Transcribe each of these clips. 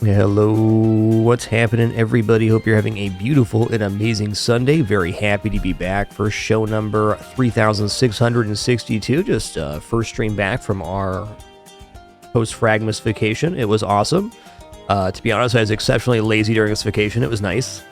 Hello, what's happening, everybody? Hope you're having a beautiful and amazing Sunday. Very happy to be back for show number 3662. Just first stream back from our post-Fragmas vacation. It was awesome. To be honest, I was exceptionally lazy during this vacation. It was nice.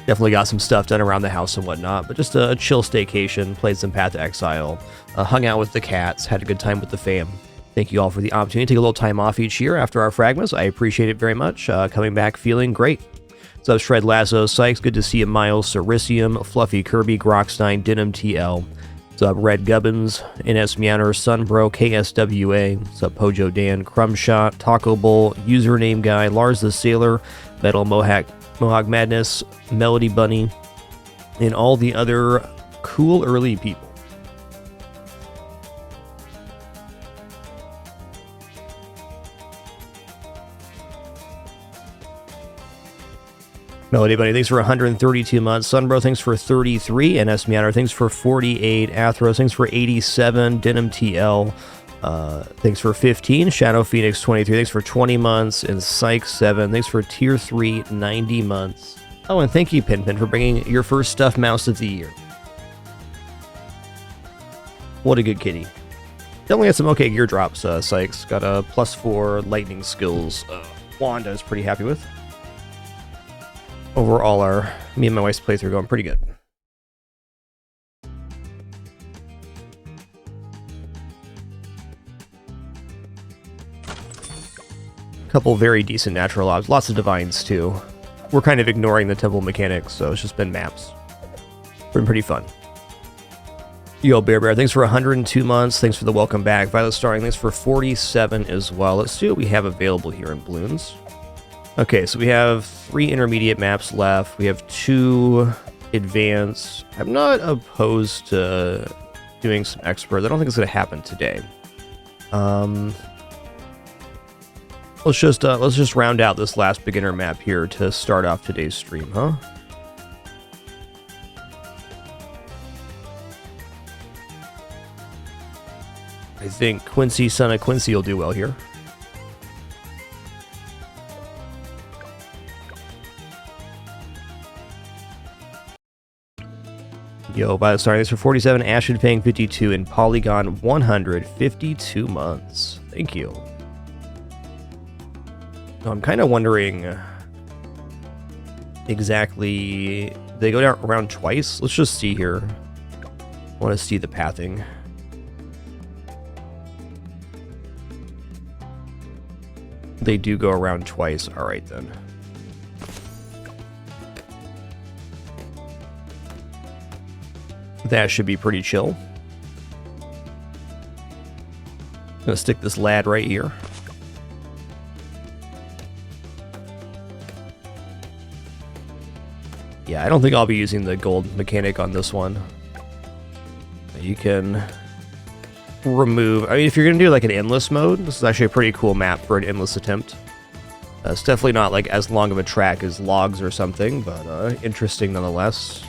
Definitely got some stuff done around the house and whatnot, but just a chill staycation, played some Path to Exile, hung out with the cats, had a good time with the fam. Thank you all for the opportunity to take a little time off each year after our Fragmas. I appreciate it very much. Coming back feeling great. What's up, Shred Lasso, Sykes? Good to see you, Miles, Cericium, Fluffy Kirby, Grockstein, Denim TL. What's up, Red Gubbins, NS Meowner, Sunbro, KSWA. What's up, Pojo Dan, Crumbshot, Taco Bowl, Username Guy, Lars the Sailor, Metal Mohawk Madness, Melody Bunny, and all the other cool early people. Melody Bunny, thanks for 132 months. Sunbro, thanks for 33. NS Meowner, thanks for 48. Athros, thanks for 87. Denim TL, thanks for 15. Shadow Phoenix, 23. Thanks for 20 months. And Psych, 7. Thanks for Tier 3, 90 months. Oh, and thank you, Pinpin, for bringing your first stuffed mouse of the year. What a good kitty. Definitely had some okay gear drops, Sykes. Got a +4 lightning skills. Wanda is pretty happy with. Overall, me and my wife's playthrough going pretty good. Couple very decent natural obs, lots of divines too. We're kind of ignoring the temple mechanics, so it's just been maps. Been pretty fun. Yo, Bear, thanks for 102 months. Thanks for the welcome back. Violet Starring, thanks for 47 as well. Let's see what we have available here in Bloons. Okay, so we have 3 intermediate maps left. We have 2 advanced. I'm not opposed to doing some expert. I don't think it's going to happen today. Let's just round out this last beginner map here to start off today's stream, huh? I think Quincy, son of Quincy, will do well here. Yo, sorry, thanks for 47, Ashwood paying 52, and Polygon 152 months. Thank you. Now, I'm kind of wondering exactly, they go down around twice? Let's just see here. I want to see the pathing. They do go around twice. All right, then. That should be pretty chill. Gonna stick this lad right here. Yeah, I don't think I'll be using the gold mechanic on this one. You can remove... I mean, if you're gonna do like an endless mode, this is actually a pretty cool map for an endless attempt. It's definitely not like as long of a track as logs or something, but interesting nonetheless.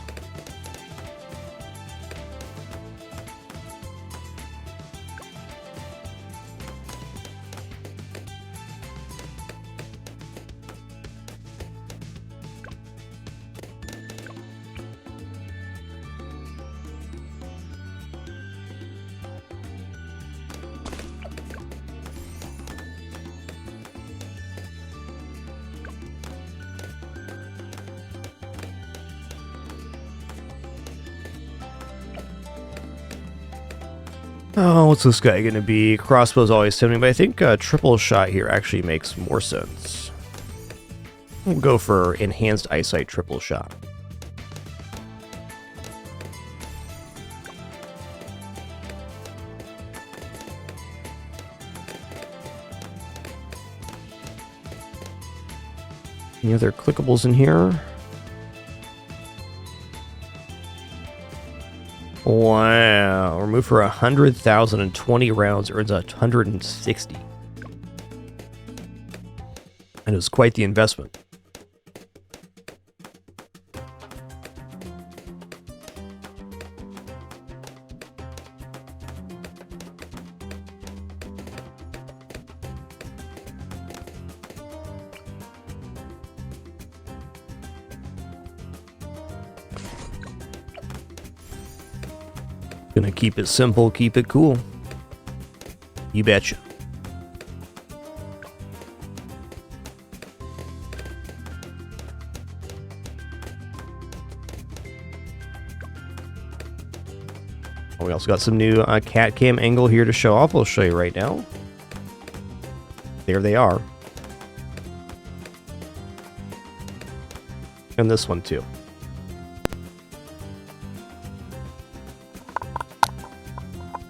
Oh, what's this guy going to be? Crossbow's always tempting, but I think triple shot here actually makes more sense. We'll go for enhanced eyesight triple shot. Any other clickables in here? Wow, remove for 100,020 rounds, earns 160. And it was quite the investment. Gonna keep it simple, keep it cool. You betcha. We also got some new cat cam angle here to show off. I'll show you right now. There they are. And this one too.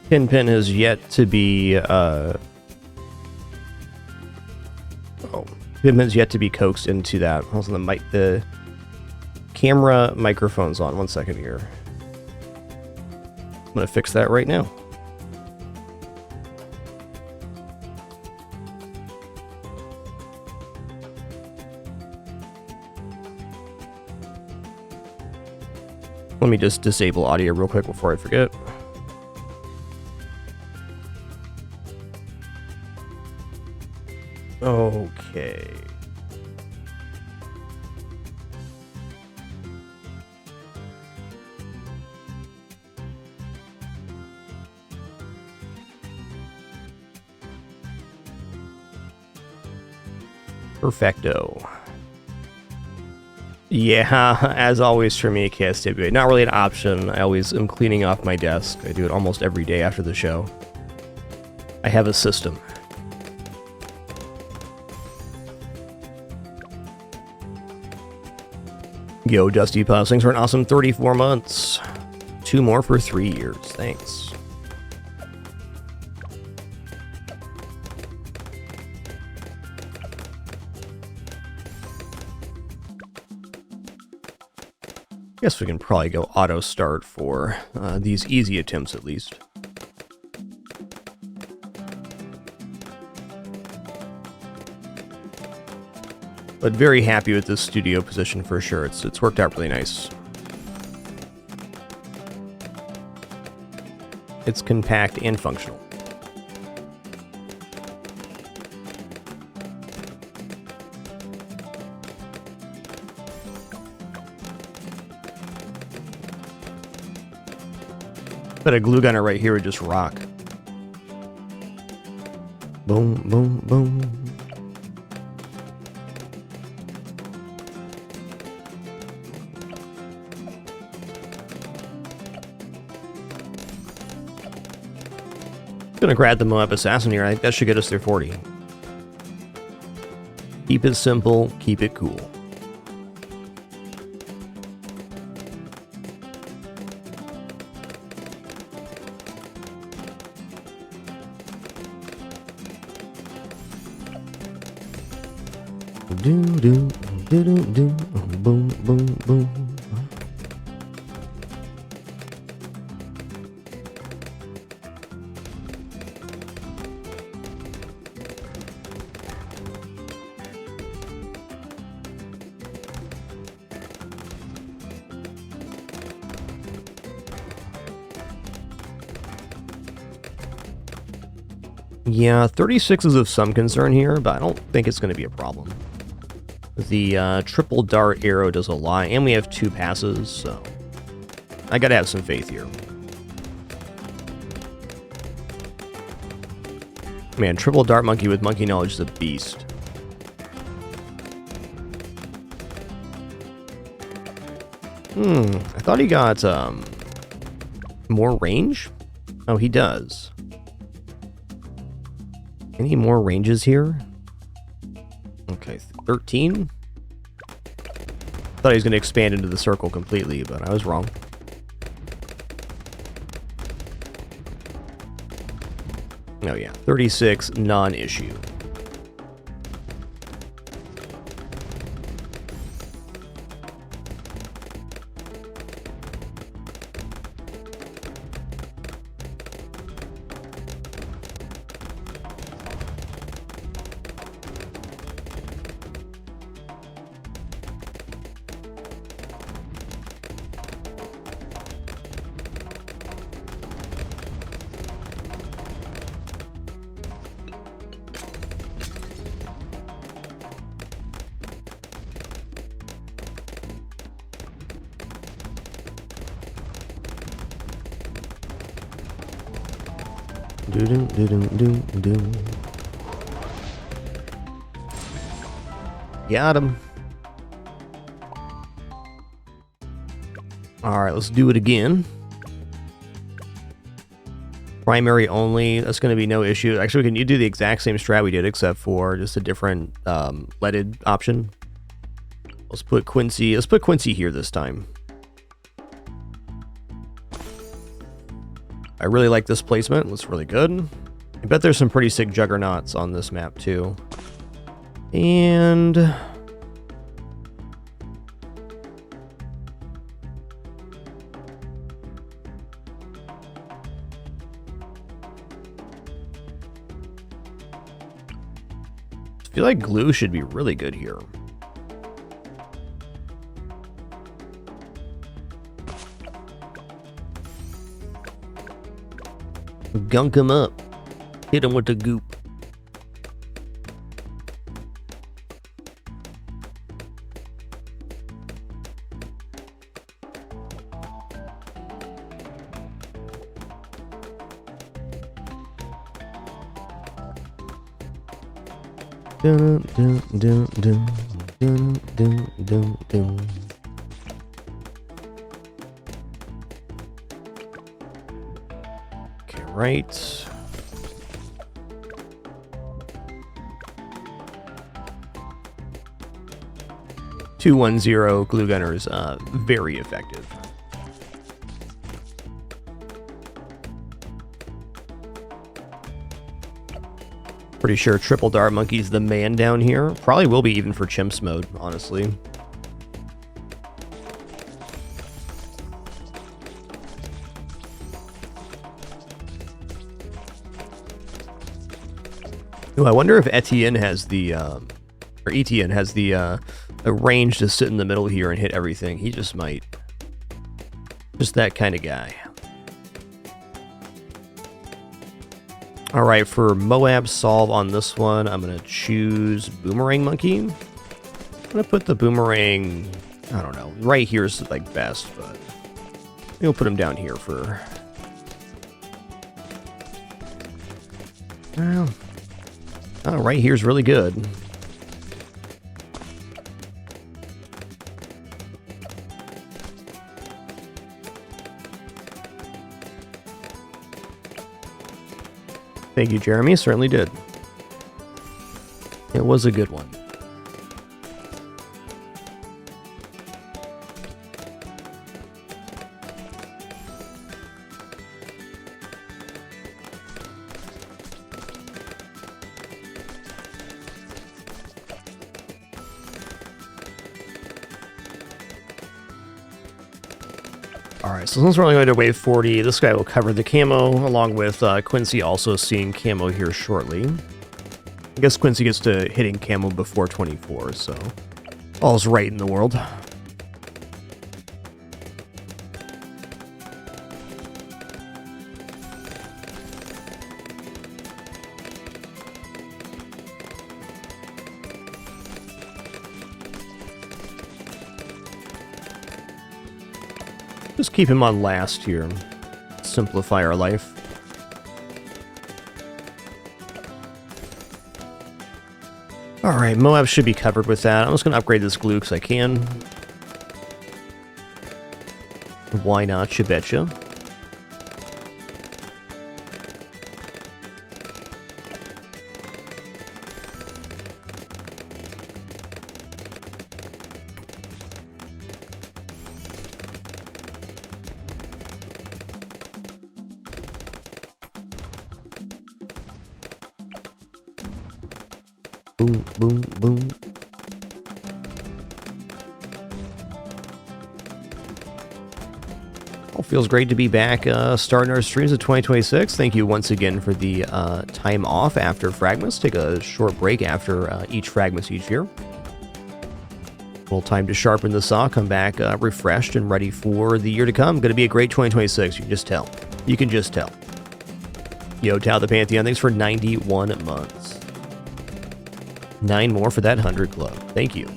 Pinpin has yet to be Pinpin's yet to be coaxed into that. Also, the camera microphone's on. 1 second here. I'm gonna fix that right now. Let me just disable audio real quick before I forget. Okay. Perfecto. Yeah, as always for me, KSWA. Not really an option. I always am cleaning off my desk. I do it almost every day after the show. I have a system. Yo, Dusty Puffs, thanks for an awesome 34 months. 2 more for 3 years. Thanks. Guess we can probably go auto start for these easy attempts at least. But very happy with this studio position for sure. It's worked out really nice. It's compact and functional. But a glue gunner right here would just rock. Boom, boom, boom. Gonna grab the Moab Assassin here. I think that should get us through 40. Keep it simple, keep it cool. Do do do do do boom boom boom. Yeah, 36 is of some concern here, but I don't think it's going to be a problem. The triple dart arrow does a lot, and we have 2 passes, so I gotta have some faith here. Man, triple dart monkey with monkey knowledge is a beast. I thought he got more range? Oh, he does. Any more ranges here? Okay, 13? Thought he was going to expand into the circle completely, but I was wrong. Oh yeah, 36, non-issue. Got him. Alright, let's do it again. Primary only, that's going to be no issue. Actually, we can do the exact same strat we did, except for just a different leaded option. Let's put Quincy here this time. I really like this placement, looks really good. I bet there's some pretty sick juggernauts on this map too. And I feel like glue should be really good here. Gunk him up. Hit him with the goop. Dun, dun, dun, dun, dun, dun, dun, dun. Okay, right. .210 glue gunner is very effective. Pretty sure Triple Dart Monkey's the man down here. Probably will be even for Chimps mode, honestly. Ooh, I wonder if Etienne has the, range to sit in the middle here and hit everything. He just might. Just that kind of guy. All right, for Moab solve on this one, I'm going to choose Boomerang Monkey. I'm going to put the Boomerang, I don't know, right here is like best, but we'll put him down here for... Well, oh, right here's really good. Thank you, Jeremy. Certainly did. It was a good one. Alright, so since we're only going to wave 40, this guy will cover the camo, along with Quincy also seeing camo here shortly. I guess Quincy gets to hitting camo before 24, so all's right in the world. Just keep him on last here. Simplify our life. Alright, Moab should be covered with that. I'm just going to upgrade this glue because I can. Why not? You betcha. Boom, boom, boom. Well, feels great to be back starting our streams of 2026. Thank you once again for the time off after Fragmas. Take a short break after each Fragmas each year. A little time to sharpen the saw, come back refreshed and ready for the year to come. Going to be a great 2026, you can just tell. You can just tell. Yo, Tao the Pantheon, thanks for 91 months. 9 more for that 100 club. Thank you.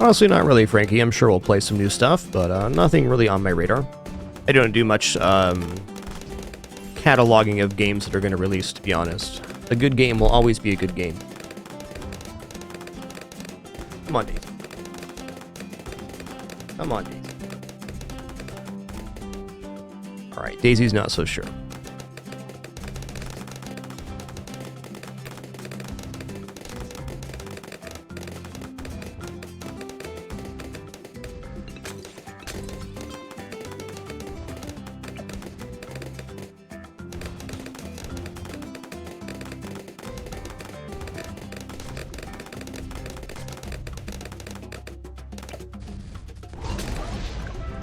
Honestly, not really, Frankie. I'm sure we'll play some new stuff, but nothing really on my radar. I don't do much cataloging of games that are going to release, to be honest. A good game will always be a good game. Come on, Daisy. Come on, Daisy. Alright, Daisy's not so sure.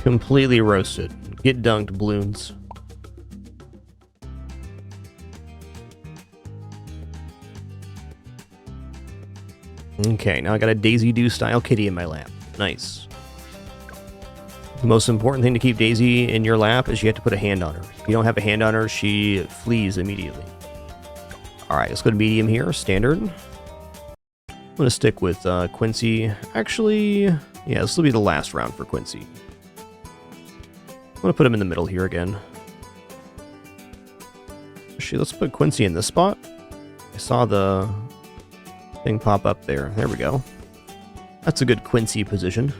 Completely roasted. Get dunked, Bloons. Okay, now I got a Daisy Doo style kitty in my lap. Nice. The most important thing to keep Daisy in your lap is you have to put a hand on her. If you don't have a hand on her, she flees immediately. Alright, let's go to medium here, standard. I'm going to stick with Quincy. Actually, yeah, this will be the last round for Quincy. I'm going to put him in the middle here again. Actually, let's put Quincy in this spot. I saw the thing pop up there. There we go. That's a good Quincy position.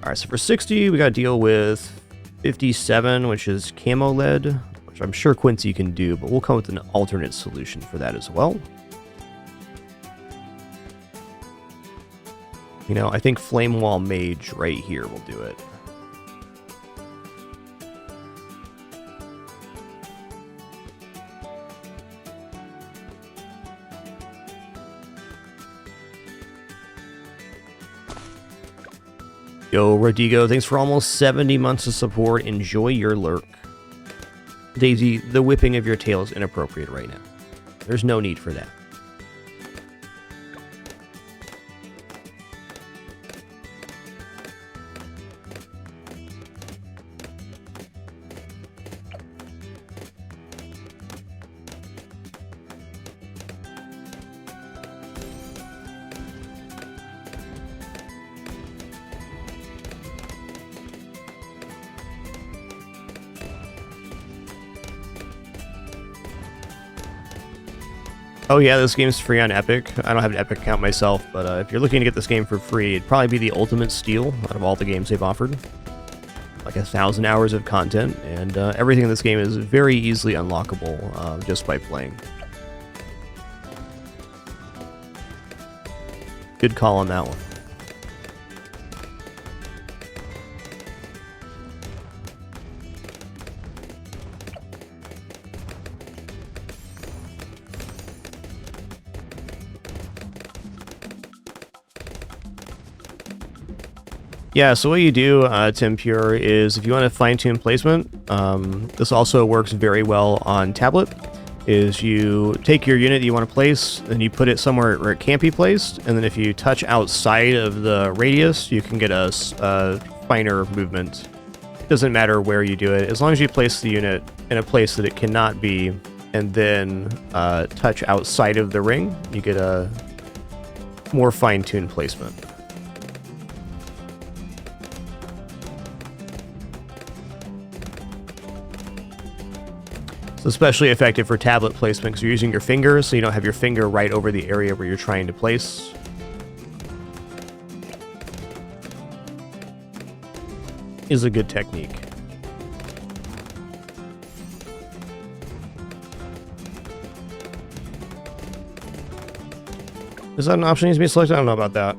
Alright, so for 60, we got to deal with 57, which is camo lead, which I'm sure Quincy can do, but we'll come with an alternate solution for that as well. You know, I think Flame Wall Mage right here will do it. Yo, Rodigo, thanks for almost 70 months of support. Enjoy your lurk. Daisy, the whipping of your tail is inappropriate right now. There's no need for that. Oh yeah, this game's free on Epic. I don't have an Epic account myself, but if you're looking to get this game for free, it'd probably be the ultimate steal out of all the games they've offered. Like 1,000 hours of content, and everything in this game is very easily unlockable just by playing. Good call on that one. Yeah, so what you do, Tim Pure, is if you want to fine-tune placement, this also works very well on tablet, is you take your unit that you want to place, and you put it somewhere where it can't be placed, and then if you touch outside of the radius, you can get a finer movement. It doesn't matter where you do it, as long as you place the unit in a place that it cannot be, and then touch outside of the ring, you get a more fine-tuned placement. Especially effective for tablet placement because you're using your finger, so you don't have your finger right over the area where you're trying to place. Is a good technique. Is that an option that needs to be selected? I don't know about that.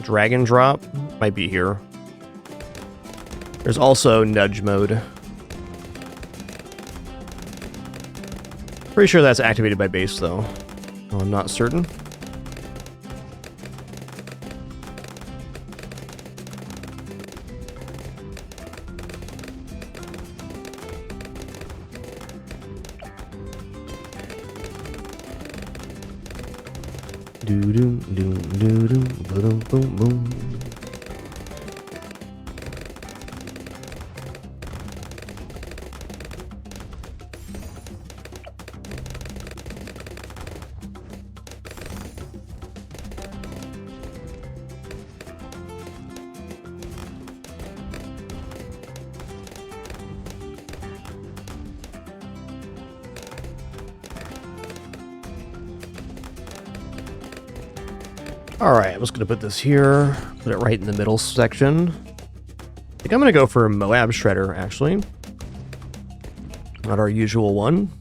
Drag and drop might be here. There's also nudge mode. Pretty sure that's activated by base, though. Oh, I'm not certain. Doo-doo, doo-doo, doo, boom, boom, boom. Alright, I'm just going to put this here. Put it right in the middle section. I think I'm going to go for Moab Shredder, actually. Not our usual one.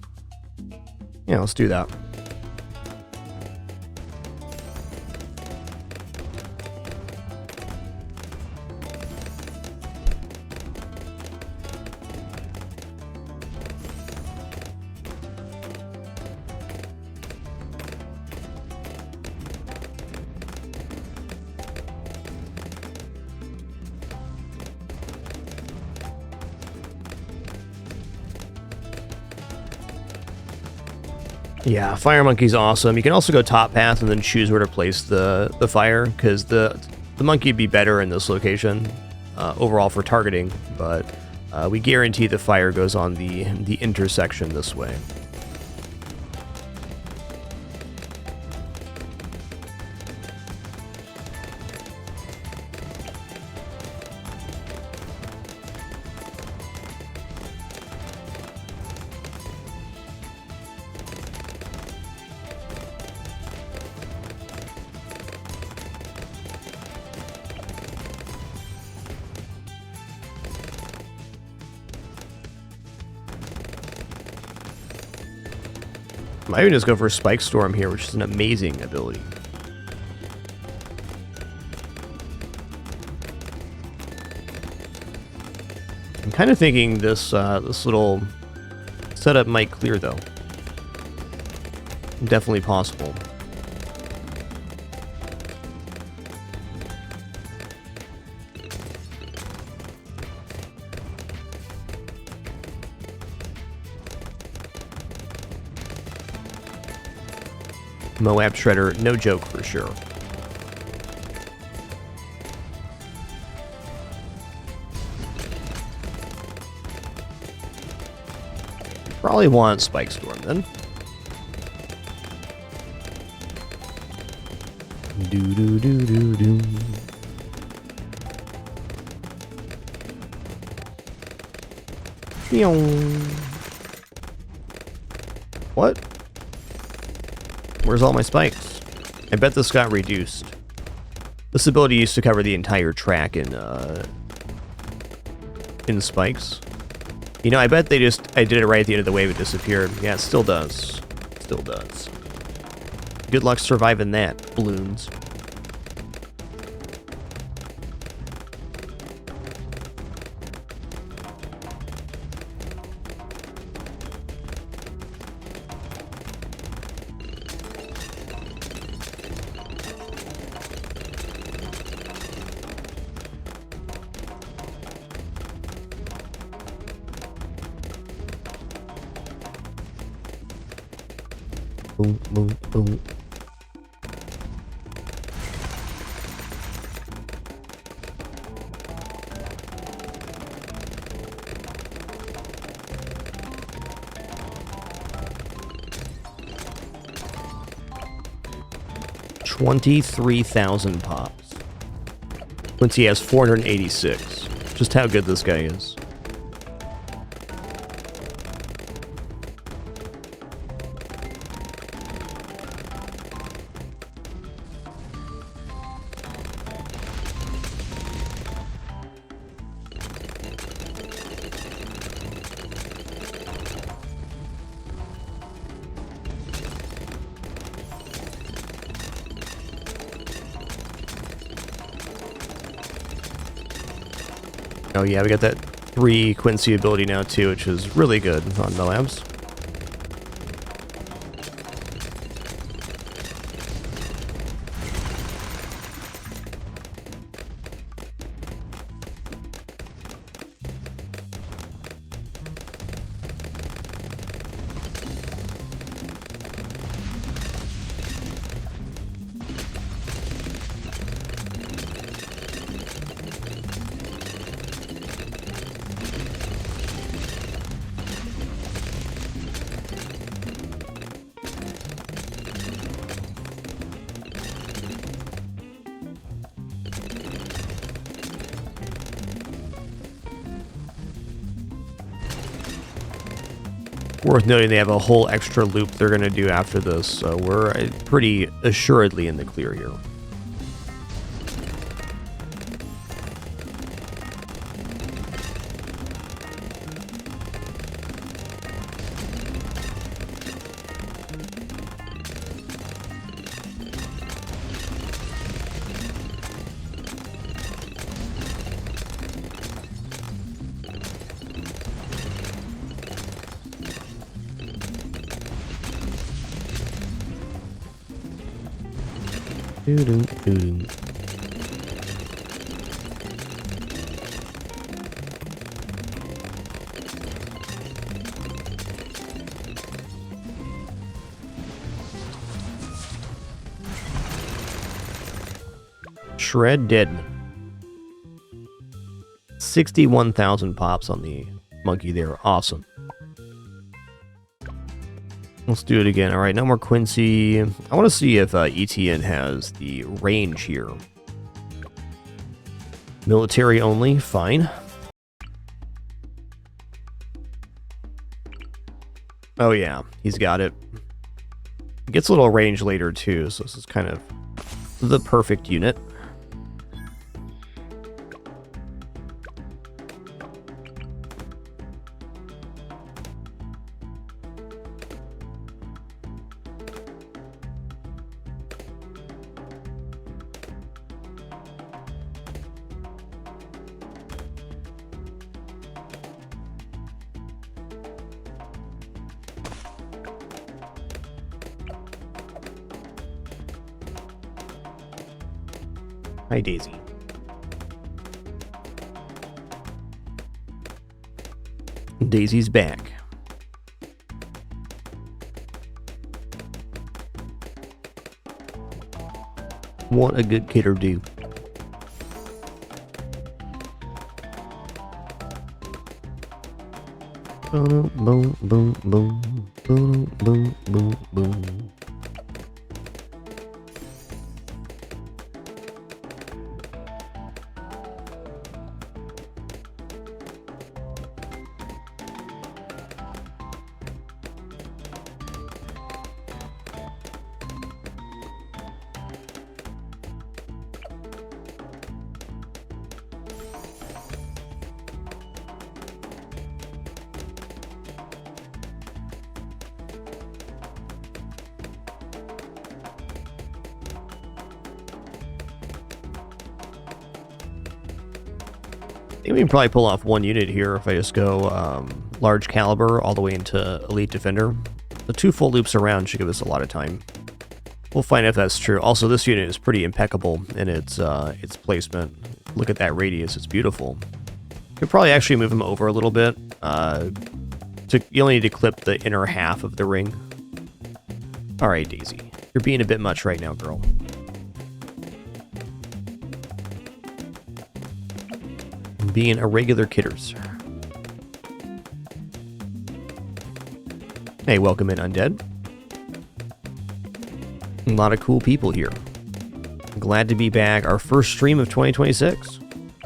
Yeah, let's do that. Yeah, Fire Monkey's awesome. You can also go top path and then choose where to place the fire, because the monkey would be better in this location overall for targeting, but we guarantee the fire goes on the intersection this way. I even just go for Spike Storm here, which is an amazing ability. I'm kind of thinking this this little setup might clear, though. Definitely possible. Moab Shredder, no joke for sure. Probably want Spike Storm then. Do do do do do. What? Where's all my spikes? I bet this got reduced. This ability used to cover the entire track in spikes. You know, I bet I did it right at the end of the wave, it disappeared. Yeah, it still does. Still does. Good luck surviving that, Bloons. Boom, boom, boom. $23,000 pops. Quincy has 486. Just how good this guy is. Oh yeah, we got that 3 Quincy ability now too, which is really good on Moabs. Worth noting, they have a whole extra loop they're going to do after this, so we're pretty assuredly in the clear here. Doo-doo, doo-doo. Shred Deadman. 61,000 pops on the monkey there. Awesome. Let's do it again. All right, no more Quincy. I want to see if ETN has the range here. Military only. Fine. Oh, yeah. He's got it. It gets a little range later, too, so this is kind of the perfect unit. Hi, Daisy. Daisy's back. What a good kidder do. Boom, boom, boom, boom, boom, boom, boom, boom. I think we can probably pull off one unit here if I just go large caliber all the way into elite defender. The 2 full loops around should give us a lot of time. We'll find out if that's true. Also, this unit is pretty impeccable in its placement. Look at that radius; it's beautiful. Could probably actually move him over a little bit. You only need to clip the inner half of the ring. All right, Daisy, you're being a bit much right now, girl. Being a regular kidders. Hey, welcome in, Undead. A lot of cool people here. Glad to be back. Our first stream of 2026.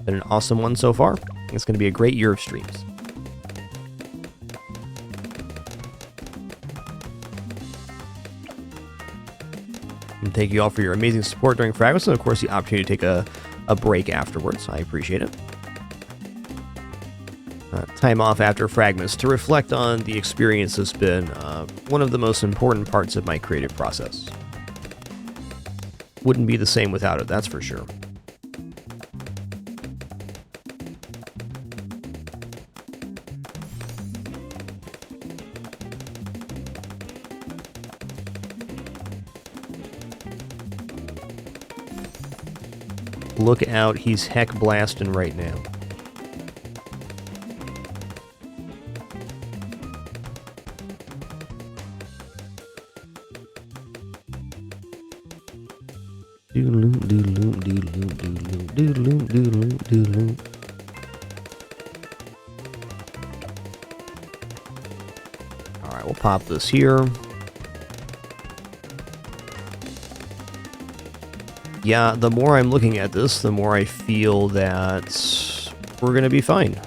Been an awesome one so far. It's going to be a great year of streams. And thank you all for your amazing support during Fragments, and of course the opportunity to take a break afterwards. I appreciate it. Time off after Fragments to reflect on the experience has been one of the most important parts of my creative process. Wouldn't be the same without it, that's for sure. Look out, he's heck blasting right now. Alright, we'll pop this here. Yeah, the more I'm looking at this, the more I feel that we're going to be fine.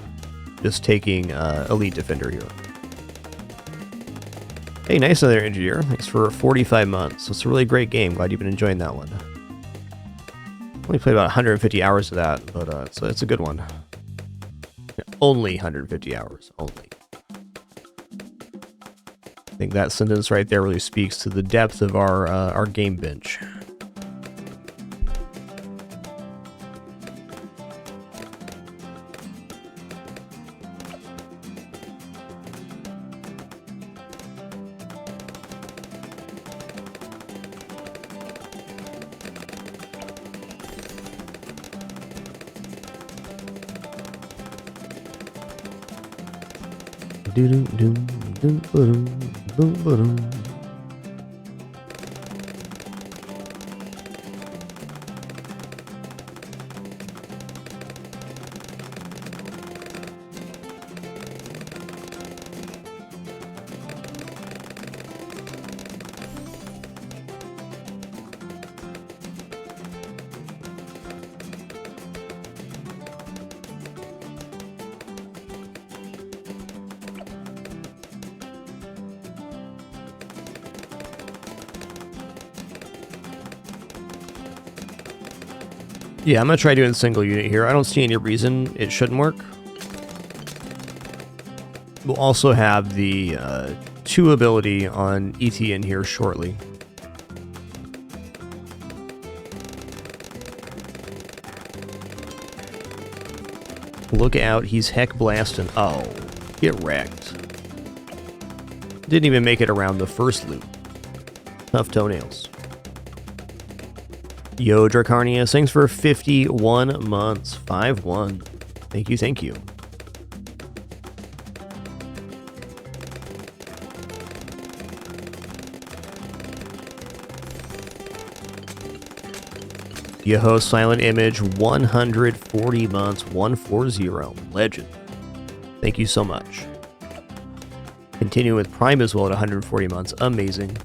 Just taking Elite Defender here. Hey, nice another engineer. Thanks for 45 months. It's a really great game. Glad you've been enjoying that one. Only played about 150 hours of that, but it's a good one. Yeah, only 150 hours. Only. I think that sentence right there really speaks to the depth of our game bench. Yeah, I'm going to try doing single unit here. I don't see any reason it shouldn't work. We'll also have the 2 ability on ET in here shortly. Look out, he's heck blasting. Oh, get wrecked. Didn't even make it around the first loop. Tough toenails. Yo, Dracarnius, thanks for 51 months. 5-1. Thank you, thank you. Yoho, Silent Image, 140 months. 140. Legend. Thank you so much. Continuing with Prime as well at 140 months. Amazing.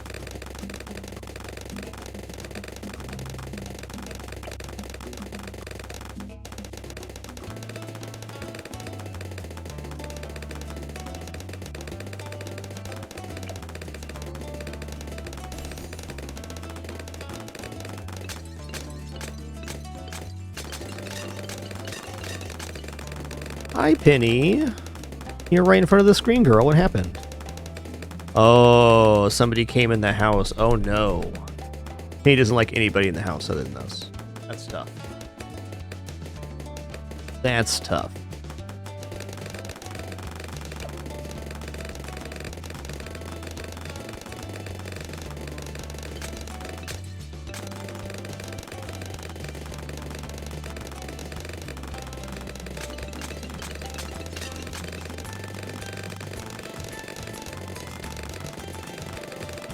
Hi, Penny. You're right in front of the screen, girl. What happened? Oh, somebody came in the house. Oh, no. Penny doesn't like anybody in the house other than us. That's tough. That's tough.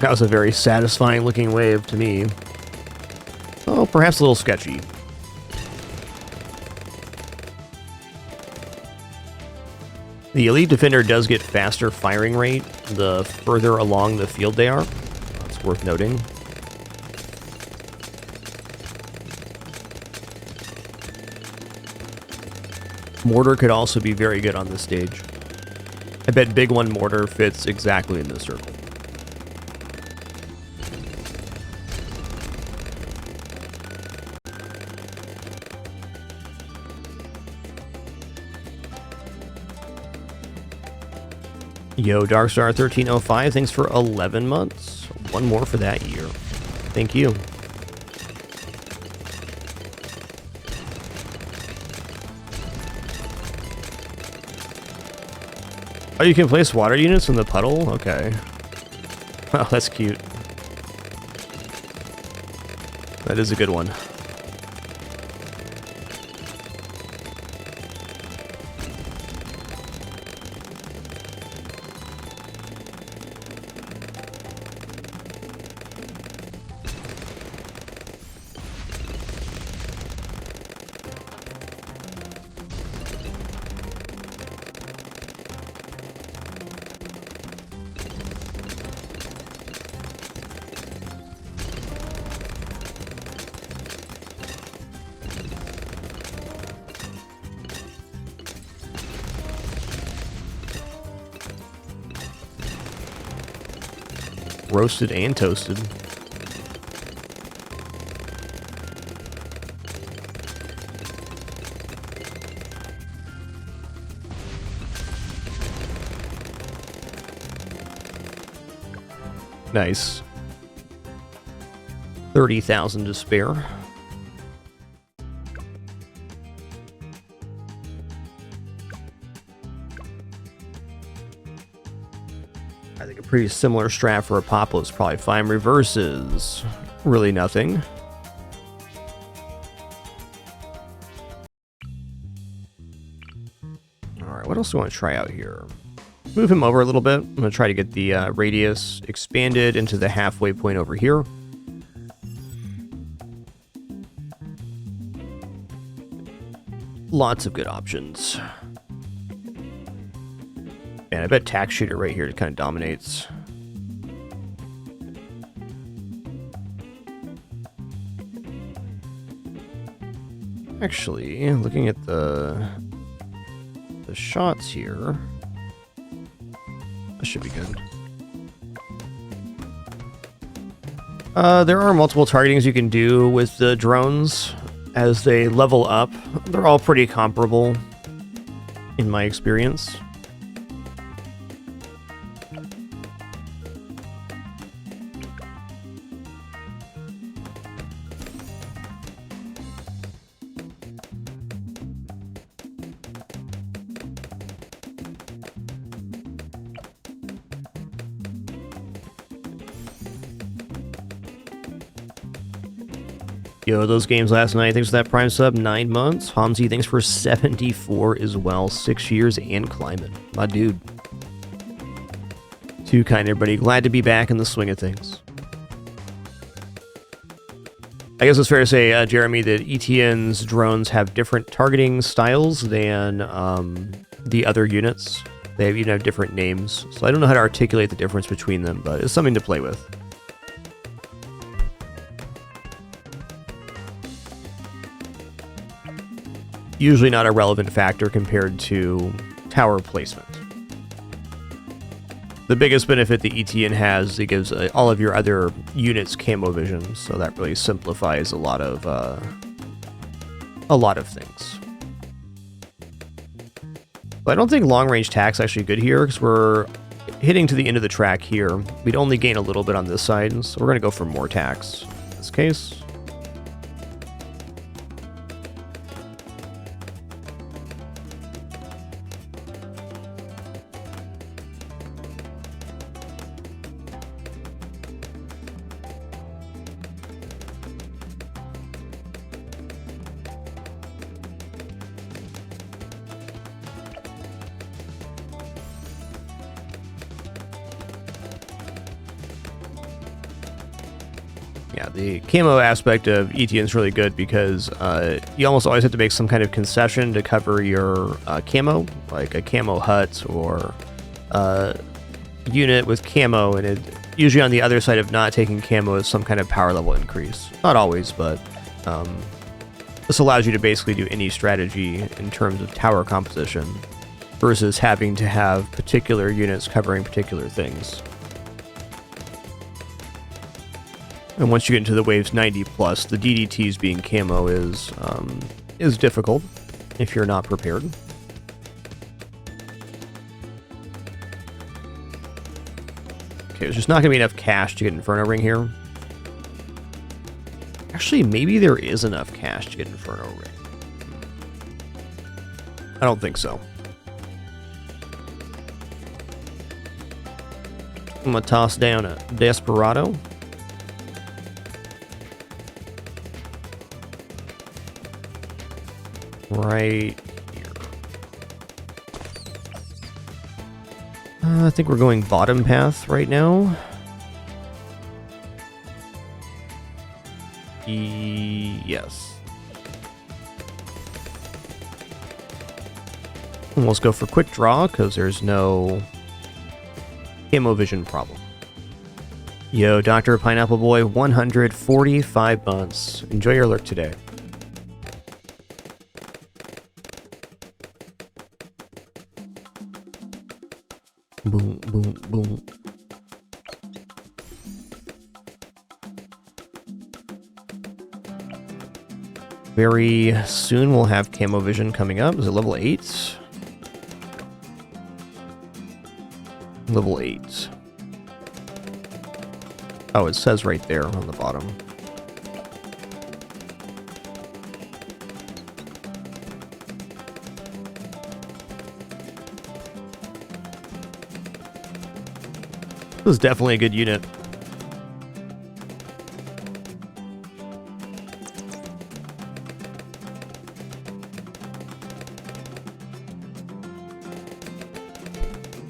That was a very satisfying looking wave to me. Oh, perhaps a little sketchy. The Elite Defender does get faster firing rate the further along the field they are. That's worth noting. Mortar could also be very good on this stage. I bet Big One Mortar fits exactly in this circle. Yo, Darkstar1305, thanks for 11 months. One more for that year. Thank you. Oh, you can place water units in the puddle? Okay. Oh, that's cute. That is a good one. Roasted and toasted. Nice. 30,000 to spare. I think a pretty similar strat for Apoplo is probably fine. Reverses, really nothing. Alright, what else do I want to try out here? Move him over a little bit. I'm going to try to get the radius expanded into the halfway point over here. Lots of good options. And I bet tack shooter right here kind of dominates. Actually, looking at the shots here, that should be good. There are multiple targetings you can do with the drones as they level up. They're all pretty comparable in my experience. Yo, those games last night. Thanks for that Prime sub. 9 months. Hamzi, thanks for 74 as well. 6 years and climbing. My dude. Too kind, everybody. Glad to be back in the swing of things. I guess it's fair to say, Jeremy, that ETN's drones have different targeting styles than the other units. They even have different names. So I don't know how to articulate the difference between them, but it's something to play with. Usually not a relevant factor compared to tower placement. The biggest benefit the ETN has, it gives all of your other units camo vision, so that really simplifies a lot of things. But I don't think long-range tack's actually good here, because we're hitting to the end of the track here. We'd only gain a little bit on this side, so we're going to go for more tacks in this case. Yeah, the camo aspect of ETN is really good because you almost always have to make some kind of concession to cover your camo, like a camo hut or unit with camo, and it usually on the other side of not taking camo is some kind of power level increase. Not always, but this allows you to basically do any strategy in terms of tower composition versus having to have particular units covering particular things. And once you get into the waves 90 plus, the DDTs being camo is difficult if you're not prepared. Okay, there's just not going to be enough cash to get Inferno Ring here. Actually, maybe there is enough cash to get Inferno Ring. I don't think so. I'm going to toss down a Desperado. Right here. I think we're going bottom path right now. Yes. And let's go for quick draw because there's no camo vision problem. Yo, Dr. Pineapple Boy, 145 months. Enjoy your lurk today. Boom, boom, boom. Very soon we'll have camo vision coming up. Is it level 8? Level 8. Oh, it says right there on the bottom. This is definitely a good unit.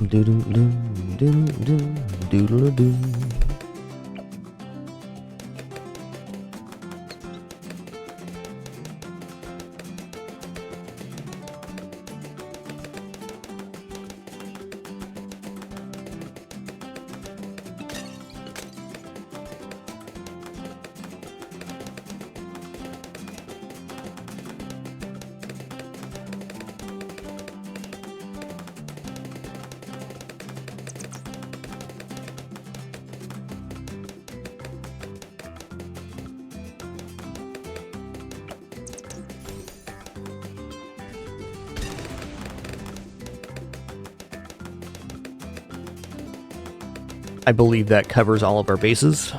Doodle-doo, I believe that covers all of our bases.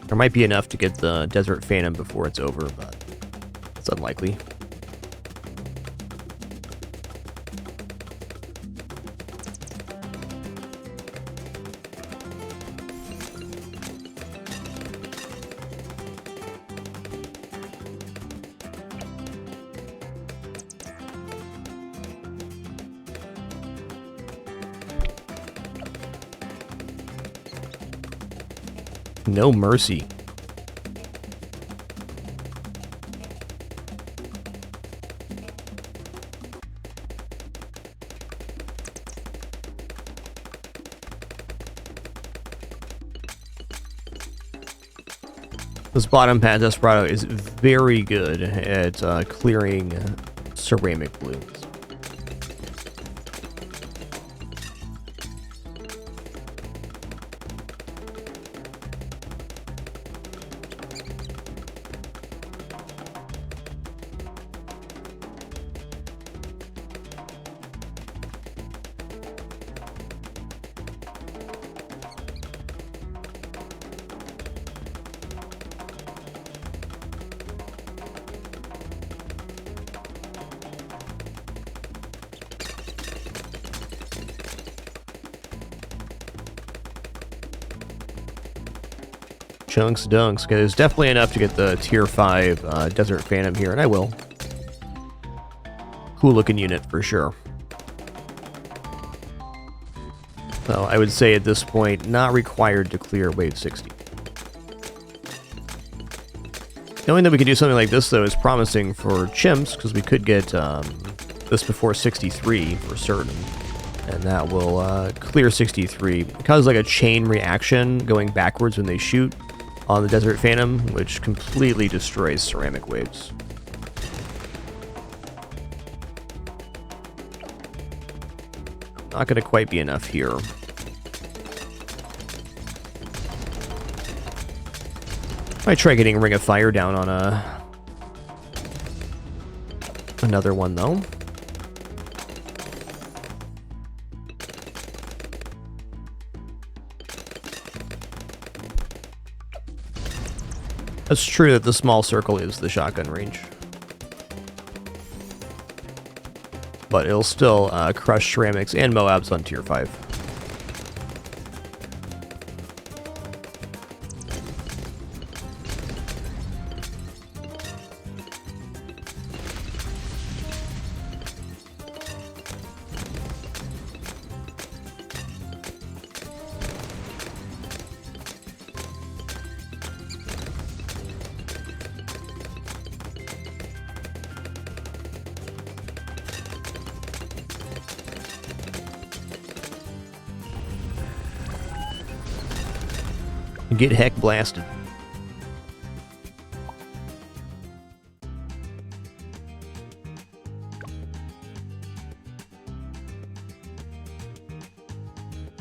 There might be enough to get the Desert Phantom before it's over, but it's unlikely. No mercy. This bottom pad Desperado is very good at clearing ceramic blooms. Chunks dunks. Okay, there's definitely enough to get the tier 5 Desert Phantom here, and I will. Cool looking unit for sure. So I would say at this point, not required to clear wave 60. Knowing that we can do something like this, though, is promising for chimps, because we could get this before 63 for certain. And that will clear 63. It causes like a chain reaction going backwards when they shoot on the Desert Phantom, which completely destroys ceramic waves. Not going to quite be enough here. Might try getting Ring of Fire down on another one, though. It's true that the small circle is the shotgun range. But it'll still crush ceramics and Moabs on tier 5. Get heck blasted.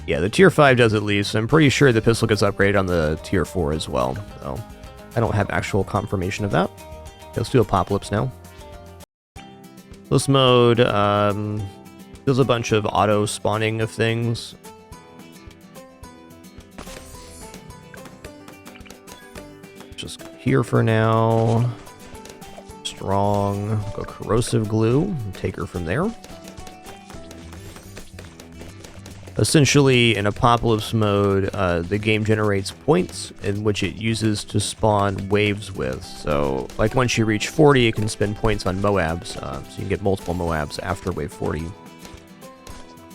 Yeah, the tier 5 does at least. I'm pretty sure the pistol gets upgraded on the tier 4 as well. So I don't have actual confirmation of that. Let's do Apocalypse now. This mode does a bunch of auto spawning of things. Just here for now. Strong. Go Corrosive Glue. Take her from there. Essentially, in Apocalypse mode, the game generates points in which it uses to spawn waves with. So, like once you reach 40, it can spend points on Moabs, so you can get multiple Moabs after wave 40.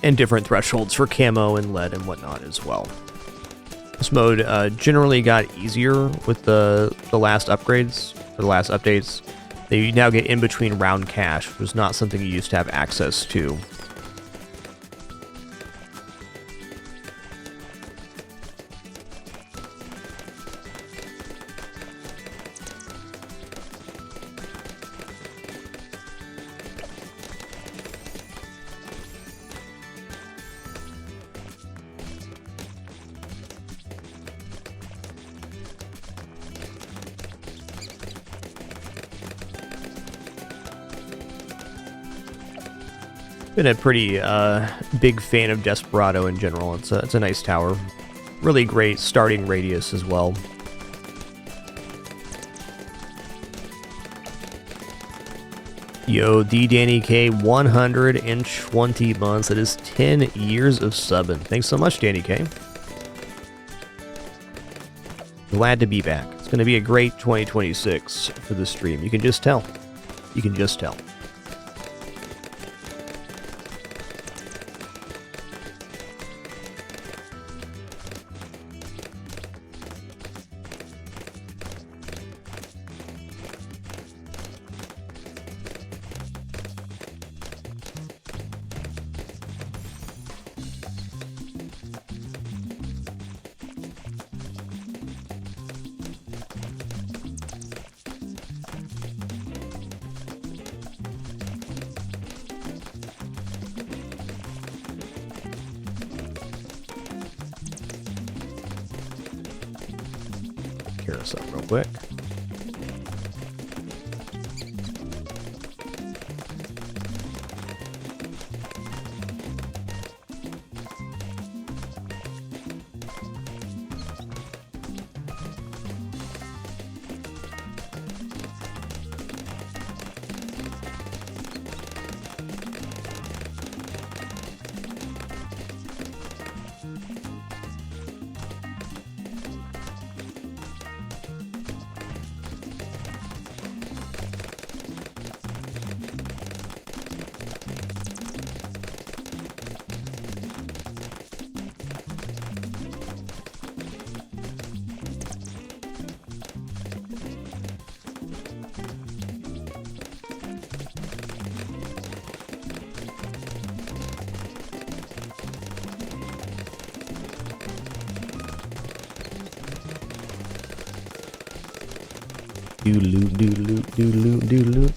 and different thresholds for camo and lead and whatnot as well. This mode generally got easier with the last upgrades, or the last updates. They now get in between round cash, which was not something you used to have access to. Been a pretty big fan of Desperado in general. It's a nice tower. Really great starting radius as well. Yo, D Danny K, 120 months. That is 10 years of subbing. Thanks so much, Danny K. Glad to be back. It's going to be a great 2026 for the stream. You can just tell. You can just tell. Clear us up real quick. Doodaloo.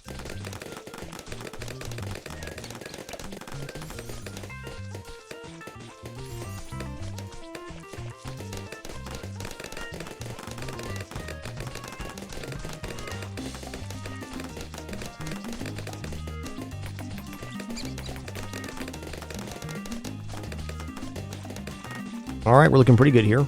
All right, we're looking pretty good here.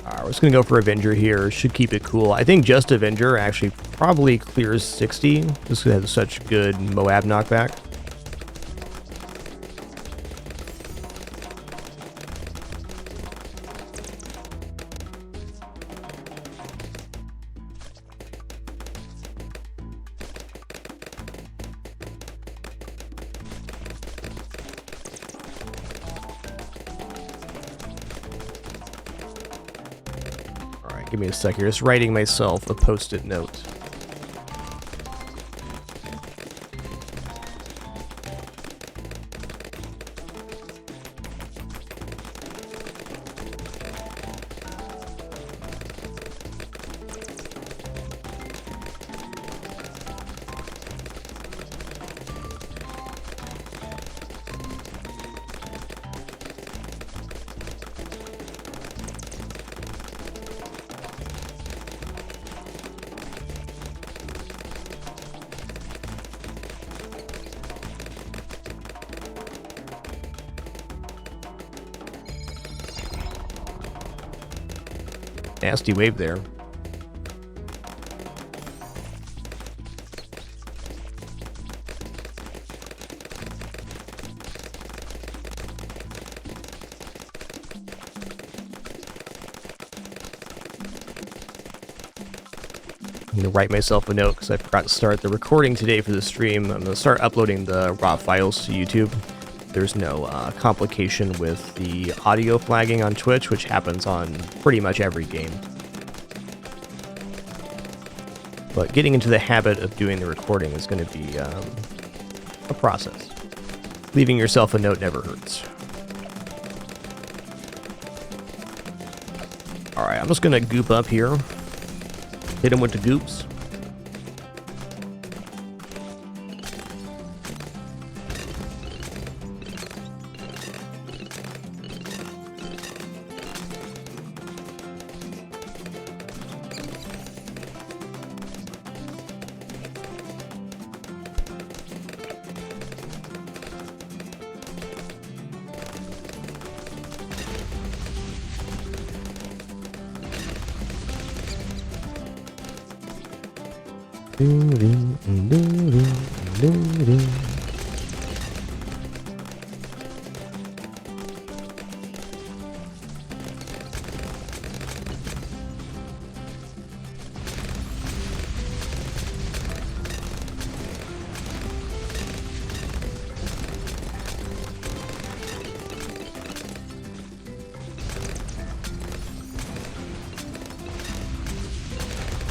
Alright, we're just going to go for Avenger here. Should keep it cool. I think just Avenger actually probably clears 60. This has such good Moab knockback. Give me a sec here. Just writing myself a post-it note. Nasty wave there. I'm going to write myself a note because I forgot to start the recording today for the stream. I'm going to start uploading the raw files to YouTube. There's no complication with the audio flagging on Twitch, which happens on pretty much every game. But getting into the habit of doing the recording is going to be a process. Leaving yourself a note never hurts. Alright, I'm just going to goop up here. Hit him with the goops.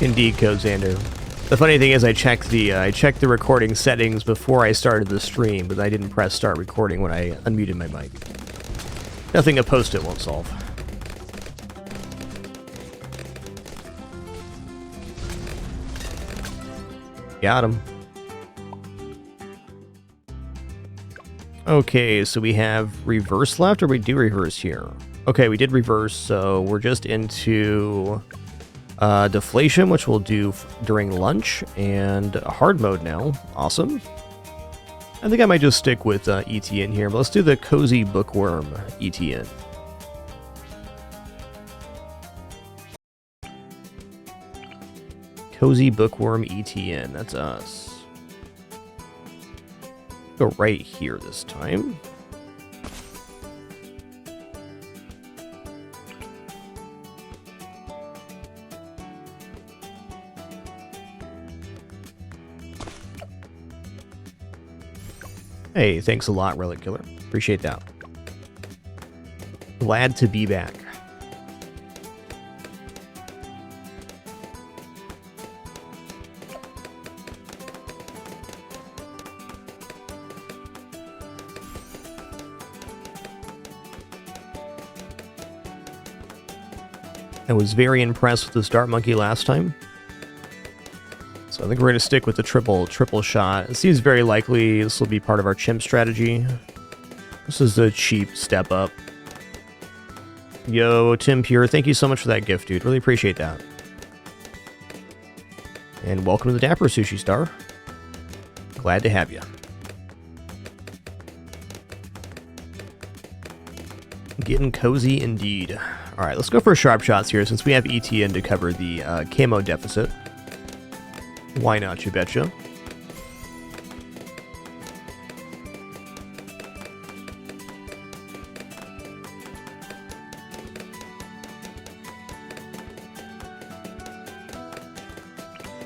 Indeed, Codesander. The funny thing is, I checked the recording settings before I started the stream, but I didn't press start recording when I unmuted my mic. Nothing a post-it won't solve. Got him. Okay, so we have reverse left, or we do reverse here? Okay, we did reverse, so we're just into deflation, which we'll do during lunch, and hard mode now. Awesome. I think I might just stick with ETN here, but let's do the Cozy Bookworm ETN. Cozy Bookworm ETN, that's us. Go right here this time. Hey, thanks a lot, Relic Killer. Appreciate that. Glad to be back. I was very impressed with this Dart Monkey last time. So I think we're going to stick with the triple shot. It seems very likely this will be part of our chimp strategy. This is a cheap step up. Yo, Tim Pure, thank you so much for that gift, dude. Really appreciate that. And welcome to the Dapper Sushi Star. Glad to have you. Getting cozy indeed. Alright, let's go for sharp shots here since we have ETN to cover the camo deficit. Why not, you betcha?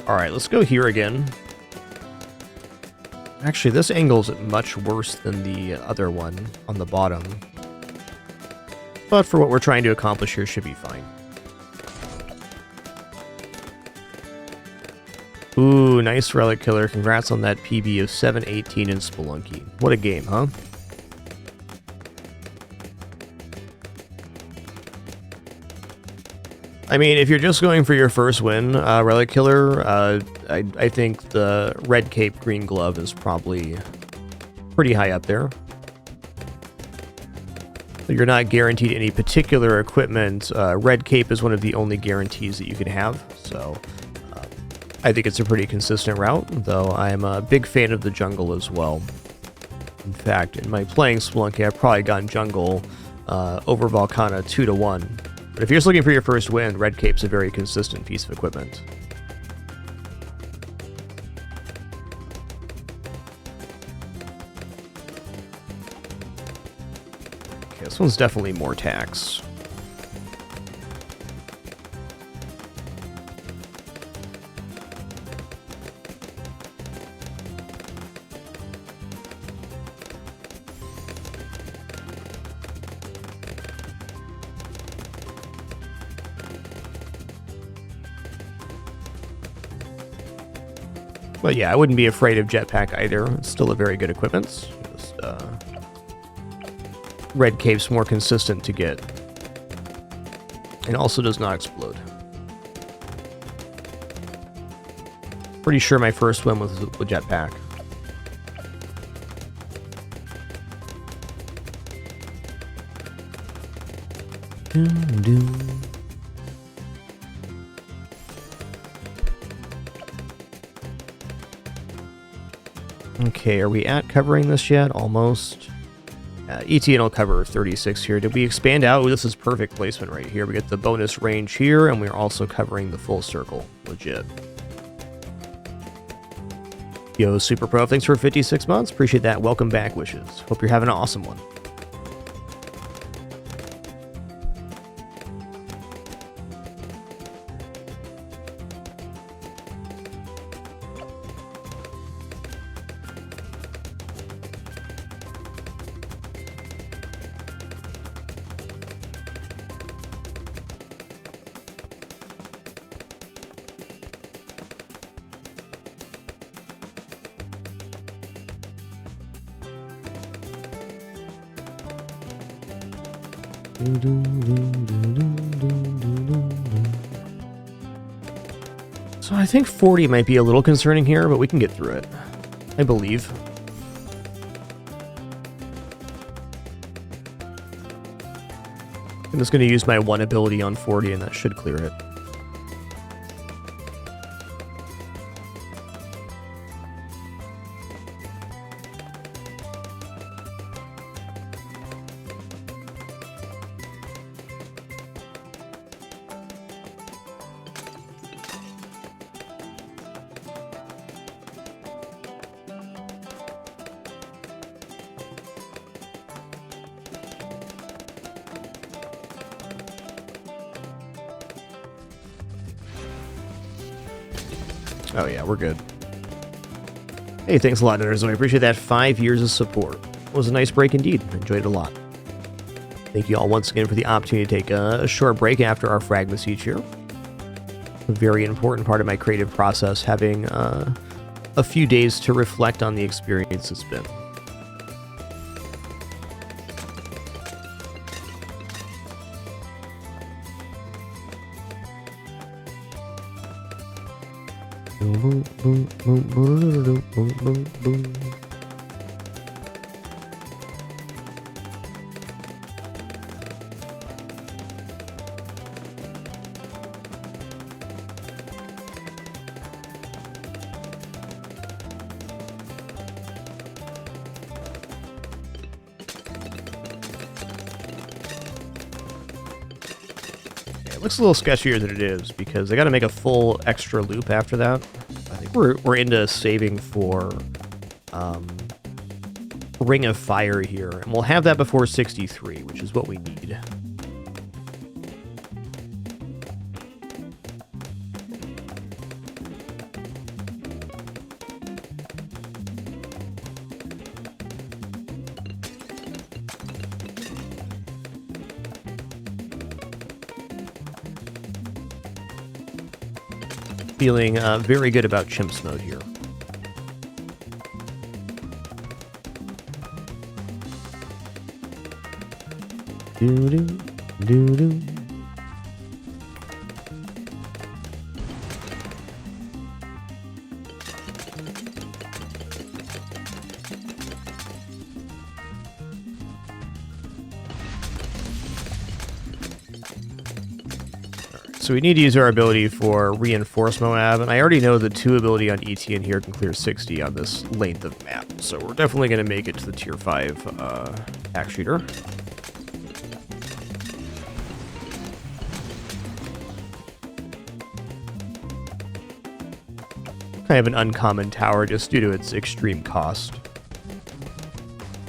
Alright, let's go here again. Actually, this angle's much worse than the other one on the bottom. But for what we're trying to accomplish here, should be fine. Ooh, nice Relic Killer. Congrats on that PB of 718 in Spelunky. What a game, huh? I mean, if you're just going for your first win, Relic Killer, I think the Red Cape Green Glove is probably pretty high up there. You're not guaranteed any particular equipment. Red Cape is one of the only guarantees that you can have, so I think it's a pretty consistent route, though I'm a big fan of the jungle as well. In fact, in my playing Spelunky, I've probably gotten jungle over Volcana 2-1. But if you're just looking for your first win, Red Cape's a very consistent piece of equipment. Okay, this one's definitely more tax. But yeah, I wouldn't be afraid of Jetpack either. It's still a very good equipment. Just, Red Cape's more consistent to get. And also does not explode. Pretty sure my first win was with Jetpack. Okay, are we at covering this yet? Almost. ETN will cover 36 here. Did we expand out? Ooh, this is perfect placement right here. We get the bonus range here, and we're also covering the full circle. Legit. Yo, Super Pro, thanks for 56 months. Appreciate that. Welcome back, Wishes. Hope you're having an awesome one. So I think 40 might be a little concerning here, but we can get through it. I believe. I'm just going to use my one ability on 40 and that should clear it. Oh yeah, we're good. Hey, thanks a lot, Nutters. I appreciate that 5 years of support. It was a nice break indeed. Enjoyed it a lot. Thank you all once again for the opportunity to take a short break after our Fragmas each year. A very important part of my creative process, having a few days to reflect on the experience it's been. Looks a little sketchier than it is because I got to make a full extra loop after that. I think we're into saving for Ring of Fire here, and we'll have that before 63, which is what we need. Feeling very good about Chimps mode here. Doo-doo. So we need to use our ability for Reinforce Moab, and I already know the 2 ability on ETN here can clear 60 on this length of map, so we're definitely going to make it to the tier 5 axe shooter. kind of an uncommon tower just due to its extreme cost.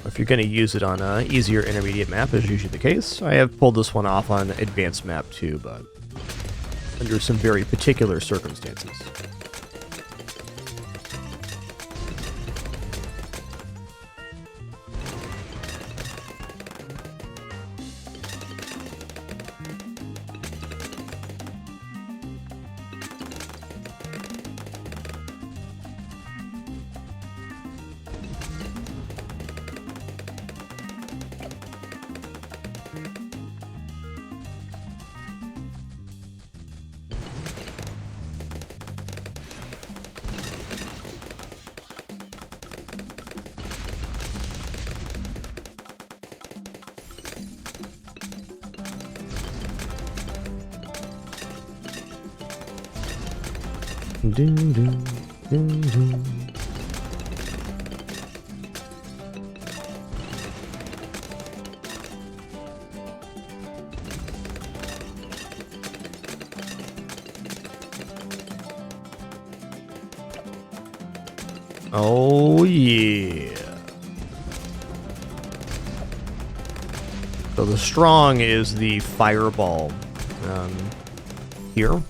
If you're going to use it on an easier intermediate map, as usually the case, I have pulled this one off on advanced map too, but under some very particular circumstances. Oh yeah. So the strong is the fireball here.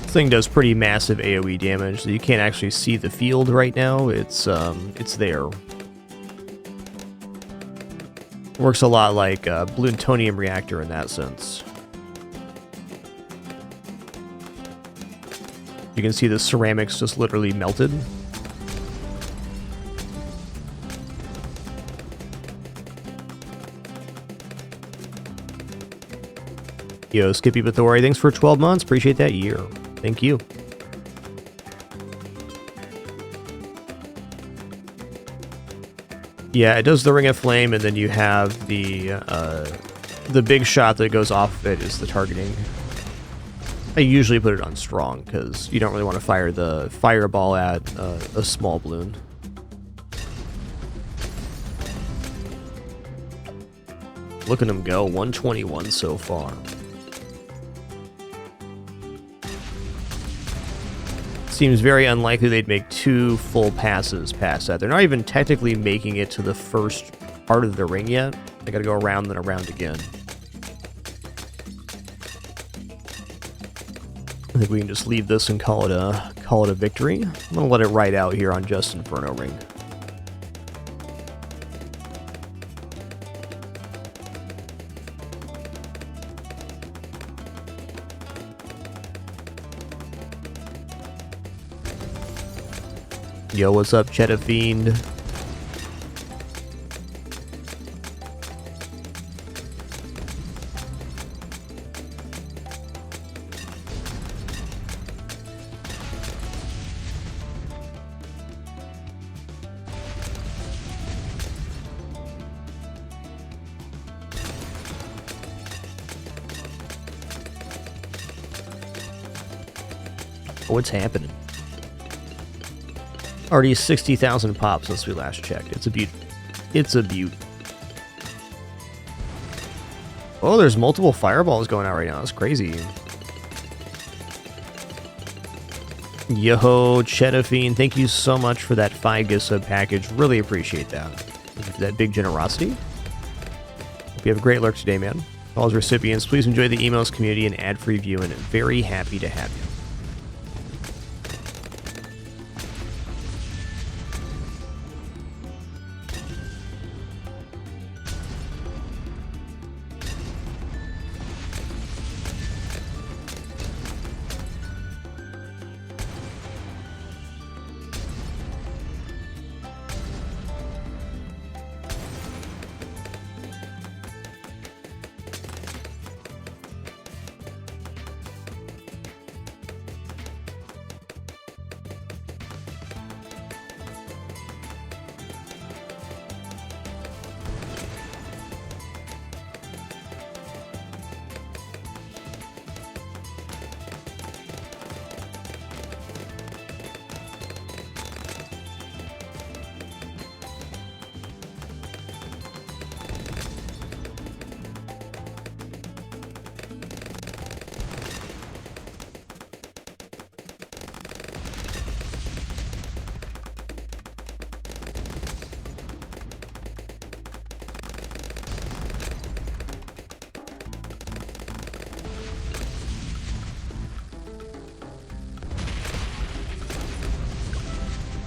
This thing does pretty massive AoE damage, so you can't actually see the field right now. It's there. Works a lot like a Bloons reactor in that sense. You can see the ceramics just literally melted. Yo, Skippy Bathori, thanks for 12 months. Appreciate that year. Thank you. Yeah, it does the Ring of Flame, and then you have the big shot that goes off of it is the targeting. I usually put it on strong, because you don't really want to fire the fireball at a small balloon. Look at him go, 121 so far. Seems very unlikely they'd make 2 full passes past that. They're not even technically making it to the first part of the ring yet. They gotta go around and around again. I think we can just leave this and call it a victory. I'm gonna let it ride out here on Just Inferno Ring. Yo, what's up, Cheddar Fiend? What's happening? Already 60,000 pops since we last checked. It's a beaut. It's a beaut. Oh, there's multiple fireballs going out right now. That's crazy. Yo, Cheddafine, thank you so much for that 5 gift sub package. Really appreciate that. Thank you for that big generosity. Hope you have a great lurk today, man. All those recipients, please enjoy the emails, community, and ad-free viewing. Very happy to have you.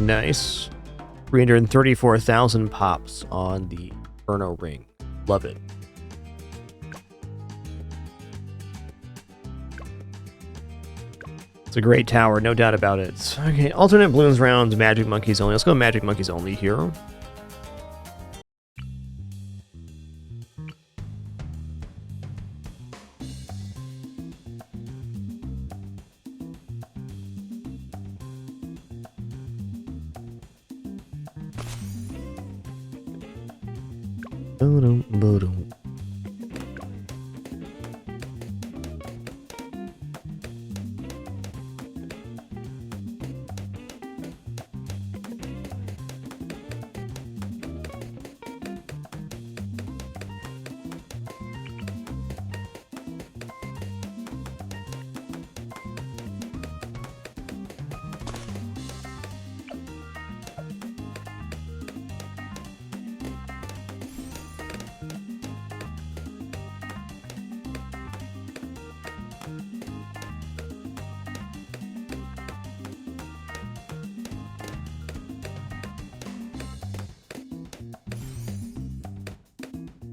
Nice. 334,000 pops on the Inferno ring. Love it. It's a great tower, no doubt about it. Okay, alternate Bloons rounds, Magic Monkeys only. Let's go Magic Monkeys only here.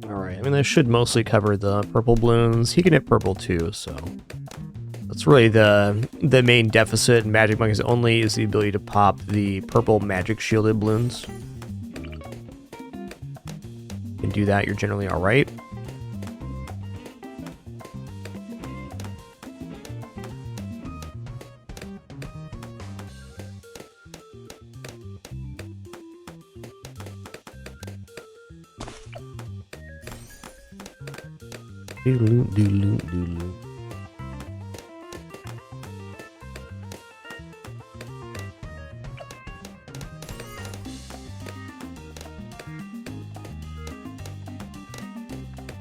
Alright, I mean, that should mostly cover the purple Bloons. He can hit purple too, so... That's really the main deficit in Magic Monkeys only, is the ability to pop the purple magic shielded Bloons. You can do that, you're generally alright. Doodaloo, doodaloo, doodaloo.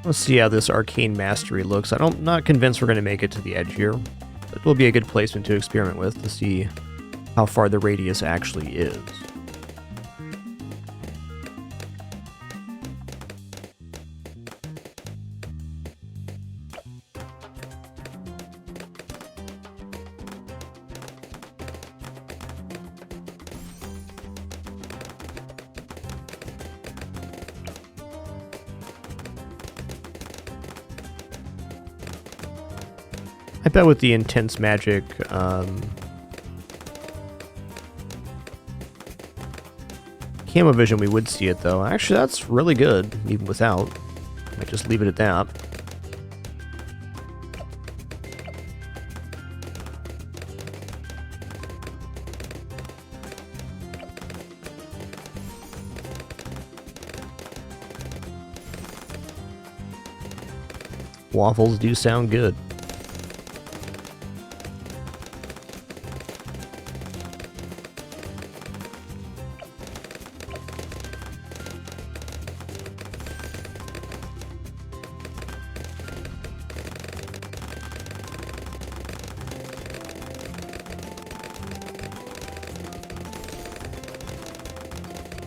Let's see how this Arcane Mastery looks. I'm not convinced we're going to make it to the edge here. But it will be a good placement to experiment with to see how far the radius actually is. I bet with the intense magic, camo vision, we would see it though. Actually, that's really good, even without. Might just leave it at that. Waffles do sound good.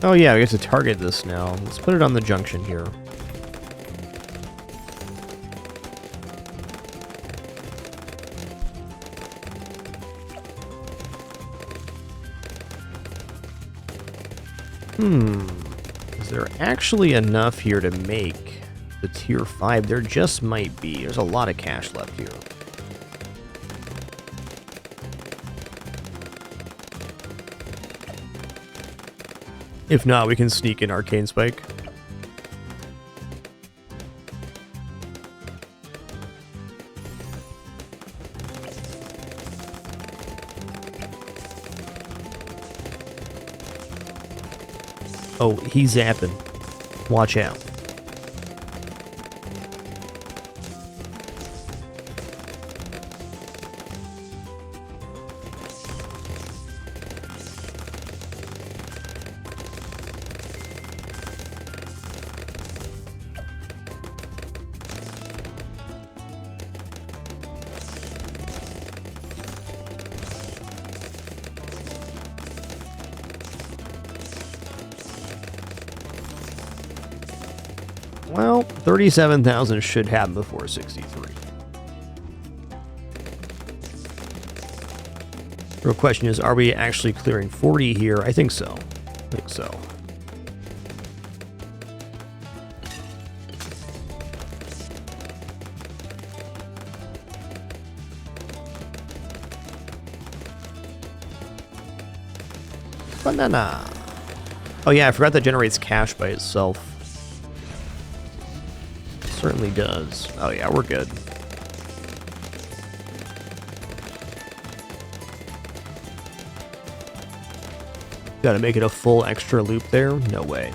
Oh yeah, we get to target this now. Let's put it on the junction here. Is there actually enough here to make the tier 5? There just might be. There's a lot of cash left here. If not, we can sneak in Arcane Spike. Oh, he's zapping. Watch out. Well, 37,000 should happen before 63. Real question is, are we actually clearing 40 here? I think so. I think so. Banana. Oh yeah, I forgot that generates cash by itself. It certainly does. Oh yeah, we're good. Gotta make it a full extra loop there? No way.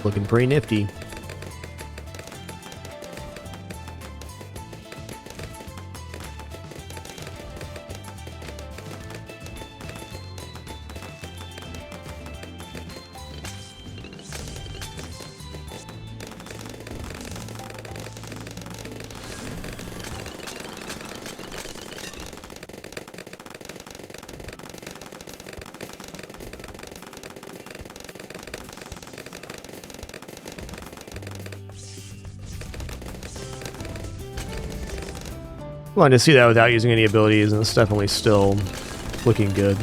Looking pretty nifty. Wanted to see that without using any abilities, and it's definitely still looking good.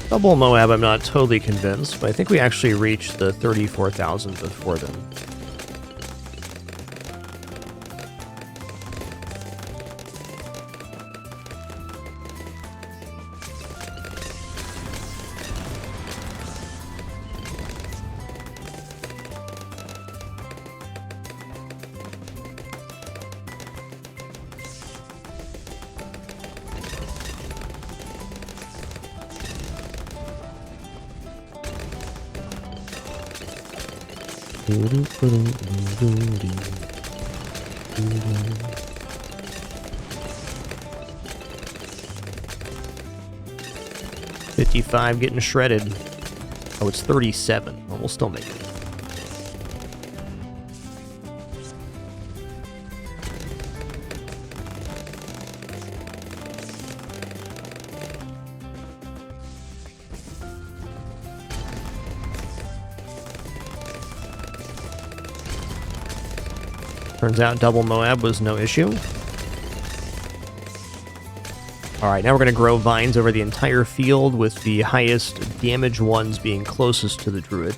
Double Moab, I'm not totally convinced, but I think we actually reached the 34,000 before then. $55 getting shredded. Oh, it's 37. Well, we'll still make it. Turns out double Moab was no issue. Alright, now we're going to grow vines over the entire field, with the highest damage ones being closest to the druid.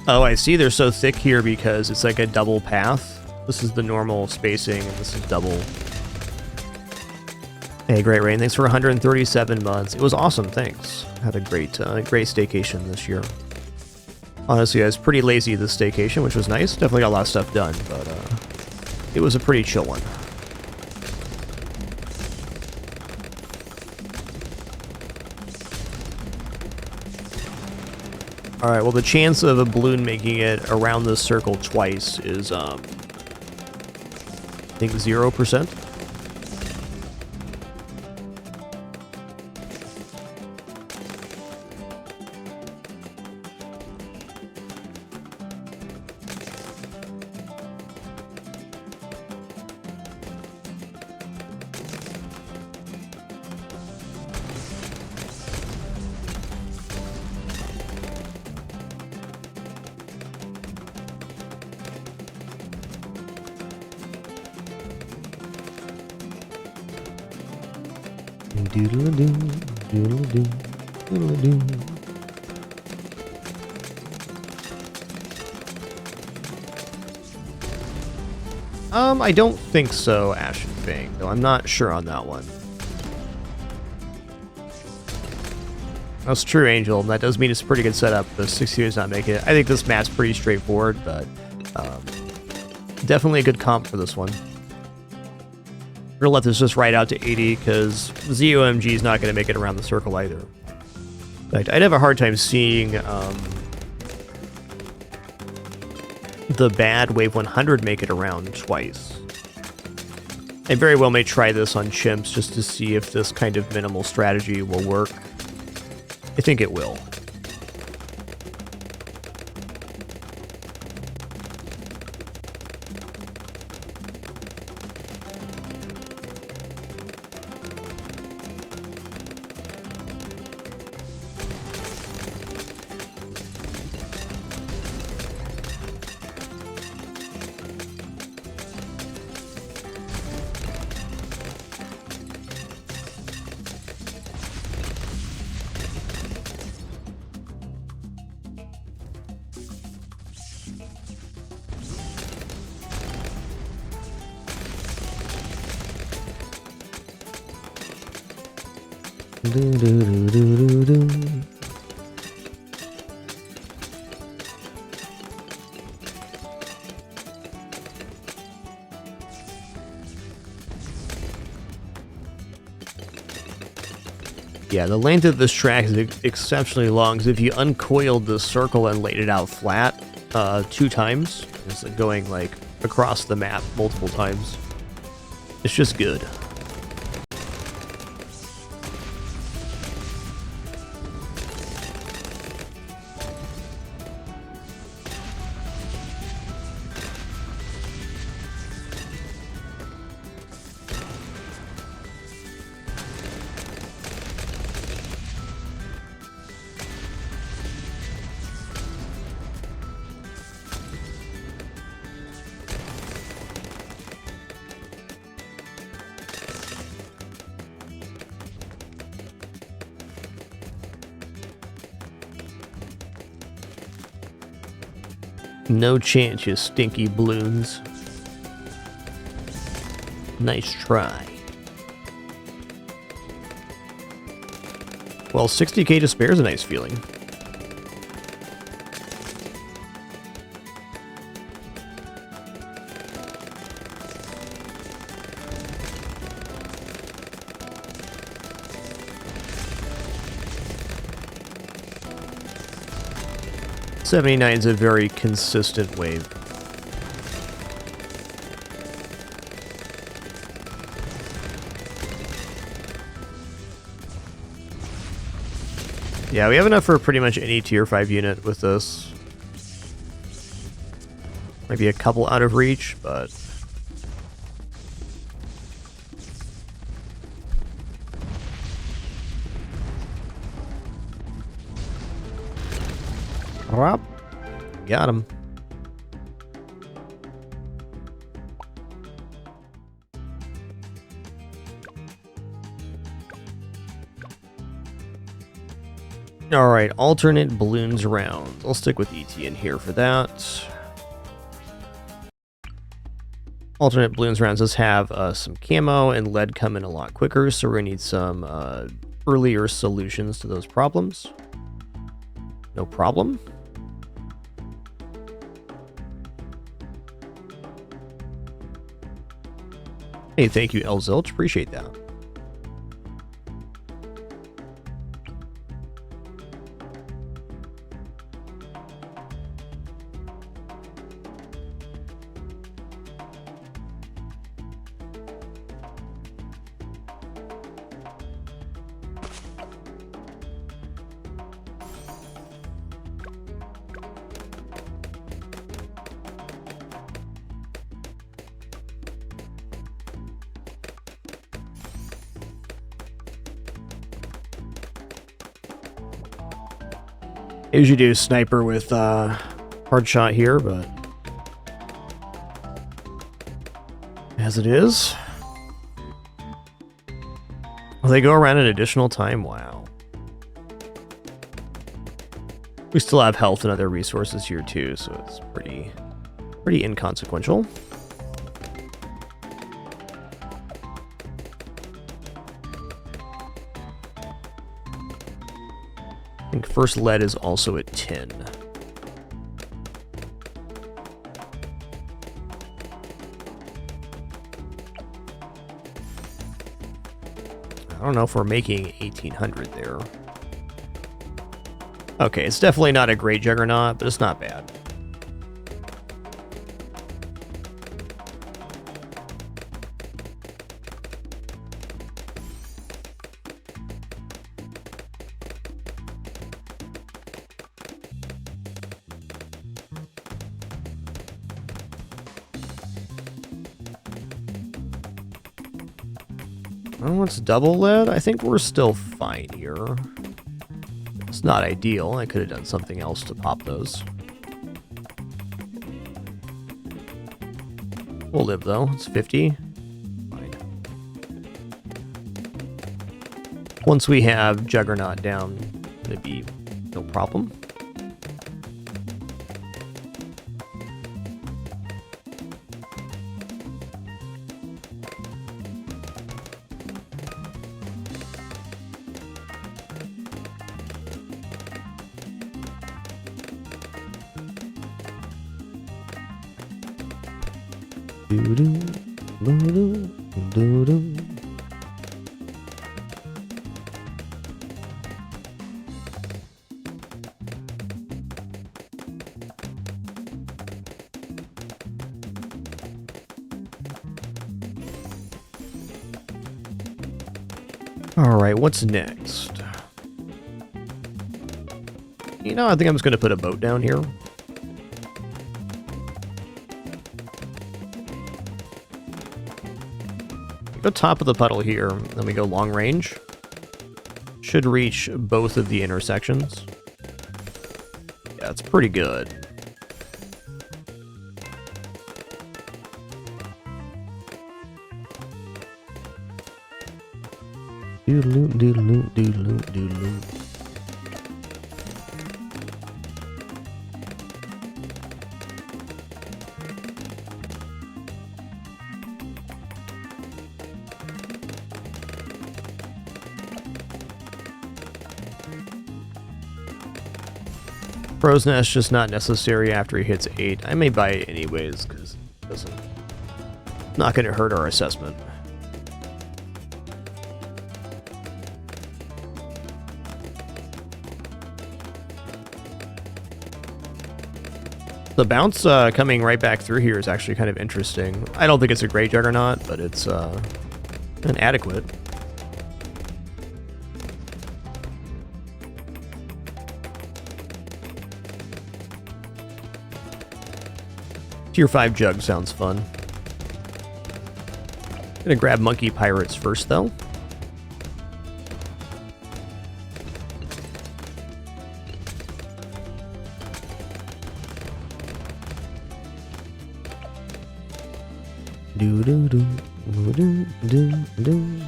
Oh, I see they're so thick here because it's like a double path. This is the normal spacing, and this is double. Hey, Great Rain, thanks for 137 months. It was awesome, thanks. Had a great staycation this year. Honestly, I was pretty lazy this staycation, which was nice. Definitely got a lot of stuff done, but it was a pretty chill one. Alright, well the chance of a balloon making it around this circle twice is, I think 0%. Doodle-a-doo, doodle-a-doo, doodle-a-doo. I don't think so, Ashen Fang, though I'm not sure on that one. That's true, Angel. That does mean it's a pretty good setup. The 60 does not make it. I think this map's pretty straightforward, but definitely a good comp for this one. We're gonna let this just ride out to 80 because ZOMG is not gonna make it around the circle either. In fact, I'd have a hard time seeing the bad Wave 100 make it around twice. I very well may try this on chimps just to see if this kind of minimal strategy will work. I think it will. Yeah, the length of this track is exceptionally long, because if you uncoiled this circle and laid it out flat 2 times, it's going like across the map multiple times, it's just good. No chance, you stinky Bloons. Nice try. Well, 60k to spare is a nice feeling. '79 is a very consistent wave. Yeah, we have enough for pretty much any tier 5 unit with this. Maybe a couple out of reach, but... Got him. Alright, alternate Bloons rounds. I'll stick with ET in here for that. Alternate Bloons rounds does have some camo and lead come in a lot quicker, so we're going to need some earlier solutions to those problems. No problem. Hey, thank you, El Zilch. Appreciate that. I usually do sniper with hard shot here, but as it is. Will they go around an additional time? Wow. We still have health and other resources here too, so it's pretty inconsequential. think first lead is also at 10. I don't know if we're making 1800 there. Okay, it's definitely not a great juggernaut, but it's not bad. Oh, it's double lead? I think we're still fine here. It's not ideal. I could have done something else to pop those. We'll live though. It's 50. Fine. Once we have Juggernaut down, it'd be no problem. Alright, what's next? You know, I think I'm just going to put a boat down here. Go top of the puddle here, then we go long range. Should reach both of the intersections. Yeah, it's pretty good. Doodaloo, doodaloo, doodaloo, doodaloo. Crow's Nest just not necessary after he hits 8. I may buy it anyways, because it doesn't... not going to hurt our assessment. The bounce coming right back through here is actually kind of interesting. I don't think it's a great Juggernaut, but it's an adequate. Tier 5 Jug sounds fun. Gonna grab Monkey Pirates first, though. Do do do do do do.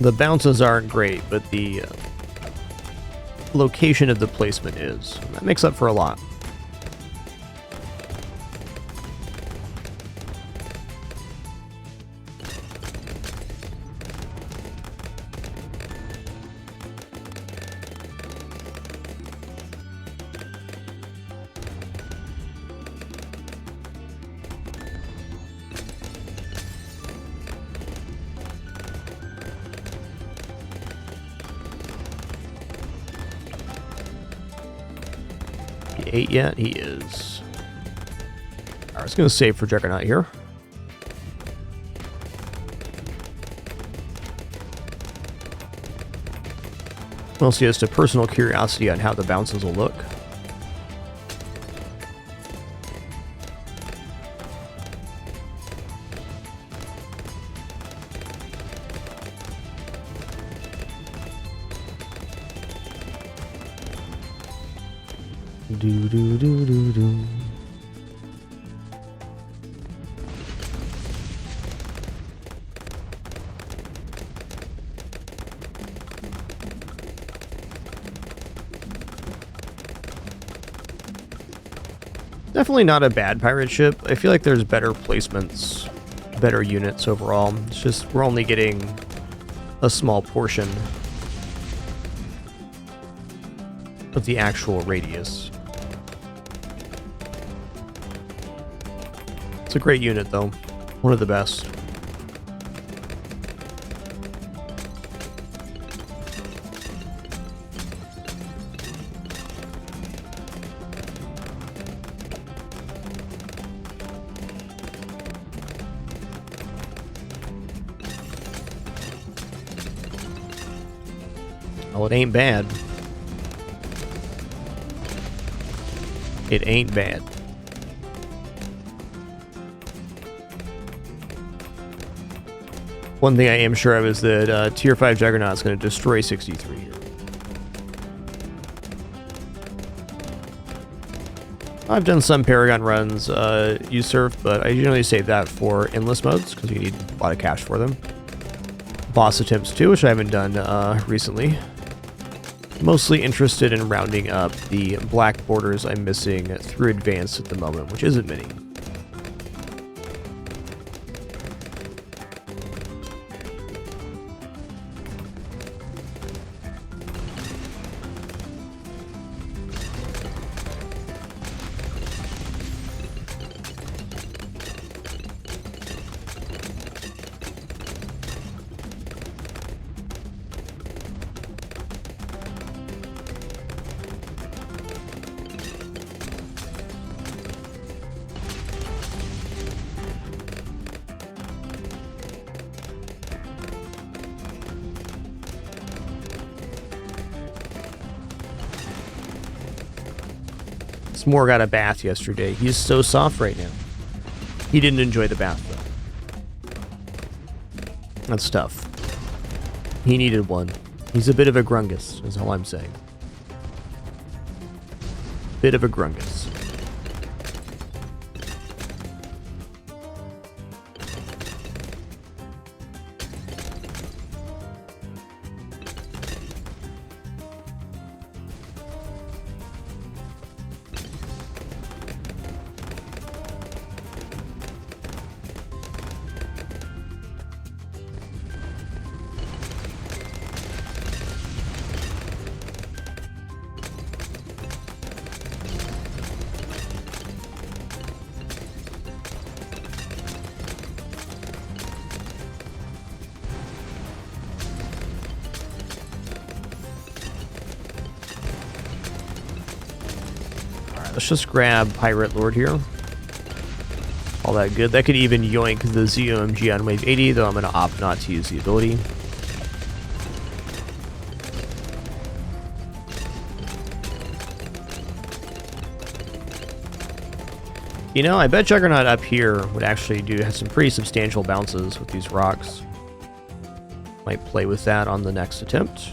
The bounces aren't great, but the location of the placement is. That makes up for a lot. He 8 yet? He is. Alright, I was going to save for Juggernaut here. Mostly just a personal curiosity on how the bounces will look. Do do do do do. Definitely not a bad pirate ship. I feel like there's better placements better units overall. It's just we're only getting a small portion of the actual radius. It's a great unit though, one of the best. Oh, it ain't bad. It ain't bad. One thing I am sure of is that Tier 5 Juggernaut's going to destroy 63 here. I've done some Paragon runs, Usurp, but I generally save that for endless modes, because you need a lot of cash for them. Boss attempts too, which I haven't done recently. Mostly interested in rounding up the black borders I'm missing through advanced at the moment, which isn't many. S'more got a bath yesterday. He's so soft right now. He didn't enjoy the bath, though. That's tough. He needed one. He's a bit of a grungus, is all I'm saying. Bit of a grungus. Let's just grab Pirate Lord here. All that good. That could even yoink the ZOMG on wave 80, though I'm going to opt not to use the ability. You know, I bet Juggernaut up here would actually have some pretty substantial bounces with these rocks. Might play with that on the next attempt.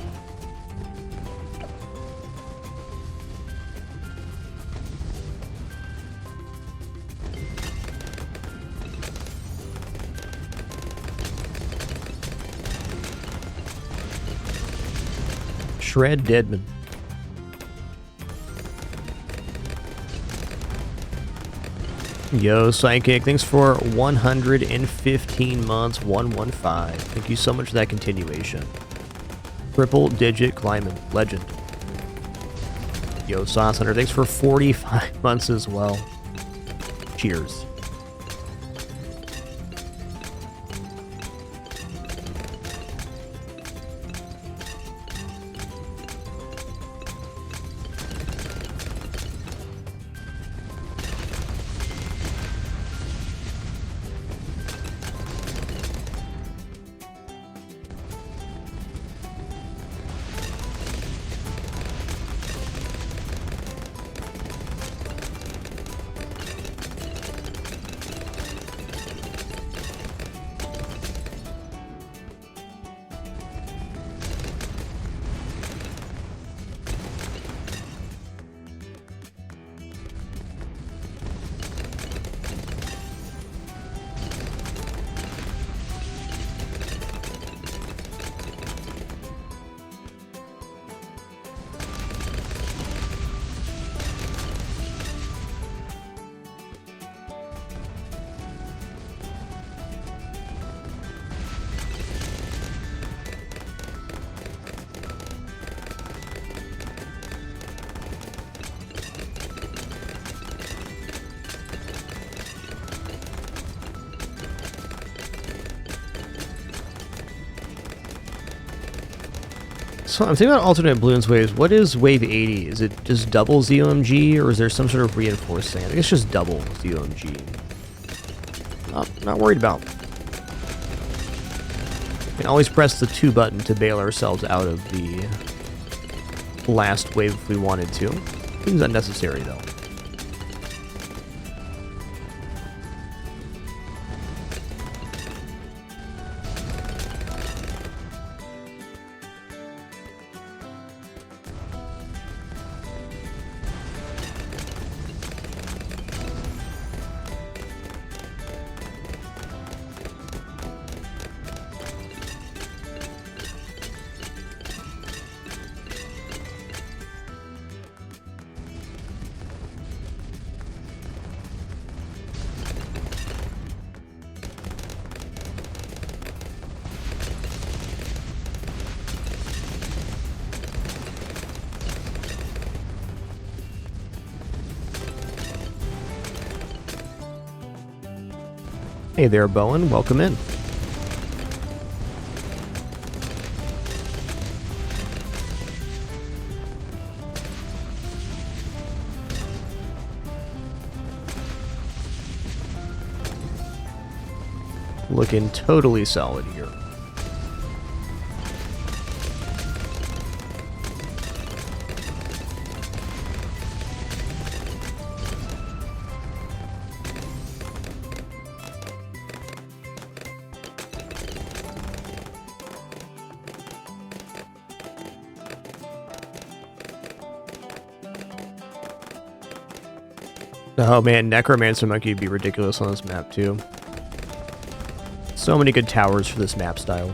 Shred Deadman. Yo, Psychic, thanks for 115 months, 115. Thank you so much for that continuation. Triple digit climbing, legend. Yo, Sauce Hunter, thanks for 45 months as well. Cheers. So I'm thinking about alternate Bloons waves. What is wave 80? Is it just double ZOMG, or is there some sort of reinforced thing? I think it's just double ZOMG. Not worried about. We can always press the 2 button to bail ourselves out of the last wave if we wanted to. Seems unnecessary, though. Hey there, Bowen. Welcome in. Looking totally solid here. Oh man, Necromancer Monkey would be ridiculous on this map too. So many good towers for this map style.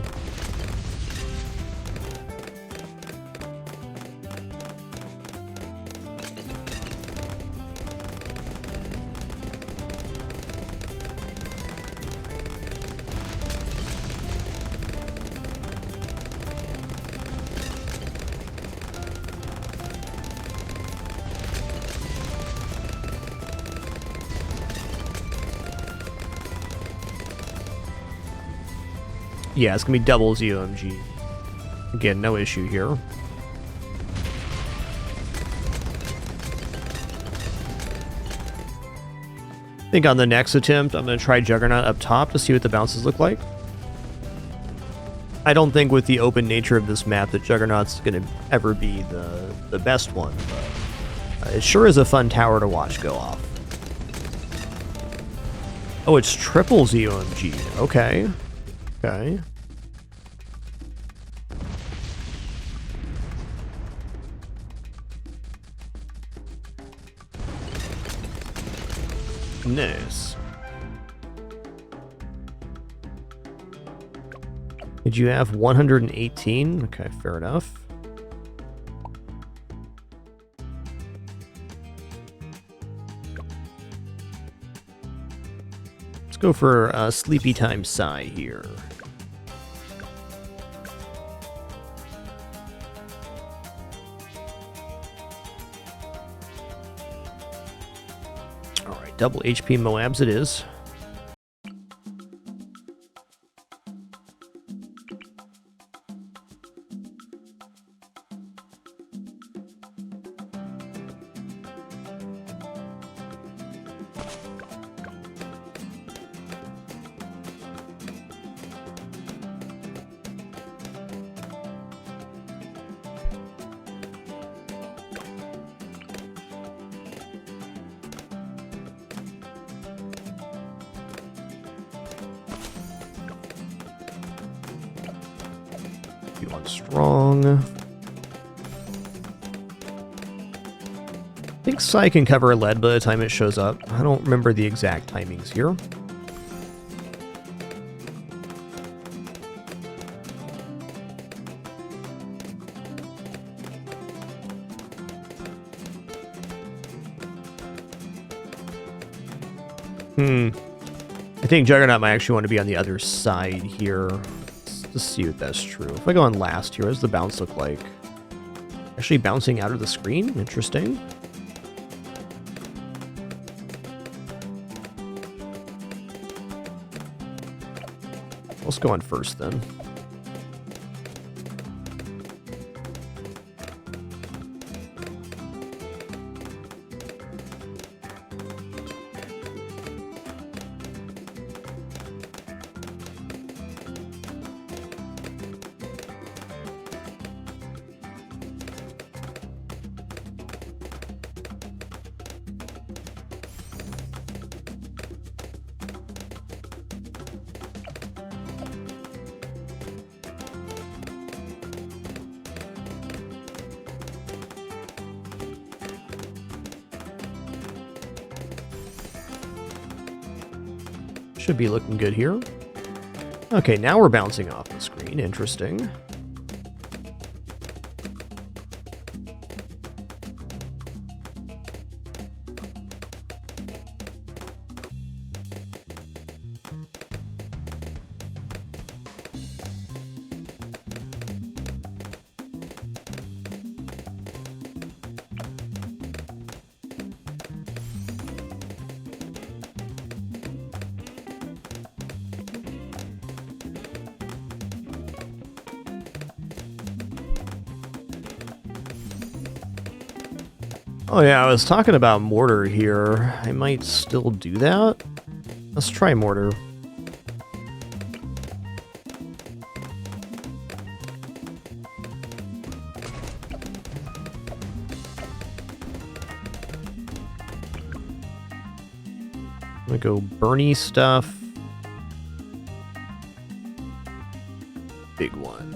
Yeah, it's gonna be double ZOMG. Again, no issue here. I think on the next attempt, I'm gonna try Juggernaut up top to see what the bounces look like. I don't think with the open nature of this map that Juggernaut's gonna ever be the best one, but it sure is a fun tower to watch go off. Oh, it's triple ZOMG. Okay. Okay. Nice. Did you have 118? Okay, fair enough. Let's go for Sleepy Time Psy here. Alright, double HP Moabs it is. Strong. I think Psy can cover lead by the time it shows up. I don't remember the exact timings here. I think Juggernaut might actually want to be on the other side here. Let's see if that's true. If I go on last here, what does the bounce look like? Actually bouncing out of the screen? Interesting. Let's go on first then. Should be looking good here. Okay, now we're bouncing off the screen. Interesting. Oh yeah, I was talking about mortar here. I might still do that. Let's try mortar. I'm gonna go Bernie stuff. Big one.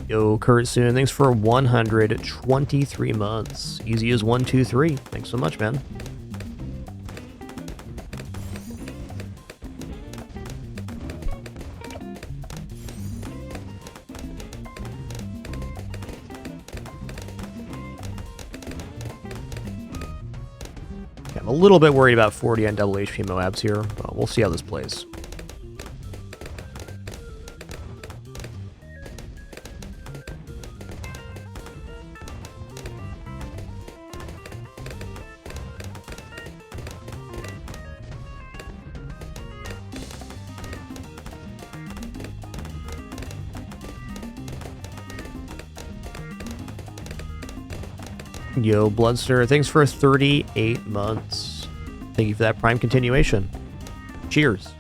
Yo, Kurt Soon, thanks for 123 months. Easy as 1, 2, 3. Thanks so much, man. Okay, I'm a little bit worried about 40 on double HP Moabs here, but we'll see how this plays. Yo, Bloodstir, thanks for 38 months. Thank you for that Prime continuation. Cheers.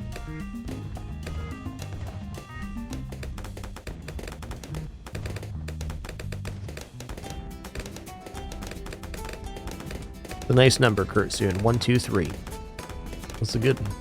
It's a nice number, Kurt Soon. 1, 2, 3. That's a good one.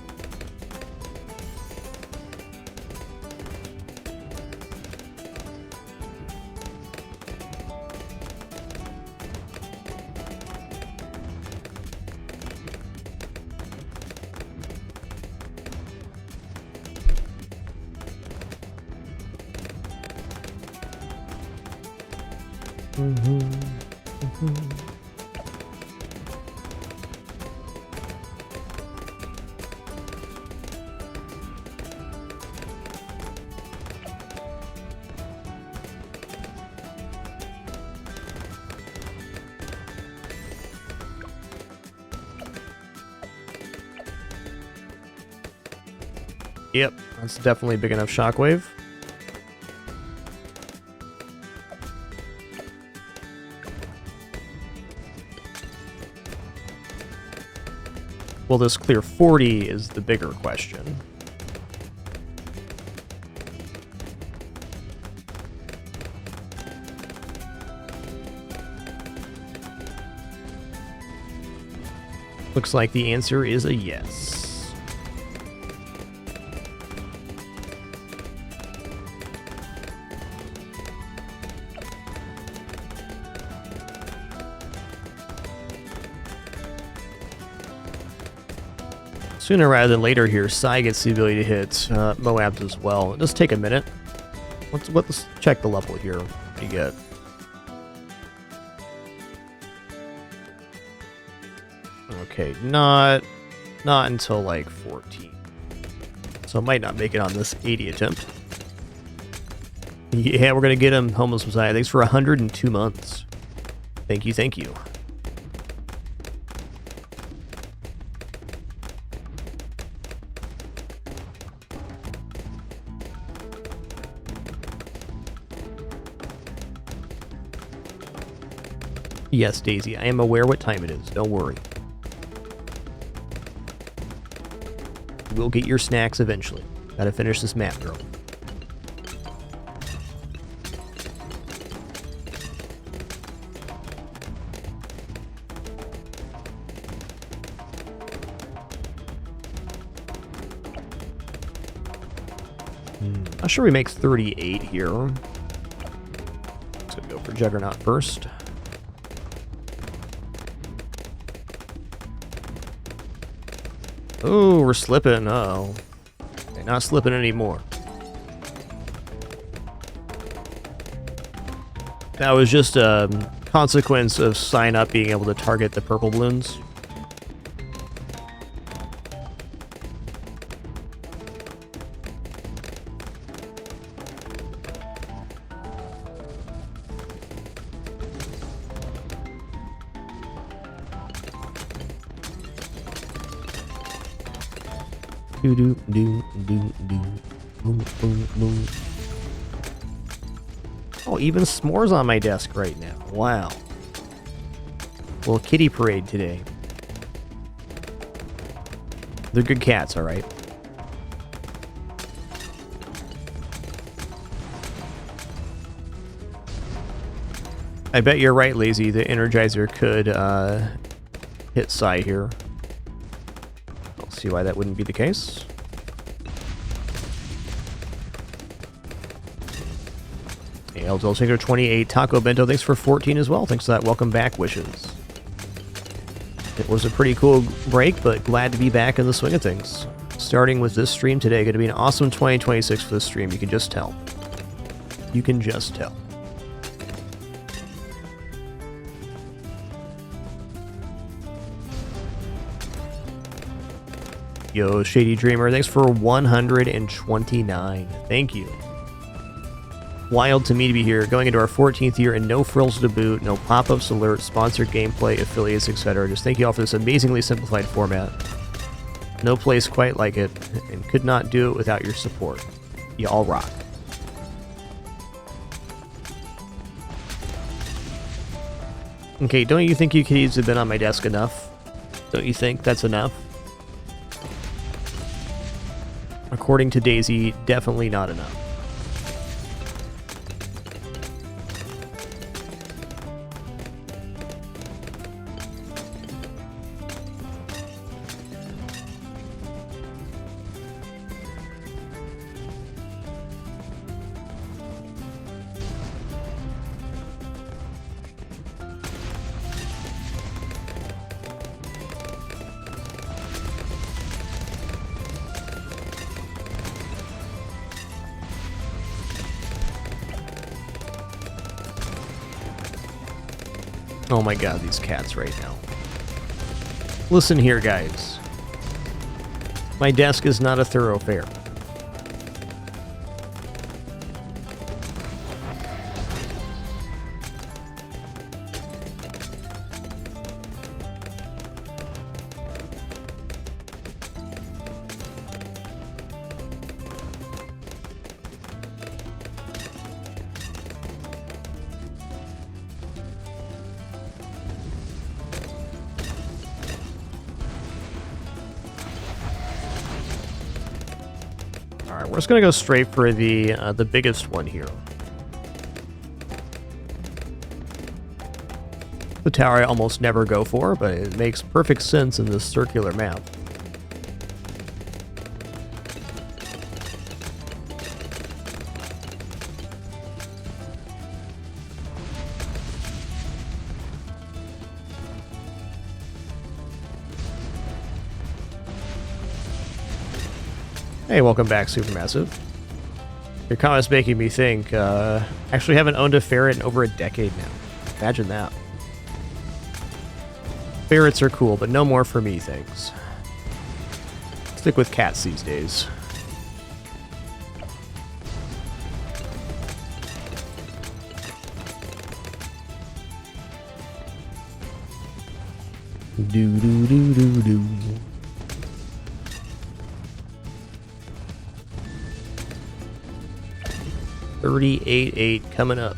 Yep, that's definitely big enough shockwave. Will this clear 40 is the bigger question. Looks like the answer is a yes. Sooner rather than later here, Sai gets the ability to hit Moabs as well. It does take a minute. Let's check the level here. What do you get? Okay, not until like 14. So I might not make it on this 80 attempt. Yeah, we're gonna get him, Homeless Messiah. Thanks for 102 months. Thank you, thank you. Yes, Daisy, I am aware what time it is. Don't worry. We'll get your snacks eventually. Gotta finish this map, girl. Not sure we make 38 here. Juggernaut first. Oh, we're slipping. Uh-oh. Okay, not slipping anymore. That was just a consequence of sign up being able to target the purple balloons. Do do do do do. Boom boom boom. Oh, even s'mores on my desk right now. Wow. Little kitty parade today. They're good cats, alright. I bet you're right, Lazy. The Energizer could hit Psy here. I'll see why that wouldn't be the case. Eldol Taker 28, Taco Bento, thanks for 14 as well. Thanks for that welcome back wishes. It was a pretty cool break, but glad to be back in the swing of things. Starting with this stream today, going to be an awesome 2026 for this stream, you can just tell. You can just tell. Yo, Shady Dreamer, thanks for 129. Thank you. Wild to me to be here, going into our 14th year and no frills to boot, no pop-ups, alerts, sponsored gameplay, affiliates, etc. Just thank you all for this amazingly simplified format. No place quite like it, and could not do it without your support. Y'all rock. Okay, don't you think you kitties have been on my desk enough? Don't you think that's enough? According to Daisy, definitely not enough. Oh my god, these cats right now. Listen here, guys. My desk is not a thoroughfare. We're just gonna go straight for the biggest one here. The tower I almost never go for, but it makes perfect sense in this circular map. Hey, welcome back, Supermassive. Your comment's making me think, actually haven't owned a ferret in over a decade now. Imagine that. Ferrets are cool, but no more for me, thanks. Stick with cats these days. Do do do do do. 38.8 coming up.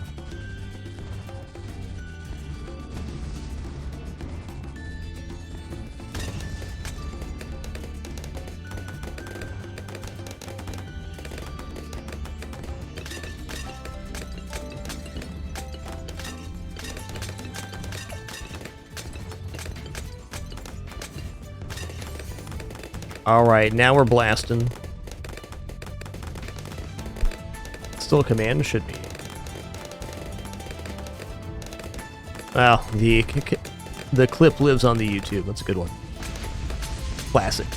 All right, now we're blasting. Still a command? Should be. Well, the clip lives on the YouTube. That's a good one. Classic.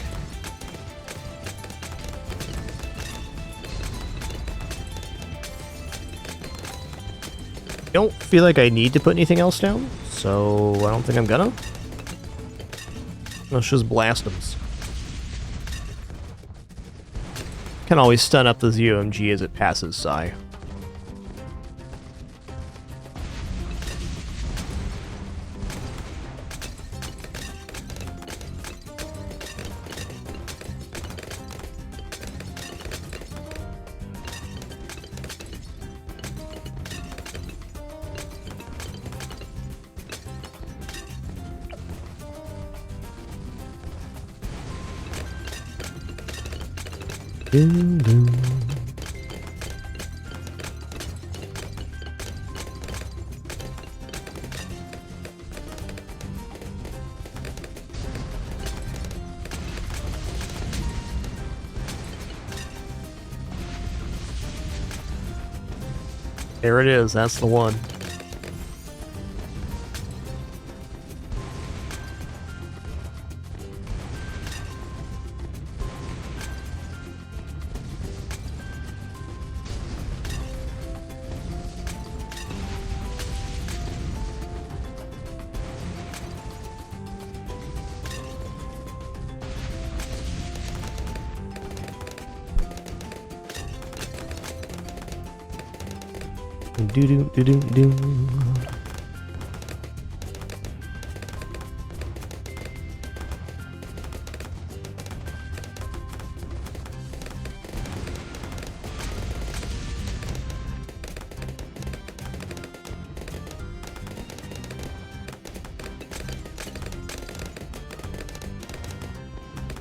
I don't feel like I need to put anything else down, so I don't think I'm gonna. Let's just blast them. Can always stun up the ZOMG as it passes Psy. Doom, doom. There it is, that's the one. Do do do do do.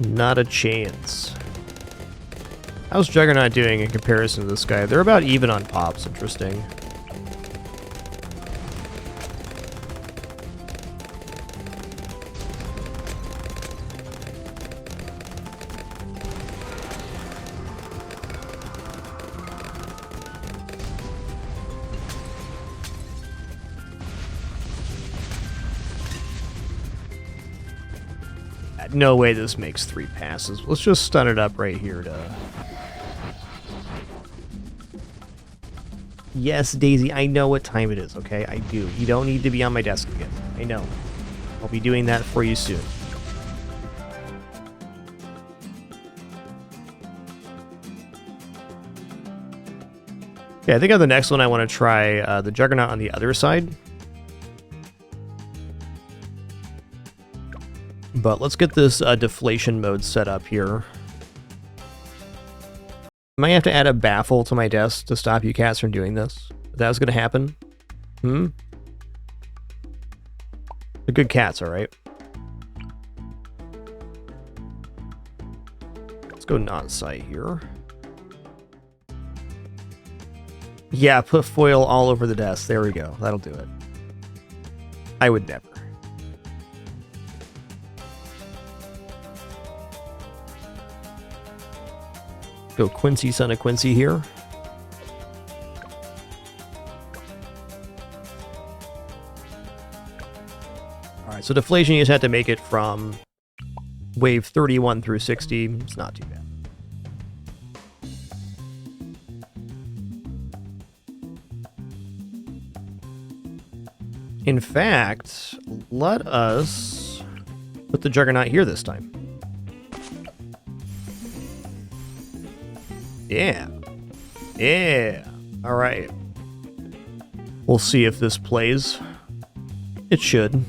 Not a chance. How's Juggernaut doing in comparison to this guy? They're about even on pops. Interesting. No way this makes 3 passes. Let's just stun it up right here to... Yes, Daisy, I know what time it is, okay? I do. You don't need to be on my desk again. I know. I'll be doing that for you soon. Okay, I think on the next one I want to try the Juggernaut on the other side. But let's get this deflation mode set up here. I might have to add a baffle to my desk to stop you cats from doing this. If that was going to happen. They're good cats, alright? Let's go non-sight here. Yeah, put foil all over the desk. There we go. That'll do it. I would never. Go Quincy, son of Quincy here. Alright, so deflation, you just have to make it from wave 31 through 60. It's not too bad. In fact, let us put the Juggernaut here this time. Yeah. Yeah. All right. We'll see if this plays. It should.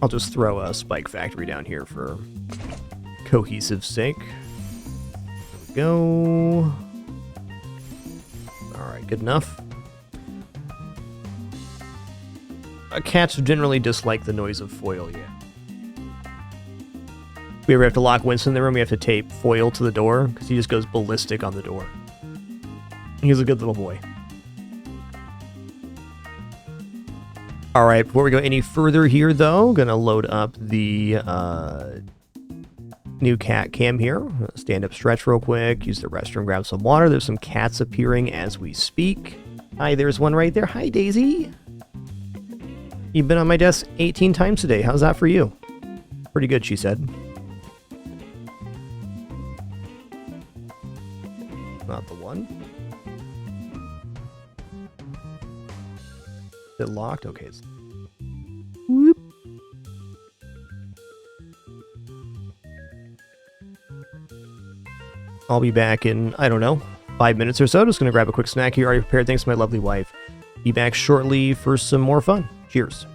I'll just throw a Spike Factory down here for cohesive sake. There we go. All right, good enough. Cats generally dislike the noise of foil, yeah. If we ever have to lock Winston in the room, we have to tape foil to the door, because he just goes ballistic on the door. He's a good little boy. Alright, before we go any further here, though, gonna load up the new cat cam here. Stand up, stretch real quick, use the restroom, grab some water. There's some cats appearing as we speak. Hi, there's one right there. Hi, Daisy. You've been on my desk 18 times today. How's that for you? Pretty good, she said. Not the one. Is it locked? Okay. Whoop. I'll be back in, I don't know, 5 minutes or so. Just going to grab a quick snack here. Already prepared thanks to my lovely wife. Be back shortly for some more fun. Cheers.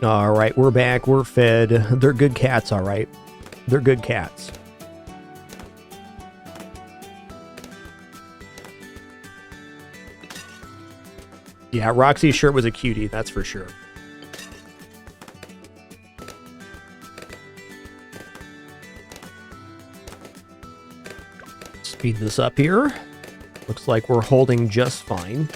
All right, we're back. We're fed. They're good cats, all right. They're good cats. Yeah, Roxy's shirt was a cutie, that's for sure. Speed this up here. Looks like we're holding just fine.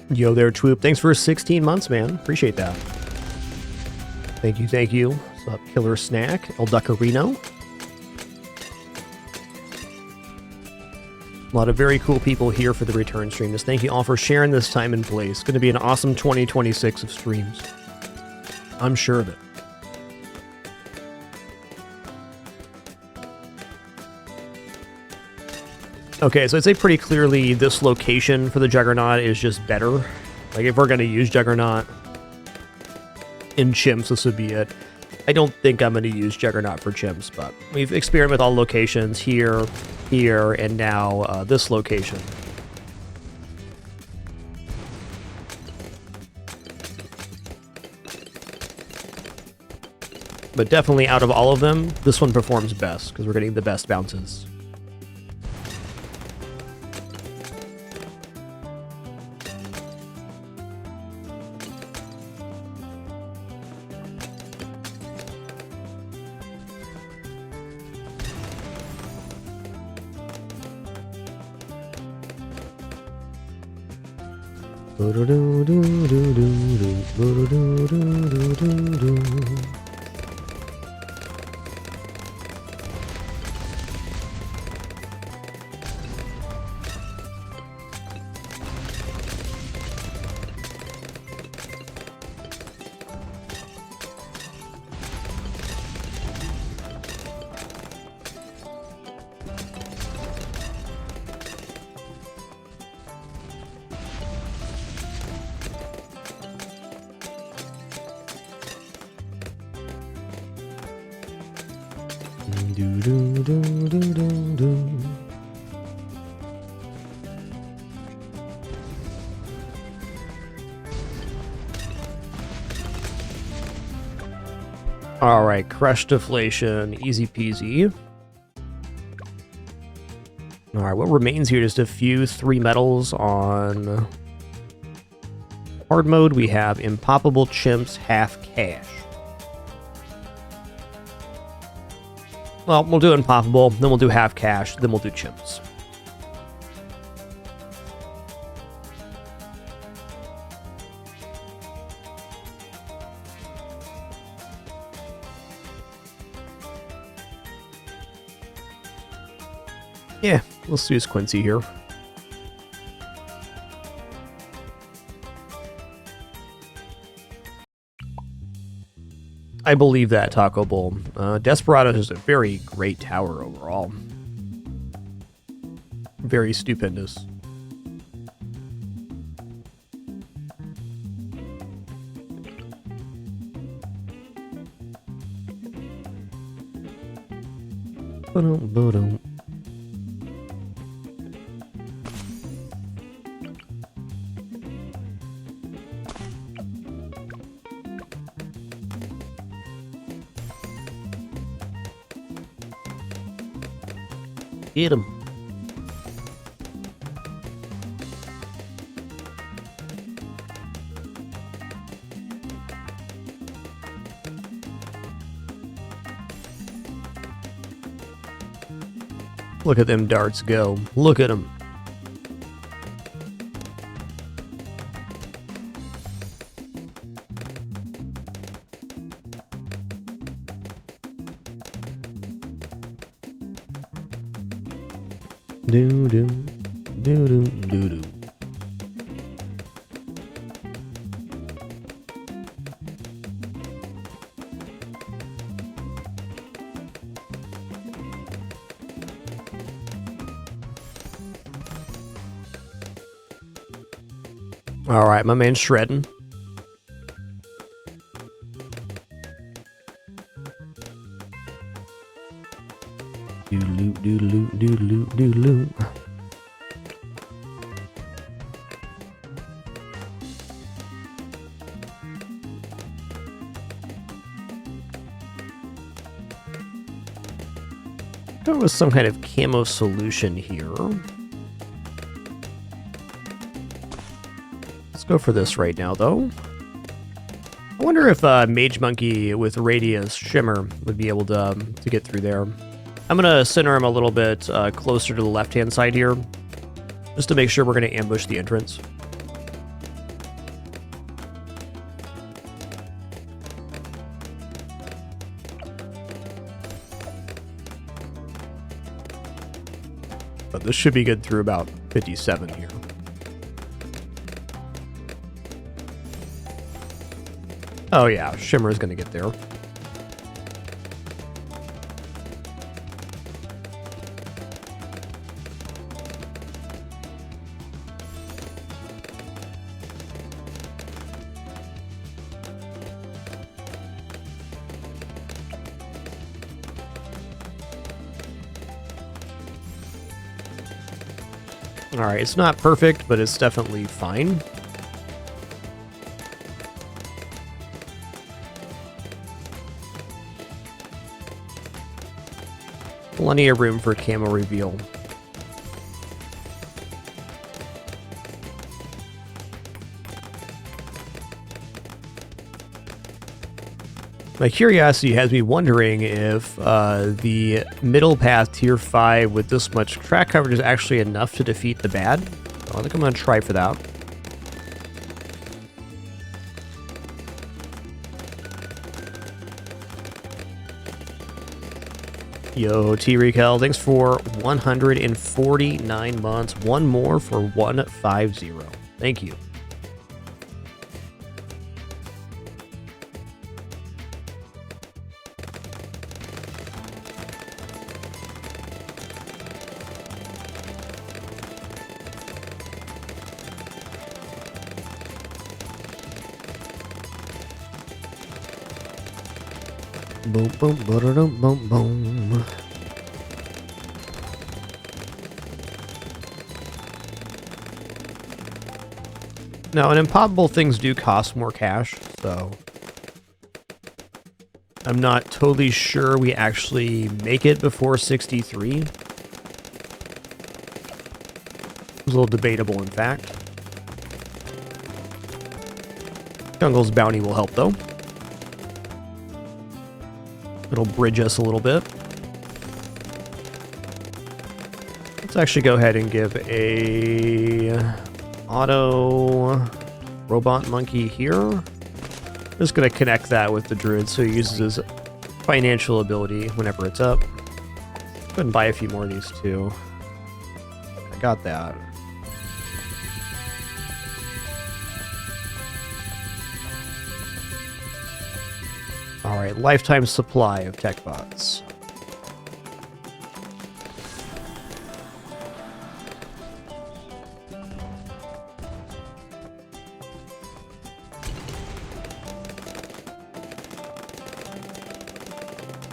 Yo there, Twoop. Thanks for 16 months, man. Appreciate that. Thank you, thank you. What's up, Killer Snack? El Duckerino. A lot of very cool people here for the return stream. Just thank you all for sharing this time and place. It's going to be an awesome 2026 of streams. I'm sure of it. Okay, so I'd say pretty clearly this location for the Juggernaut is just better. Like, if we're going to use Juggernaut in chimps, this would be it. I don't think I'm going to use Juggernaut for chimps, but we've experimented with all locations here, here, and now this location. But definitely out of all of them, this one performs best because we're getting the best bounces. Alright, crush deflation, easy peasy. Alright, what remains here? Just a few 3 metals on hard mode. We have Impoppable Chimps, half cash. Well, we'll do Impoppable, then we'll do half cash, then we'll do chimps. Yeah, let's use Quincy here. I believe that, Taco Bowl. Desperado is a very great tower overall. Very stupendous. Ba-dum. Get him. Look at them darts go. Look at them. Do. All right, my man's shredding. Doodaloo, doodaloo, doodaloo, doodaloo. There was some kind of camo solution here. Let's go for this right now, though. I wonder if Mage Monkey with Radius Shimmer would be able to get through there. I'm going to center him a little bit closer to the left-hand side here, just to make sure we're going to ambush the entrance. But this should be good through about 57 here. Oh yeah, Shimmer is going to get there. Alright, it's not perfect, but it's definitely fine. Plenty of room for camo reveal. My curiosity has me wondering if the middle path tier 5 with this much track coverage is actually enough to defeat the bad. So I think I'm going to try for that. Yo, T-Recal, thanks for 149 months. One more for 150. Thank you. Boom, boom, boom, boom, boom. Now, and impossible things do cost more cash, so I'm not totally sure we actually make it before 63. It was a little debatable, in fact. Jungle's bounty will help, though. It'll bridge us a little bit. Let's actually go ahead and give a auto robot monkey here. Just gonna connect that with the druid so he uses his financial ability whenever it's up. Go ahead and buy a few more of these too. I got that. Alright, lifetime supply of tech bots.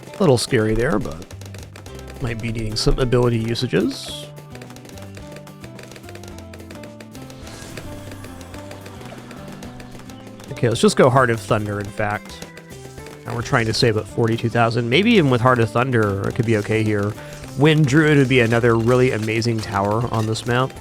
A little scary there, but might be needing some ability usages. Okay, let's just go Heart of Thunder, in fact. And we're trying to save up 42,000. Maybe even with Heart of Thunder, it could be okay here. Wind Druid would be another really amazing tower on this map.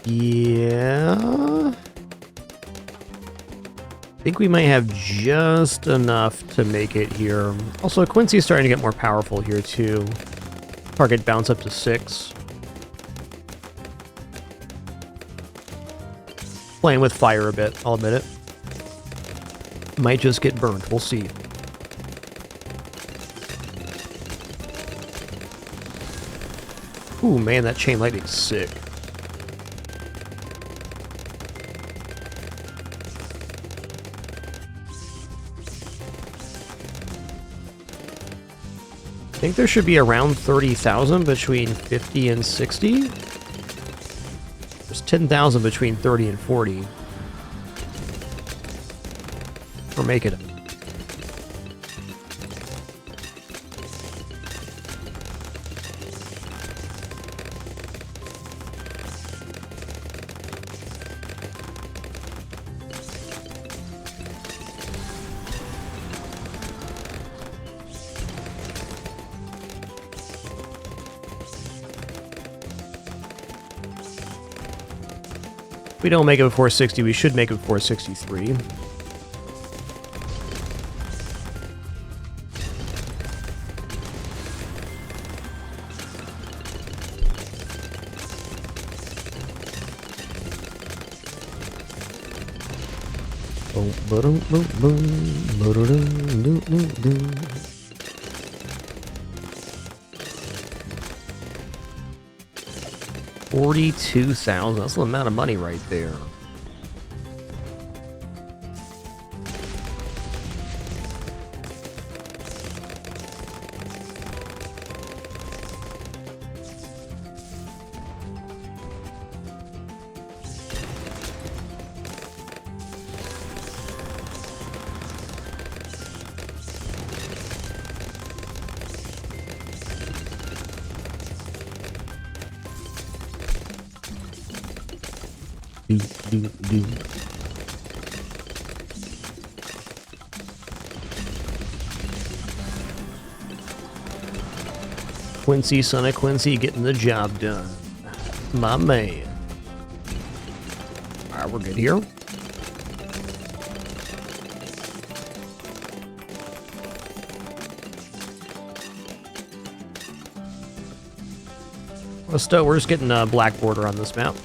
Yeah. I think we might have just enough to make it here. Also, Quincy's starting to get more powerful here too. Target bounce up to 6. Playing with fire a bit, I'll admit it. Might just get burned, we'll see. Ooh, man, that chain lightning's sick. I think there should be around 30,000 between 50 and 60. There's 10,000 between 30 and 40. Or make it. If we don't make it before 60, we should make it before 63. $42,000. That's the amount of money right there. Quincy, son of Quincy, getting the job done. My man. Alright, we're good here. We're just getting a black border on this map.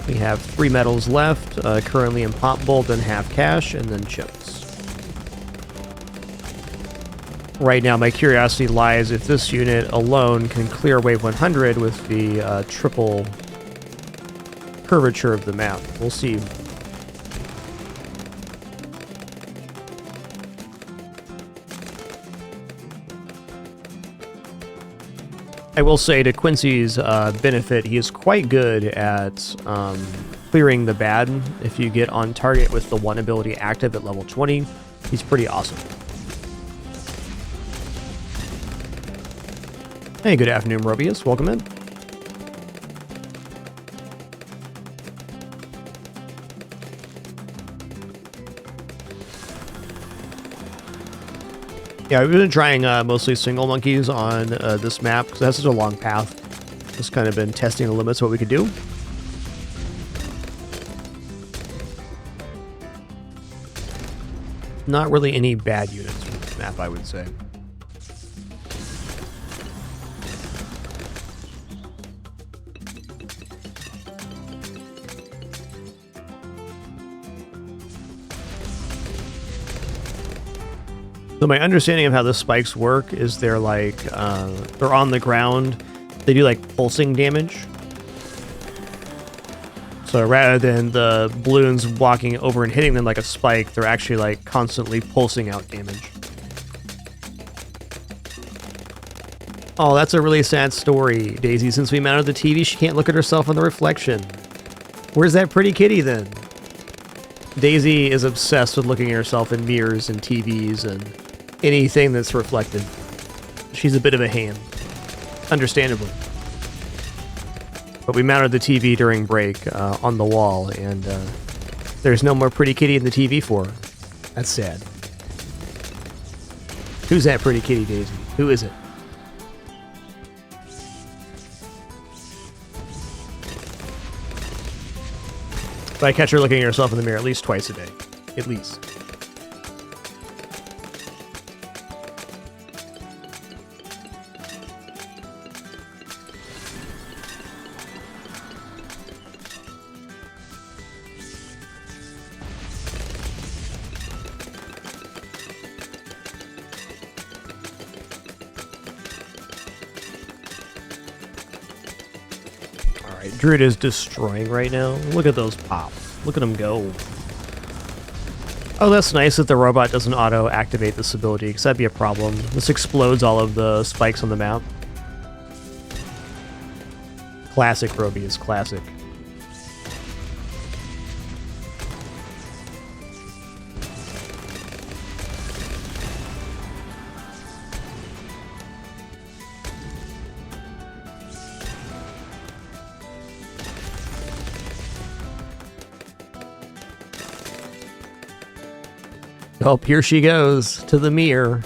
We have 3 metals left, currently in pop bolt and half cash, and then chips. Right now, my curiosity lies if this unit alone can clear wave 100 with the triple curvature of the map. We'll see. I will say, to Quincy's benefit, he is quite good at clearing the bad. If you get on target with the one ability active at level 20, he's pretty awesome. Hey, good afternoon, Robius. Welcome in. Yeah, we've been trying mostly single monkeys on this map because it has such a long path. Just kind of been testing the limits of what we could do. Not really any bad units from this map, I would say. So my understanding of how the spikes work is they're like, they're on the ground. They do like pulsing damage. So rather than the balloons walking over and hitting them like a spike, they're actually like constantly pulsing out damage. Oh, that's a really sad story, Daisy. Since we mounted the TV, she can't look at herself in the reflection. Where's that pretty kitty then? Daisy is obsessed with looking at herself in mirrors and TVs and anything that's reflected. She's a bit of a ham. Understandably. But we mounted the TV during break on the wall, and there's no more pretty kitty in the TV for her. That's sad. Who's that pretty kitty, Daisy? Who is it? But I catch her looking at herself in the mirror at least twice a day. At least. Alright, Druid is destroying right now. Look at those pops. Look at them go. Oh, that's nice that the robot doesn't auto-activate this ability, because that'd be a problem. This explodes all of the spikes on the map. Classic Robius, classic. Oh, here she goes to the mirror.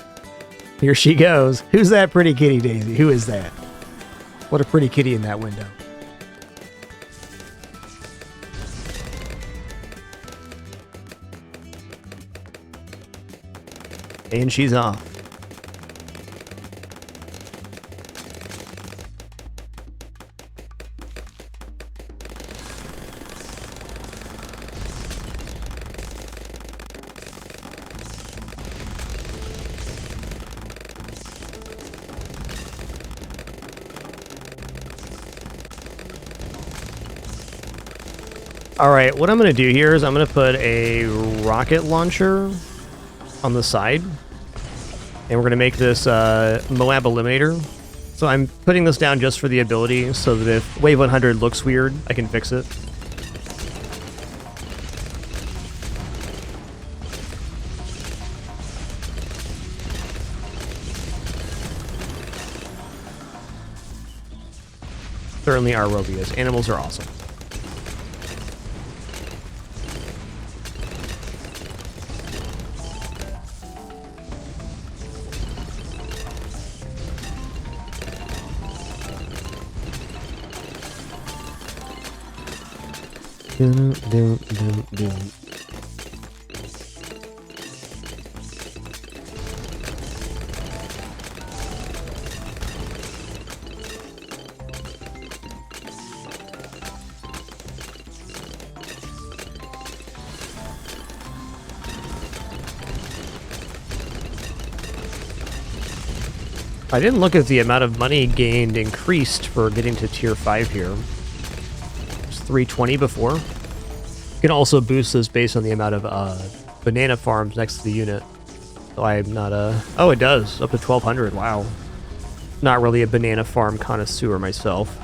Here she goes. Who's that pretty kitty, Daisy? Who is that? What a pretty kitty in that window. And she's off. Alright, what I'm going to do here is I'm going to put a rocket launcher on the side. And we're going to make this Moab Eliminator. So I'm putting this down just for the ability, so that if Wave 100 looks weird, I can fix it. Certainly are Robius. Animals are awesome. I didn't look at the amount of money gained increased for getting to tier 5 here. It was 320 before. You can also boost this based on the amount of banana farms next to the unit. So I'm not oh, it does. Up to 1200. Wow. Not really a banana farm connoisseur myself.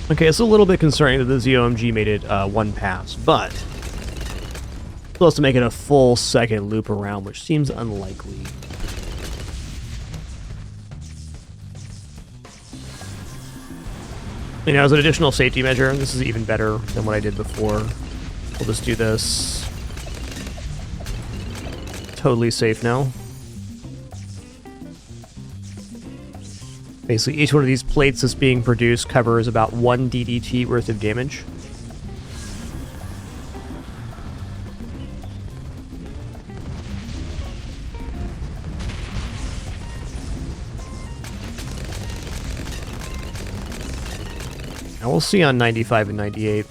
Okay, it's a little bit concerning that the ZOMG made it one pass, but supposed to make it a full second loop around, which seems unlikely. You know, as an additional safety measure, this is even better than what I did before. We'll just do this. Totally safe now. Basically, each one of these plates that's being produced covers about 1 DDT worth of damage. Now we'll see on 95 and 98.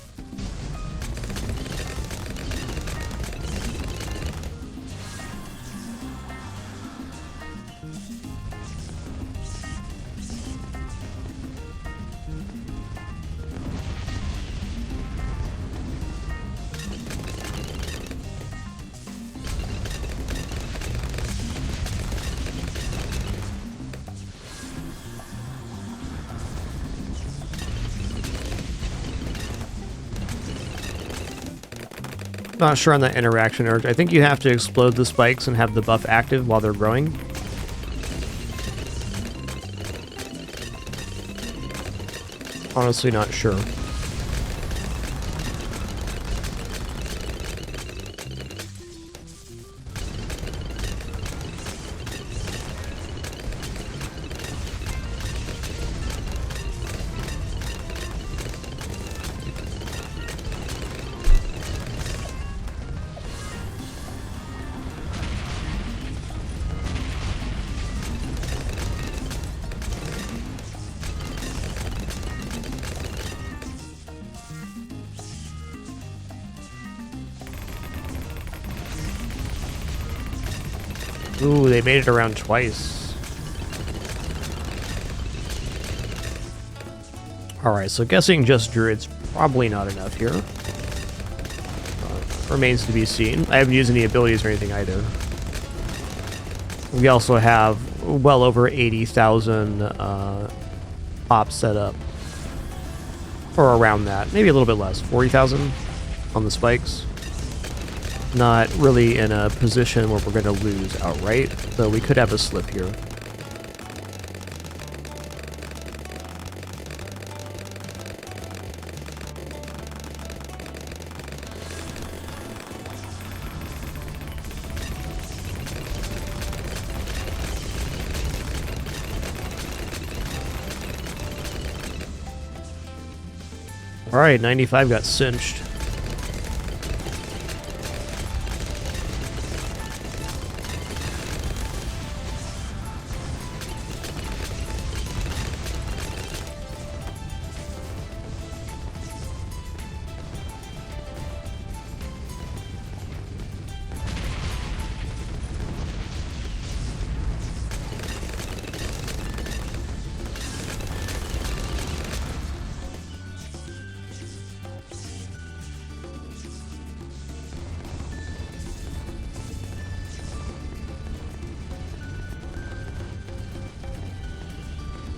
Not sure on that interaction urge. I think you have to explode the spikes and have the buff active while they're growing. Honestly, not sure. Ooh, they made it around twice. Alright, so guessing just druid's probably not enough here. Remains to be seen. I haven't used any abilities or anything either. We also have well over 80,000 pops set up. Or around that. Maybe a little bit less. 40,000 on the spikes. Not really in a position where we're going to lose outright, though we could have a slip here. Alright, 95 got cinched.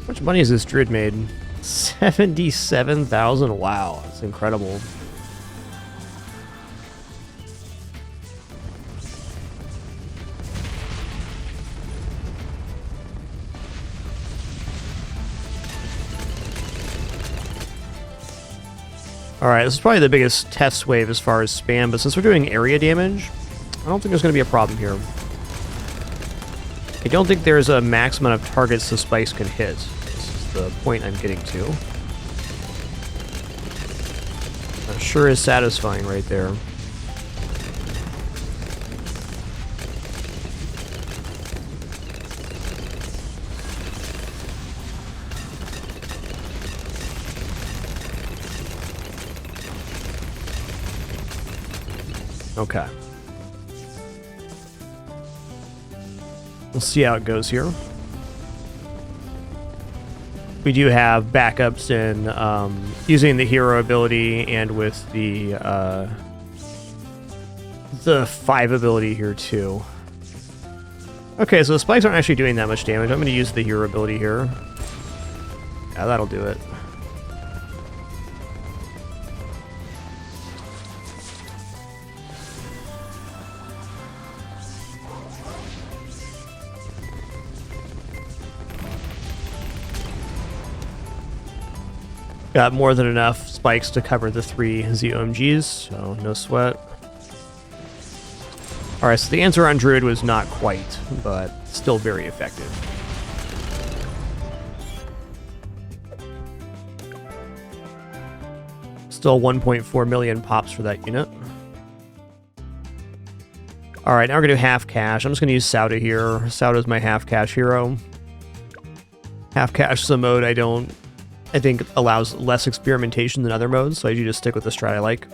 How much money has this druid made? 77,000? Wow, that's incredible. Alright, this is probably the biggest test wave as far as spam, but since we're doing area damage, I don't think there's going to be a problem here. I don't think there's a max amount of targets the spikes can hit. This is the point I'm getting to. That sure is satisfying right there. Okay. We'll see how it goes here. We do have backups in using the hero ability and with the 5 ability here too. Okay, so the spikes aren't actually doing that much damage. I'm going to use the hero ability here. Yeah, that'll do it. Got more than enough spikes to cover the 3 ZOMGs, so no sweat. Alright, so the answer on Druid was not quite, but still very effective. Still 1.4 million pops for that unit. Alright, now we're going to do half cash. I'm just going to use Sauda here. Sauda is my half cash hero. Half cash is a mode I think allows less experimentation than other modes, so I usually just stick with the strat I like.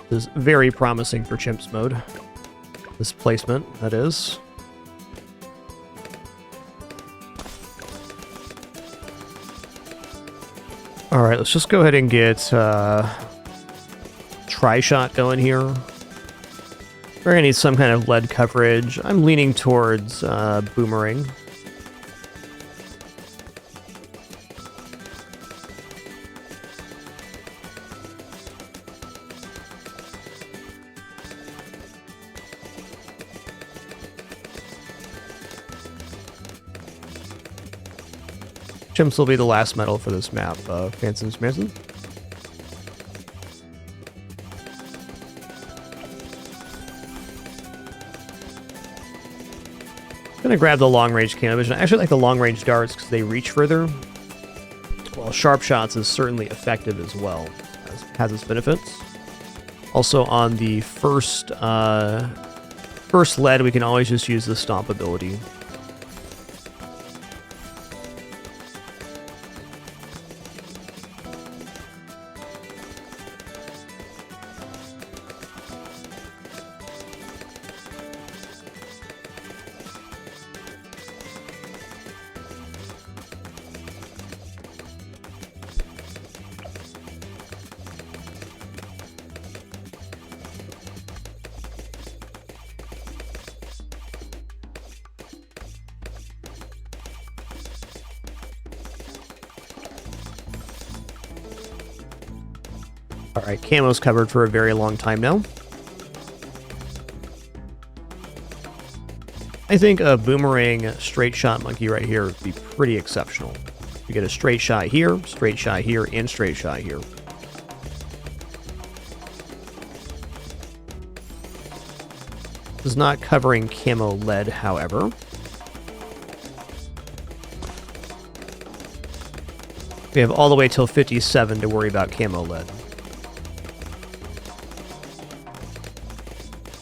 This is very promising for Chimps mode. This placement, that is. Alright, let's just go ahead and get Tri-Shot going here. We're gonna need some kind of lead coverage. I'm leaning towards Boomerang. Chimps will be the last metal for this map, Fancy Smanson. I'm gonna grab the long-range cannon vision. I actually like the long-range darts because they reach further. Well, sharp shots is certainly effective as well. Has its benefits. Also on the first lead, we can always just use the stomp ability. Alright, camo's covered for a very long time now. I think a boomerang straight shot monkey right here would be pretty exceptional. You get a straight shot here, and straight shot here. This is not covering camo lead, however. We have all the way till 57 to worry about camo lead.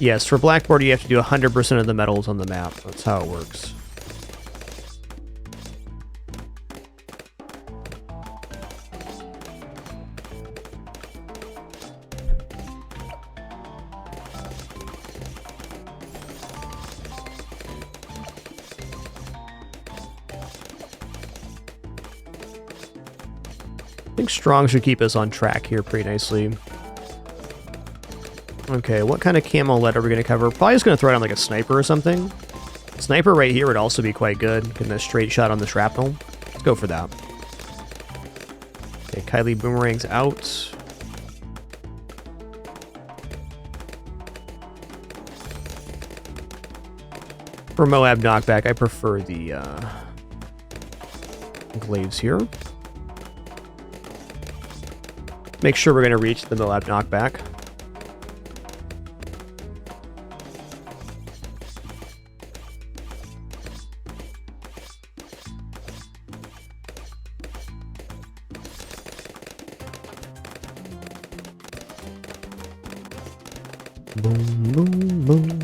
Yes, for Blackboard you have to do 100% of the metals on the map. That's how it works. I think strong should keep us on track here pretty nicely. Okay, what kind of camo lead are we going to cover? Probably just going to throw it on like a sniper or something. Sniper right here would also be quite good. Getting a straight shot on the shrapnel. Let's go for that. Okay, Kylie boomerangs out. For Moab knockback, I prefer the glaives here. Make sure we're going to reach the Moab knockback. Boom, boom, boom.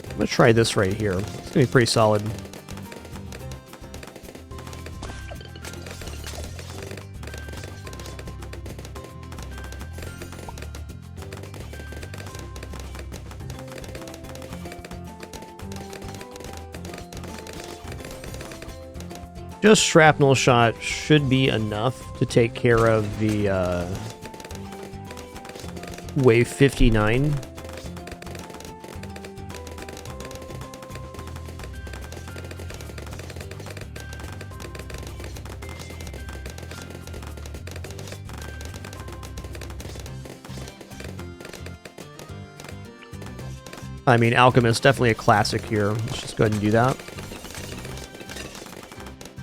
I'm gonna try this right here. It's gonna be pretty solid. Just shrapnel shot should be enough to take care of the wave 59. I mean, Alchemist, definitely a classic here. Let's just go ahead and do that.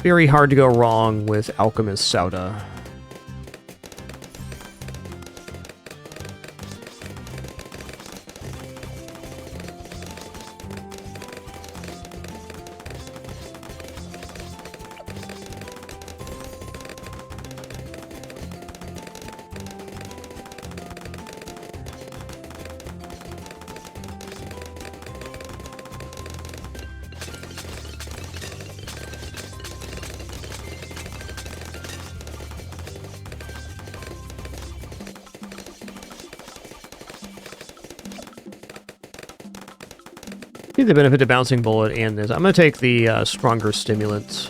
Very hard to go wrong with Alchemist Sauda. The benefit of bouncing bullet and this. I'm going to take the stronger stimulants.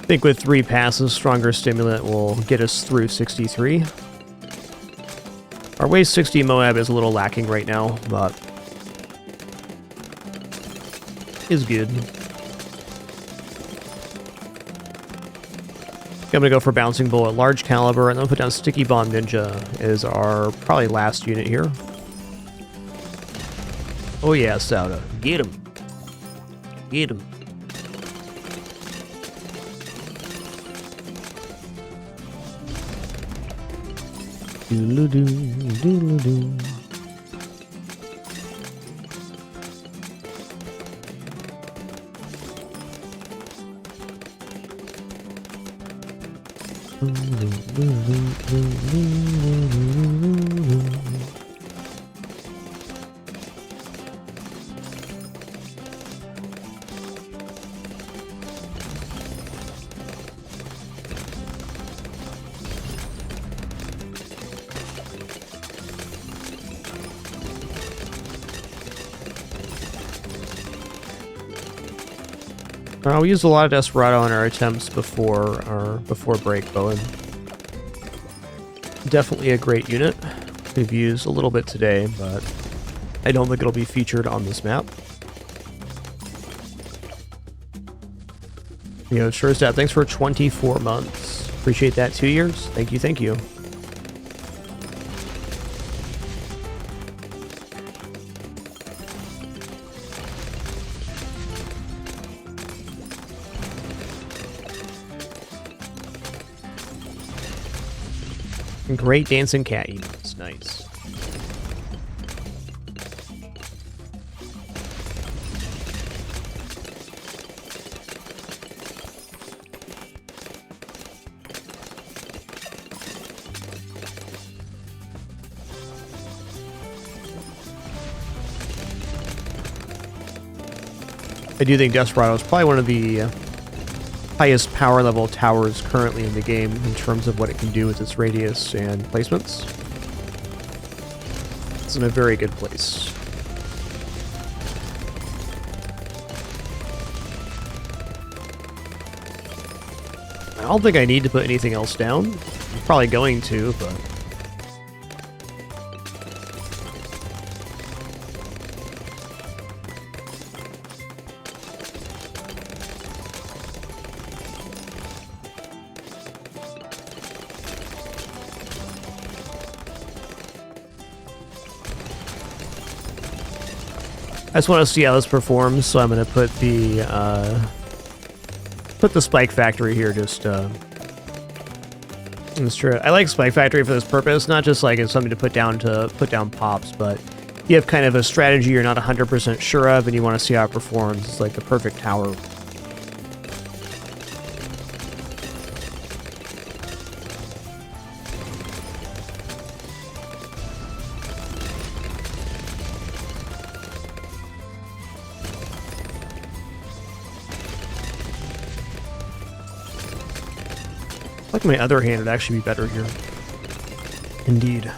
think with 3 passes, Stronger Stimulant will get us through 63. Our Waste 60 Moab is a little lacking right now, but is good. I'm gonna go for Bouncing Bullet, Large Caliber, and then put down Sticky Bomb Ninja as our probably last unit here. Oh yeah, Sauda. Get him. Get him. Doodle-doo, doodle-doo. We used a lot of Desperado in our attempts before break, Bowen. Definitely a great unit. We've used a little bit today, but I don't think it'll be featured on this map. Sure as that. Thanks for 24 months. Appreciate that. 2 years. Thank you, thank you. Great dancing cat emotes. Nice. I do think Desperado is probably one of the highest power level towers currently in the game in terms of what it can do with its radius and placements. It's in a very good place. I don't think I need to put anything else down. I'm probably going to, but I just want to see how this performs, so I'm going to put the Spike Factory here. Just it's true. I like Spike Factory for this purpose, not just like it's something to put down pops, but you have kind of a strategy you're not 100% sure of, and you want to see how it performs. It's like the perfect tower. Like my other hand would actually be better here. Indeed.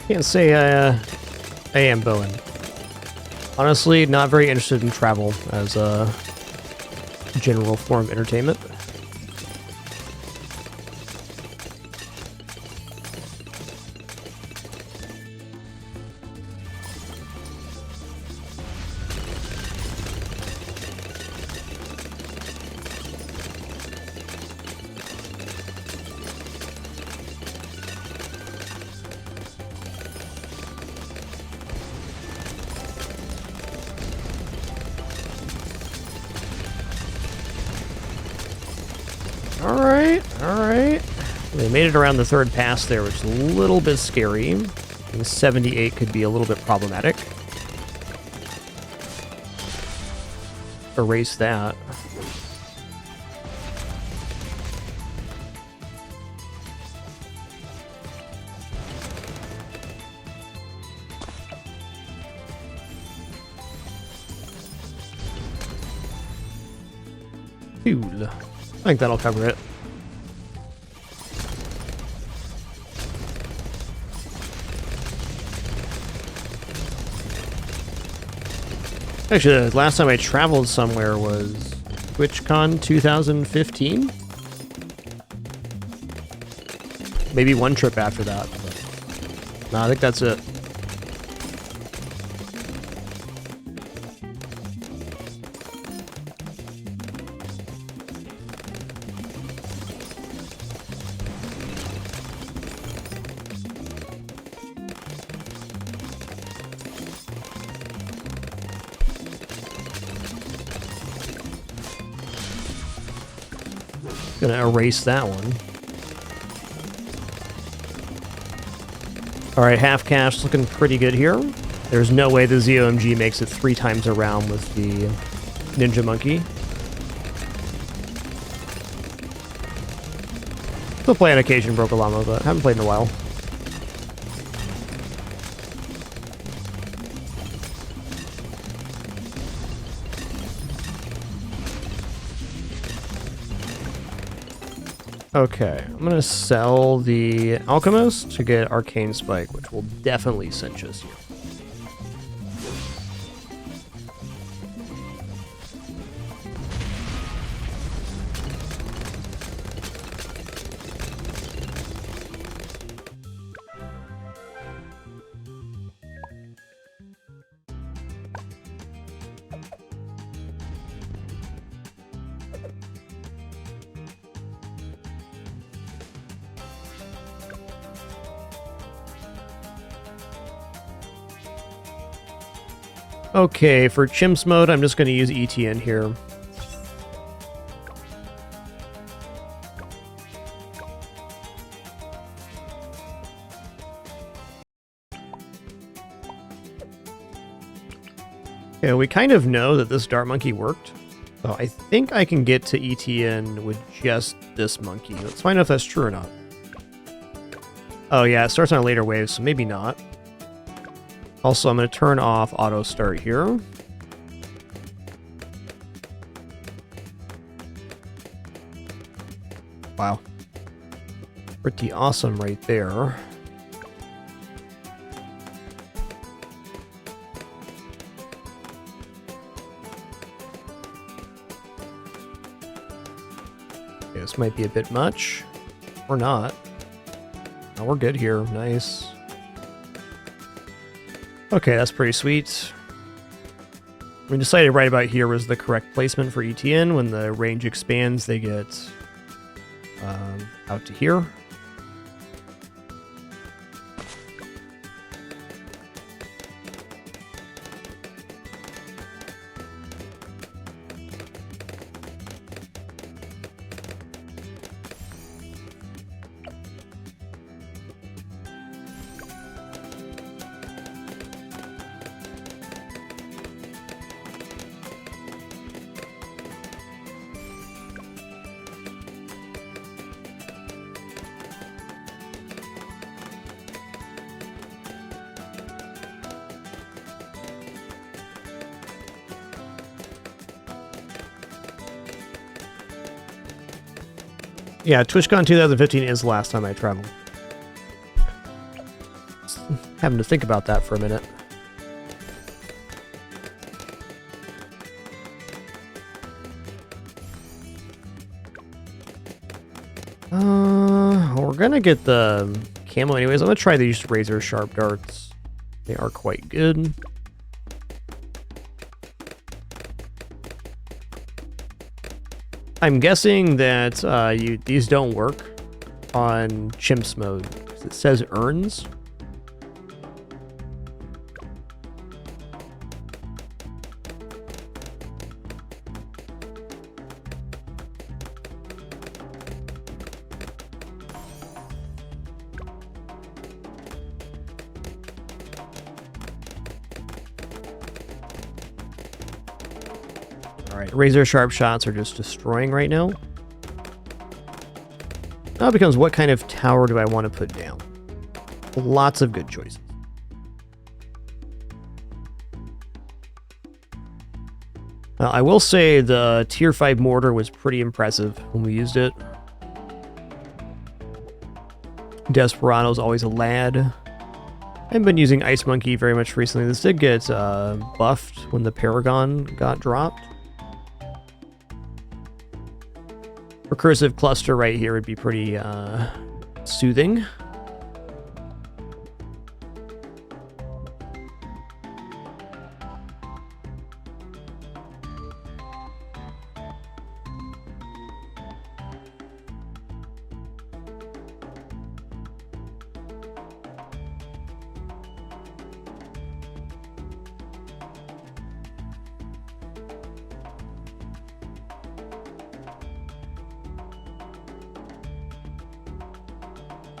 Can't say I am Bowen. Honestly, not very interested in travel as a general form of entertainment. Alright. They made it around the third pass there, which is a little bit scary. I think 78 could be a little bit problematic. Erase that. Cool. I think that'll cover it. Actually, the last time I traveled somewhere was TwitchCon 2015? Maybe one trip after that. But no, I think that's it. Gonna erase that one. Alright, half cash looking pretty good here. There's no way the ZOMG makes it 3 times around with the Ninja Monkey. Still play on occasion Broke Llama, but haven't played in a while. Okay, I'm gonna sell the Alchemist to get Arcane Spike, which will definitely cinch us here. Okay, for Chimps mode, I'm just going to use ETN here. Yeah, we kind of know that this Dart Monkey worked. So I think I can get to ETN with just this monkey. Let's find out if that's true or not. Oh yeah, it starts on a later wave, so maybe not. Also, I'm going to turn off auto start here. Wow. Pretty awesome right there. Okay, this might be a bit much. Or not. No, we're good here. Nice. Okay, that's pretty sweet. We decided right about here was the correct placement for ETN. When the range expands, they get out to here. Yeah, TwitchCon 2015 is the last time I traveled. Having to think about that for a minute. gonna get the camo anyways. I'm gonna try these razor sharp darts. They are quite good. I'm guessing that these don't work on chimps mode. It says urns. Alright, razor sharp shots are just destroying right now. Now it becomes, what kind of tower do I want to put down? Lots of good choices. I will say the tier 5 mortar was pretty impressive when we used it. Desperado's always a lad. I haven't been using Ice Monkey very much recently. This did get buffed when the Paragon got dropped. Recursive cluster right here would be pretty soothing.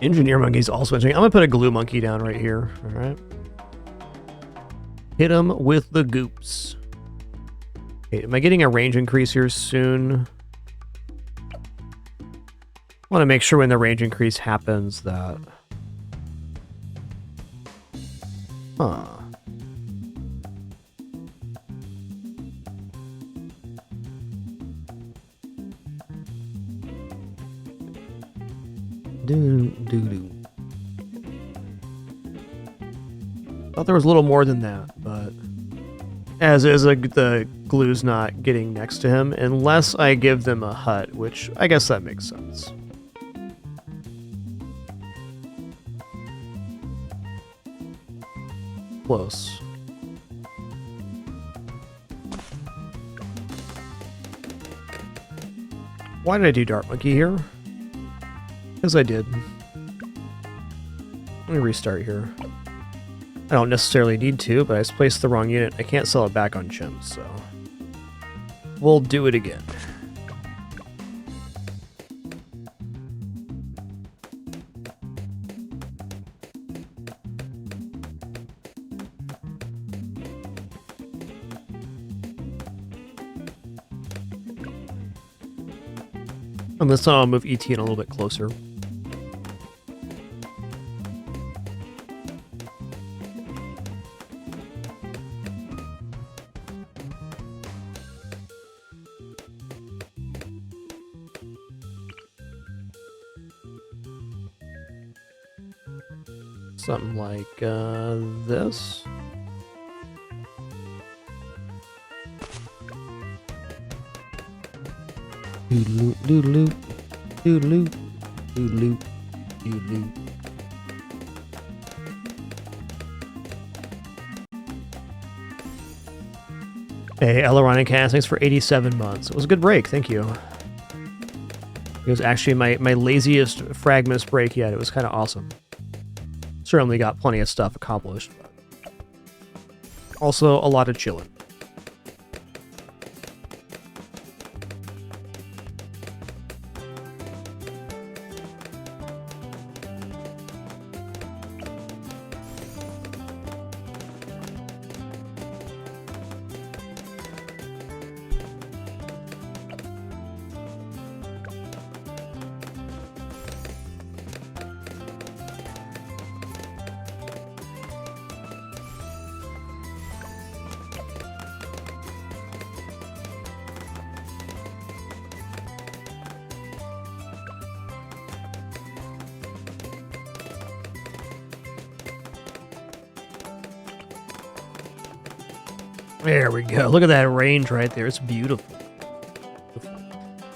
Engineer Monkey's all switching. I'm gonna put a glue monkey down right here. All right. Hit him with the goops. Okay, am I getting a range increase here soon? I want to make sure when the range increase happens that... Huh. Doo-doo-doo. Thought there was a little more than that, but as is, the glue's not getting next to him unless I give them a hut, which I guess that makes sense. Close. Why did I do Dart Monkey here? Because I did. Let me restart here. I don't necessarily need to, but I placed the wrong unit. I can't sell it back on chimps, so... we'll do it again. And this time I'll move ET in a little bit closer. Something like this. Doodaloop, doodaloop, doodaloop, doodaloop, doodaloop. Hey, Elrond and Cass, thanks for 87 months. It was a good break, thank you. It was actually my laziest Fragmus break yet. It was kind of awesome. Certainly got plenty of stuff accomplished, but also a lot of chilling. There we go. Look at that range right there. It's beautiful.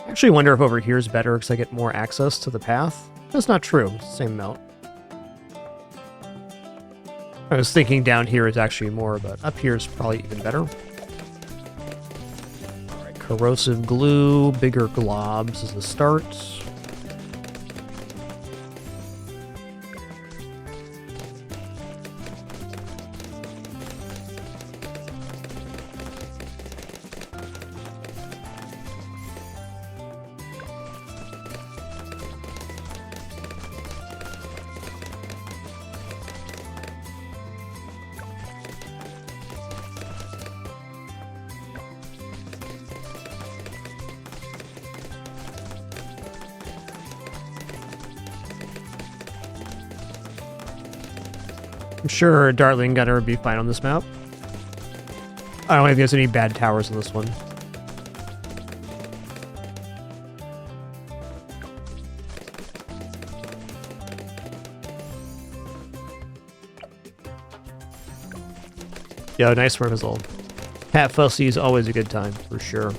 I actually wonder if over here is better because I get more access to the path. That's not true. Same amount. I was thinking down here is actually more, but up here is probably even better. Alright, corrosive glue, bigger globs is the start. I'm sure Dartling Gunner would be fine on this map. I don't think there's any bad towers in this one. Yo, nice Mermizzle. Pat Fussy is always a good time, for sure.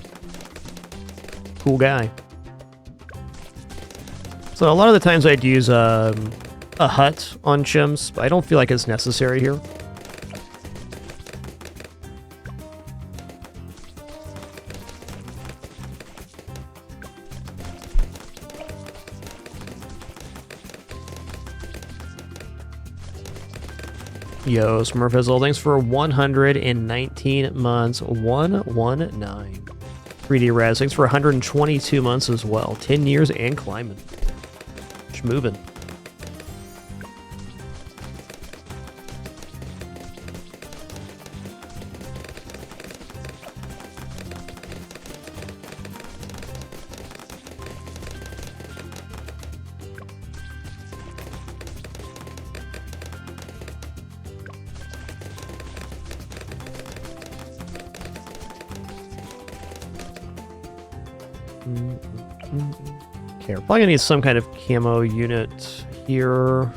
Cool guy. So a lot of the times I'd use a hut on chimps, but I don't feel like it's necessary here. Yo, Smurfizzle, thanks for 119 months. 119. 3D Res, thanks for 122 months as well. 10 years and climbing. Schmovin'. Okay, we're probably gonna need some kind of camo unit here.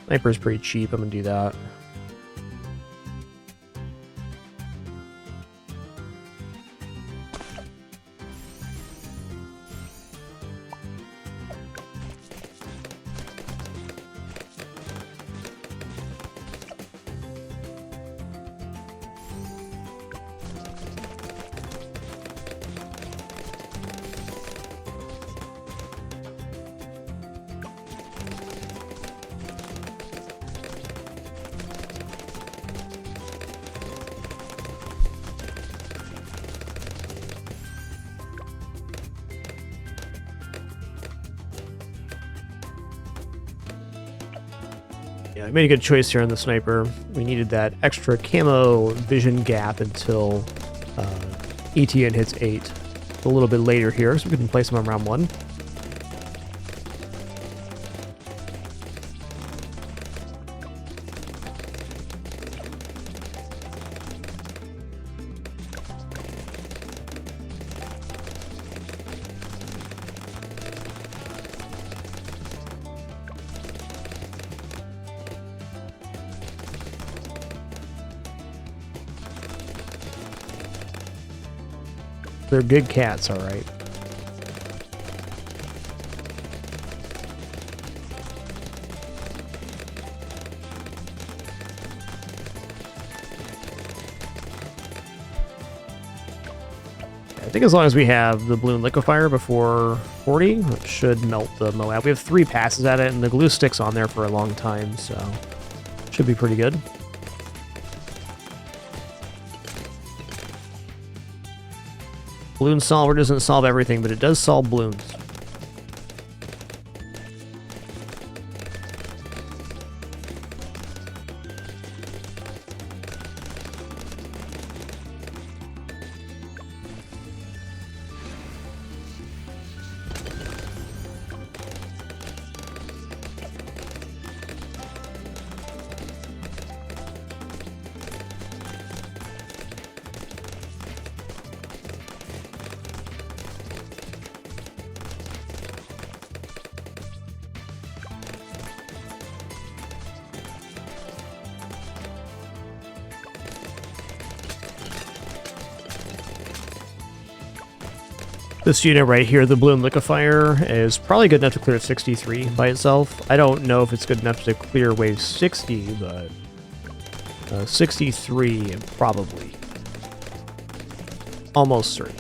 Sniper's pretty cheap, I'm gonna do that. Yeah, I made a good choice here on the sniper. We needed that extra camo vision gap until ETN hits 8. A little bit later here, so we can place him on round 1. They're good cats, alright. I think as long as we have the Bloon Liquefier before 40, it should melt the Moab. We have 3 passes at it, and the glue sticks on there for a long time, so should be pretty good. Bloon Solver doesn't solve everything, but it does solve Bloons. This unit right here, the Bloon Liquefier, is probably good enough to clear 63 by itself. I don't know if it's good enough to clear wave 60, but 63 probably. Almost certain.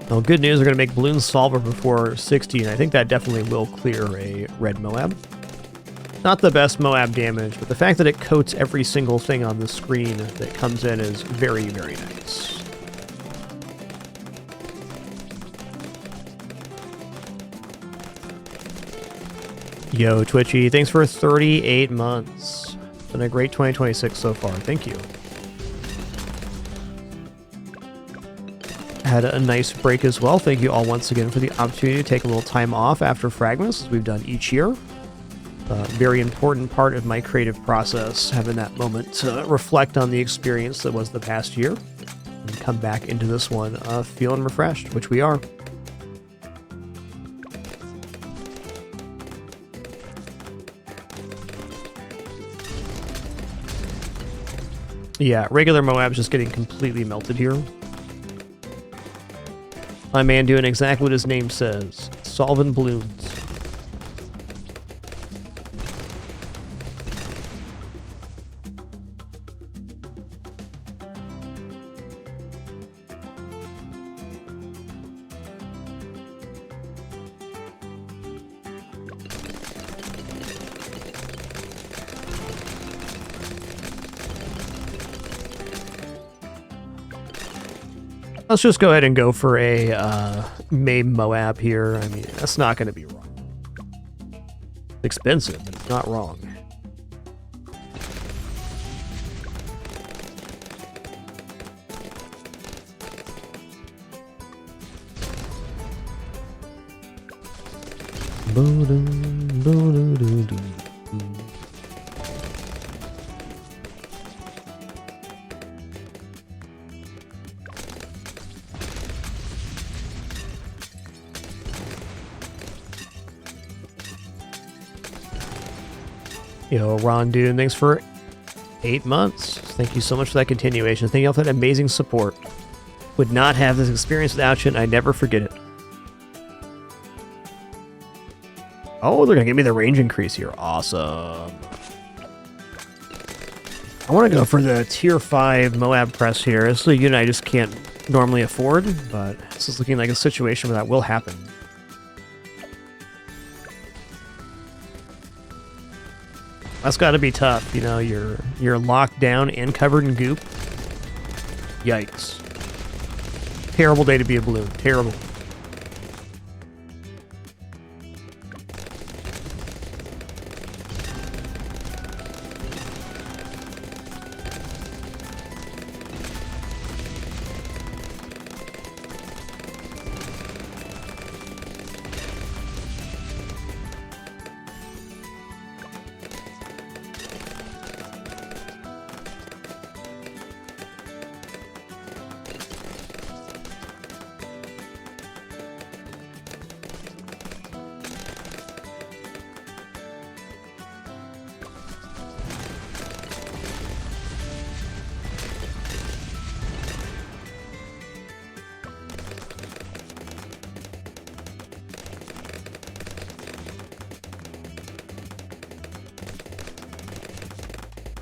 Well, good news, we're going to make Bloons Solver before 60, and I think that definitely will clear a red Moab. Not the best Moab damage, but the fact that it coats every single thing on the screen that comes in is very, very nice. Yo, Twitchy, thanks for 38 months. It's been a great 2026 so far. Thank you. Had a nice break as well. Thank you all once again for the opportunity to take a little time off after Fragmas, as we've done each year. Very important part of my creative process, having that moment to reflect on the experience that was the past year and come back into this one feeling refreshed, which we are. Yeah, regular Moab's just getting completely melted here. My man doing exactly what his name says. Solving Bloons. Let's just go ahead and go for a MAME Moab here. I mean, that's not going to be wrong. It's expensive, but it's not wrong. Yo, Ron Dune, thanks for 8 months. Thank you so much for that continuation. Thank you all for that amazing support. Would not have this experience without you, and I never forget it. Oh, they're going to give me the range increase here. Awesome. I want to go for the tier 5 Moab press here. This is a unit I just can't normally afford, but this is looking like a situation where that will happen. That's got to be tough, you know, you're locked down and covered in goop. Yikes. Terrible day to be a Bloon. Terrible.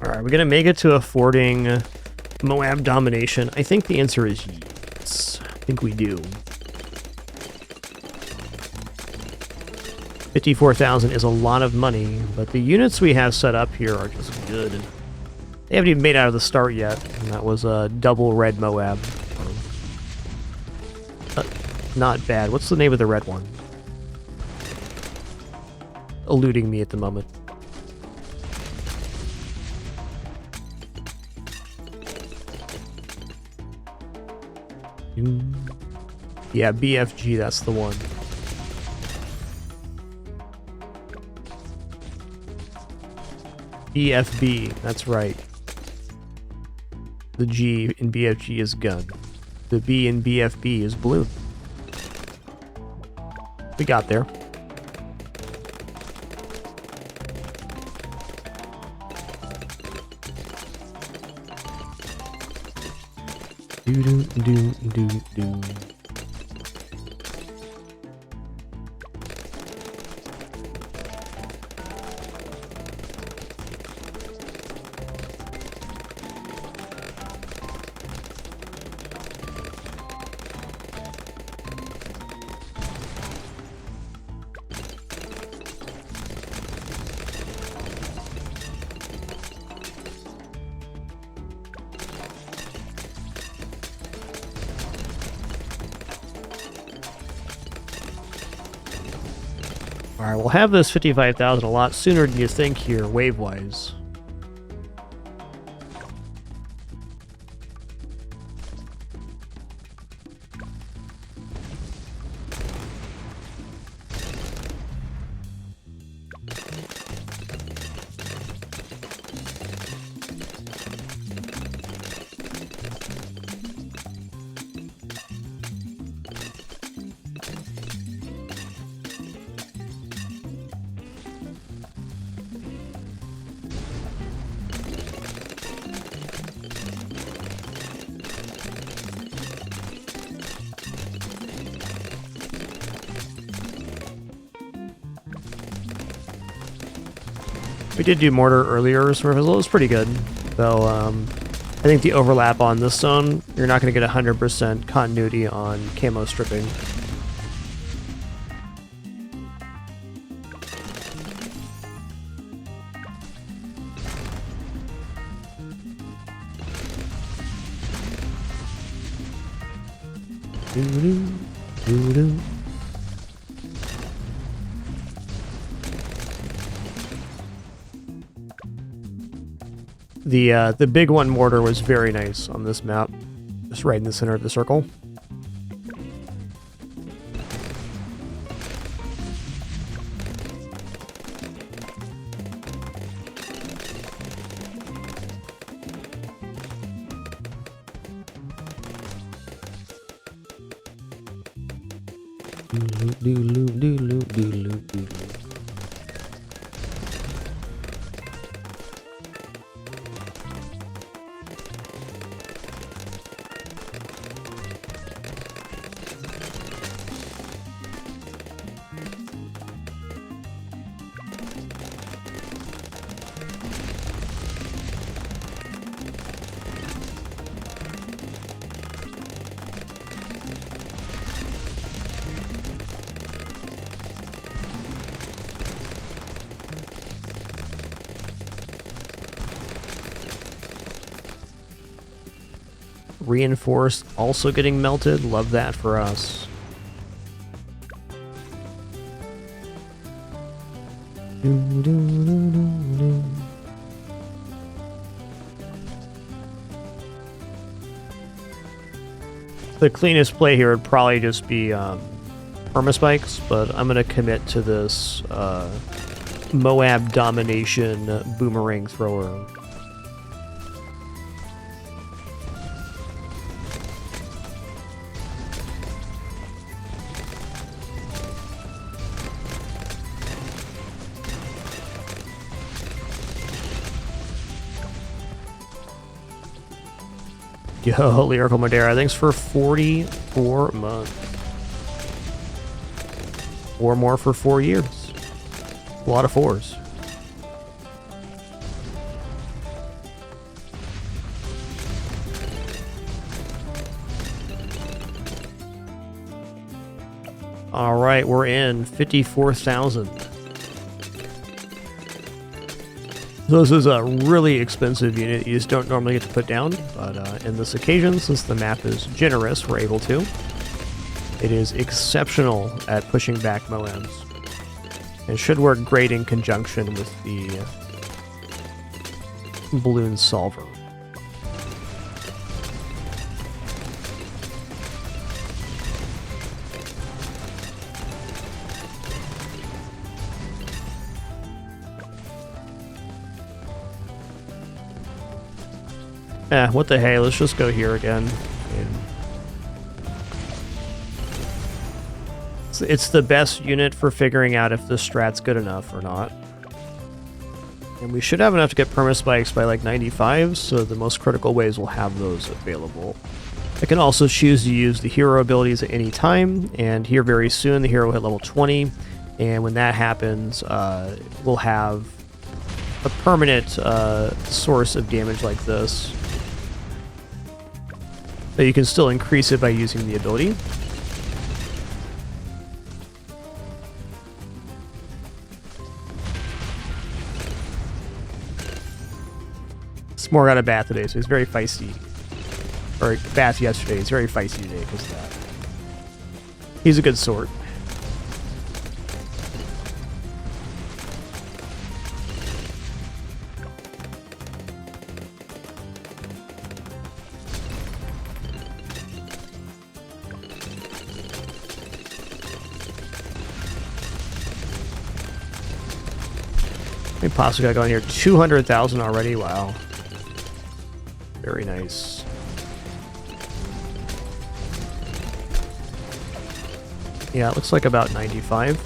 Alright, we're gonna make it to affording Moab domination. I think the answer is yes. I think we do. 54,000 is a lot of money, but the units we have set up here are just good. They haven't even made out of the start yet, and that was a double red Moab. Not bad. What's the name of the red one? Eluding me at the moment. Yeah, BFG, that's the one. BFB, that's right. The G in BFG is gun. The B in BFB is balloon. We got there. Do do do do do. Alright, we'll have this 55,000 a lot sooner than you think here, wave-wise. We did do mortar earlier, so it was pretty good. Though, I think the overlap on this zone, you're not going to get 100% continuity on camo stripping. Doo-doo, doo-doo. The big one mortar was very nice on this map, just right in the center of the circle. Reinforced also getting melted. Love that for us. The cleanest play here would probably just be permaspikes, but I'm going to commit to this Moab domination boomerang thrower. Yo, Lyrical Madeira, thanks for 44 months. 4 more for 4 years. A lot of 4s. All right, we're in 54,000. So this is a really expensive unit you just don't normally get to put down, but in this occasion, since the map is generous, we're able to. It is exceptional at pushing back Moabs, and should work great in conjunction with the Bloons solver. What the hey, let's just go here again. It's the best unit for figuring out if the strat's good enough or not. And we should have enough to get perma-spikes by like 95, so the most critical ways will have those available. I can also choose to use the hero abilities at any time, and here very soon the hero will hit level 20, and when that happens, we'll have a permanent source of damage like this. But you can still increase it by using the ability. S'more got a bath today, so he's very feisty. Or bath yesterday, he's very feisty today because of that. He's a good sort. We possibly got going here. 200,000 already. Wow. Very nice. Yeah, it looks like about 95.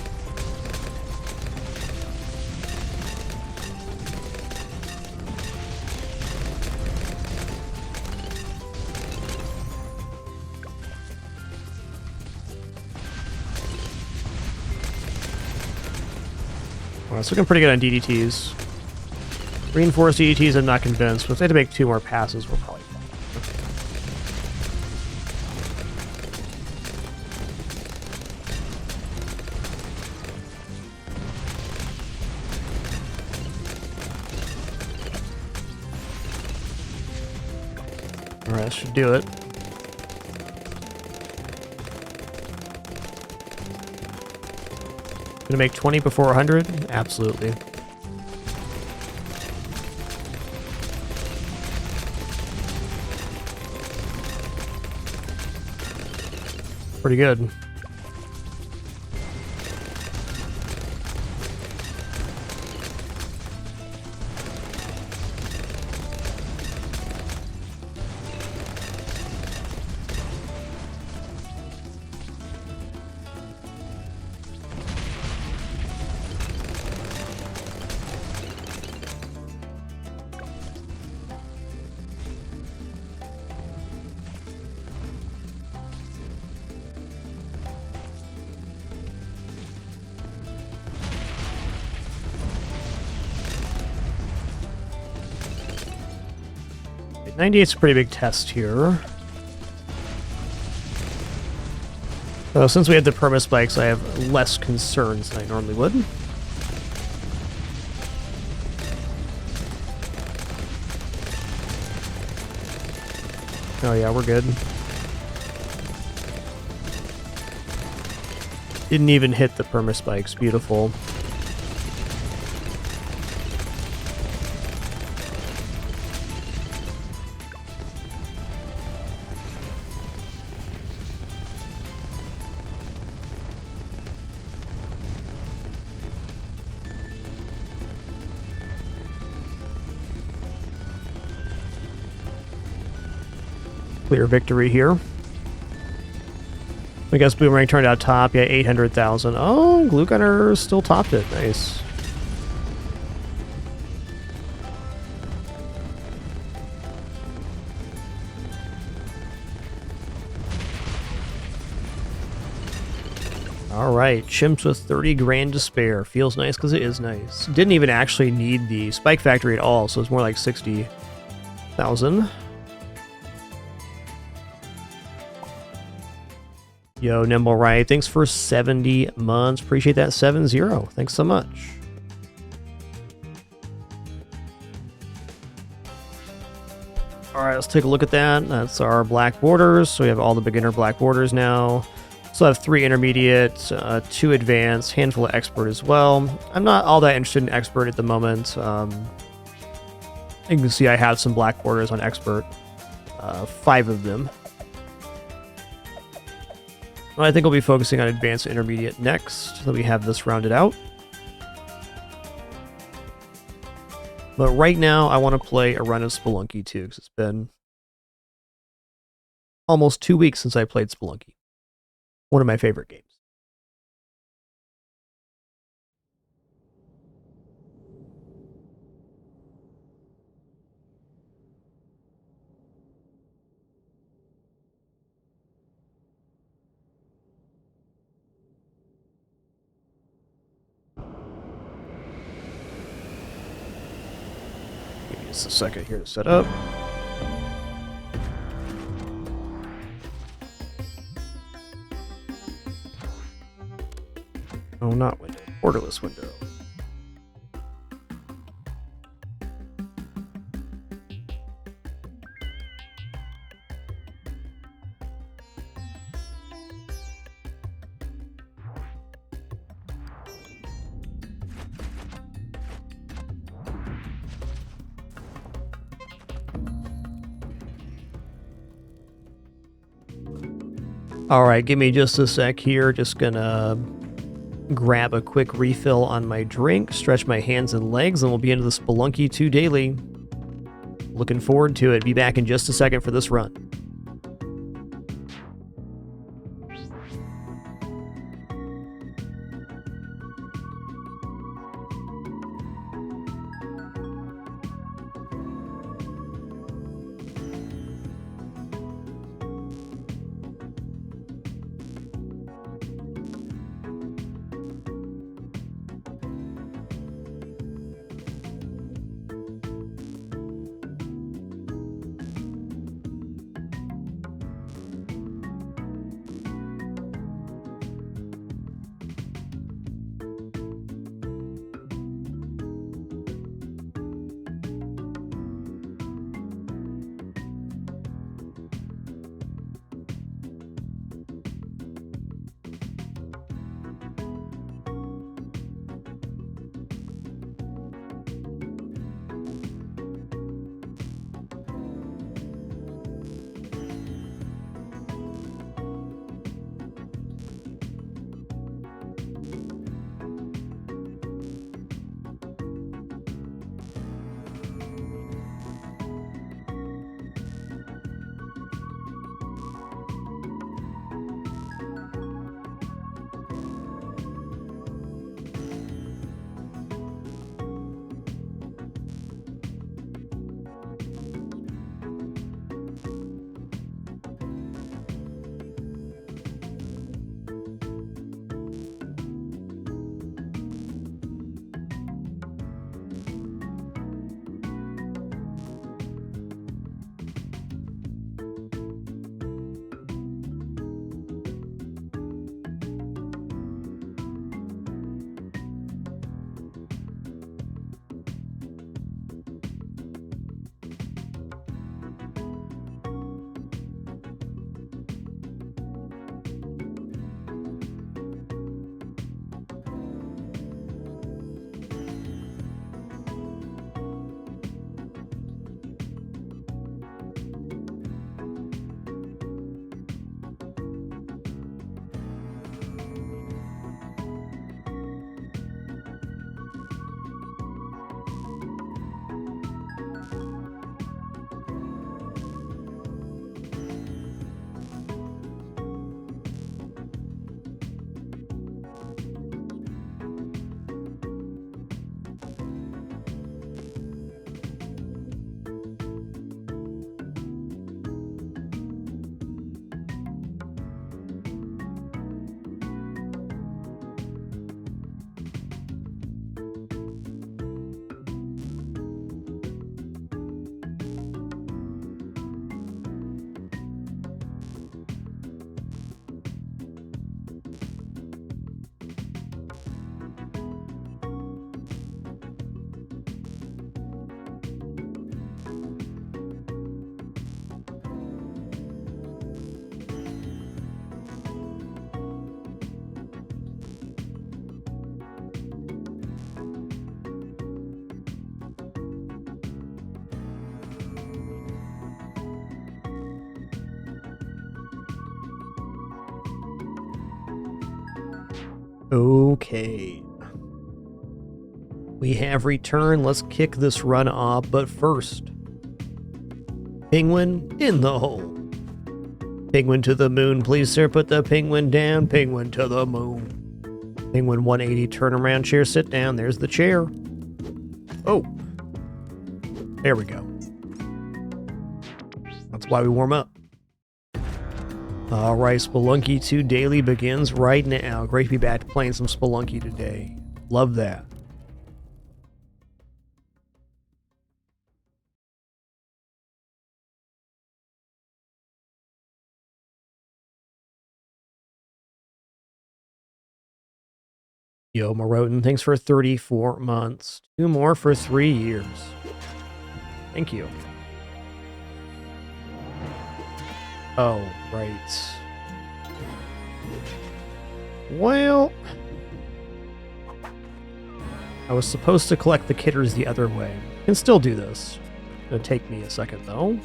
Well, it's looking pretty good on DDTs. Reinforced DDTs, I'm not convinced, but if they had to make 2 more passes, we're probably fine. Alright, that should do it. Gonna make 20 before 100? Absolutely. Pretty good. Okay, 98's a pretty big test here. So since we have the perma spikes, I have less concerns than I normally would. Oh yeah, we're good. Didn't even hit the perma spikes. Beautiful. Clear victory here. I guess Boomerang turned out top. Yeah, 800,000. Oh, Glue Gunner still topped it. Nice. All right, Chimps with 30 grand to spare. Feels nice because it is nice. Didn't even actually need the Spike Factory at all, so it's more like 60,000. Yo, Nimble Right, thanks for 70 months. Appreciate that 7-0. Thanks so much. All right, let's take a look at that. That's our black borders. So we have all the beginner black borders now. So I have 3 intermediate, 2 advanced, handful of expert as well. I'm not all that interested in expert at the moment. You can see I have some black borders on expert, 5 of them. I think we'll be focusing on advanced intermediate next, so we have this rounded out. But right now, I want to play a run of Spelunky too, because it's been almost 2 weeks since I played Spelunky. One of my favorite games. Give me just a second here to set up. Oh, not window. Borderless window. Alright, give me just a sec here. Just gonna grab a quick refill on my drink, stretch my hands and legs, and we'll be into the Spelunky 2 daily. Looking forward to it. Be back in just a second for this run. Okay. We have returned. Let's kick this run off, but first, Penguin in the hole. Penguin to the moon, please, sir. Put the penguin down. Penguin to the moon. Penguin 180, turn around chair, sit down. There's the chair. Oh. There we go. That's why we warm up. Alright, Spelunky 2 daily begins right now. Great to be back to playing some Spelunky today. Love that. Yo, Morotin, thanks for 34 months. 2 more for 3 years. Thank you. Oh, right. Well, I was supposed to collect the kitters the other way. Can still do this. It'll take me a second, though.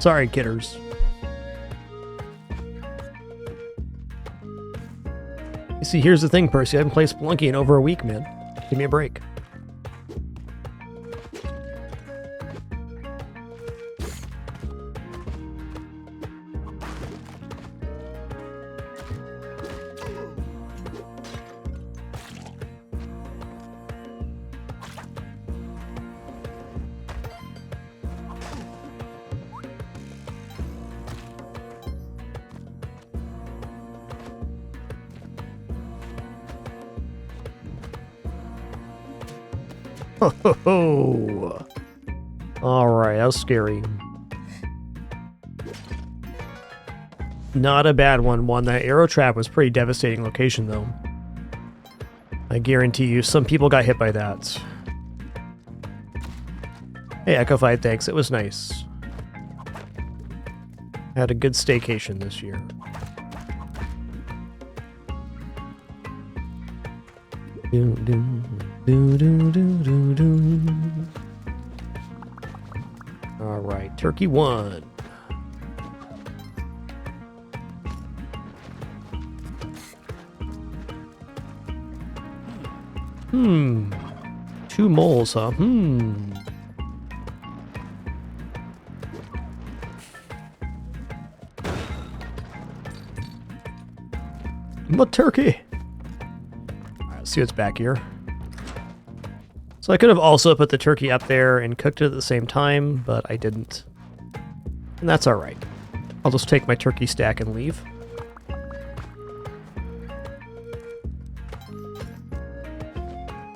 Sorry, kidders. You see, here's the thing, Percy. I haven't played Spelunky in over a week, man. Give me a break. Ho ho ho! Alright, that was scary. Not a bad one. That arrow trap was pretty devastating location, though. I guarantee you, some people got hit by that. Hey, Echofied, thanks. It was nice. I had a good staycation this year. All right, turkey 1. Hmm. 2 moles, huh? Hmm. My turkey. Let's see what's back here. So I could have also put the turkey up there and cooked it at the same time, but I didn't. And that's alright. I'll just take my turkey stack and leave.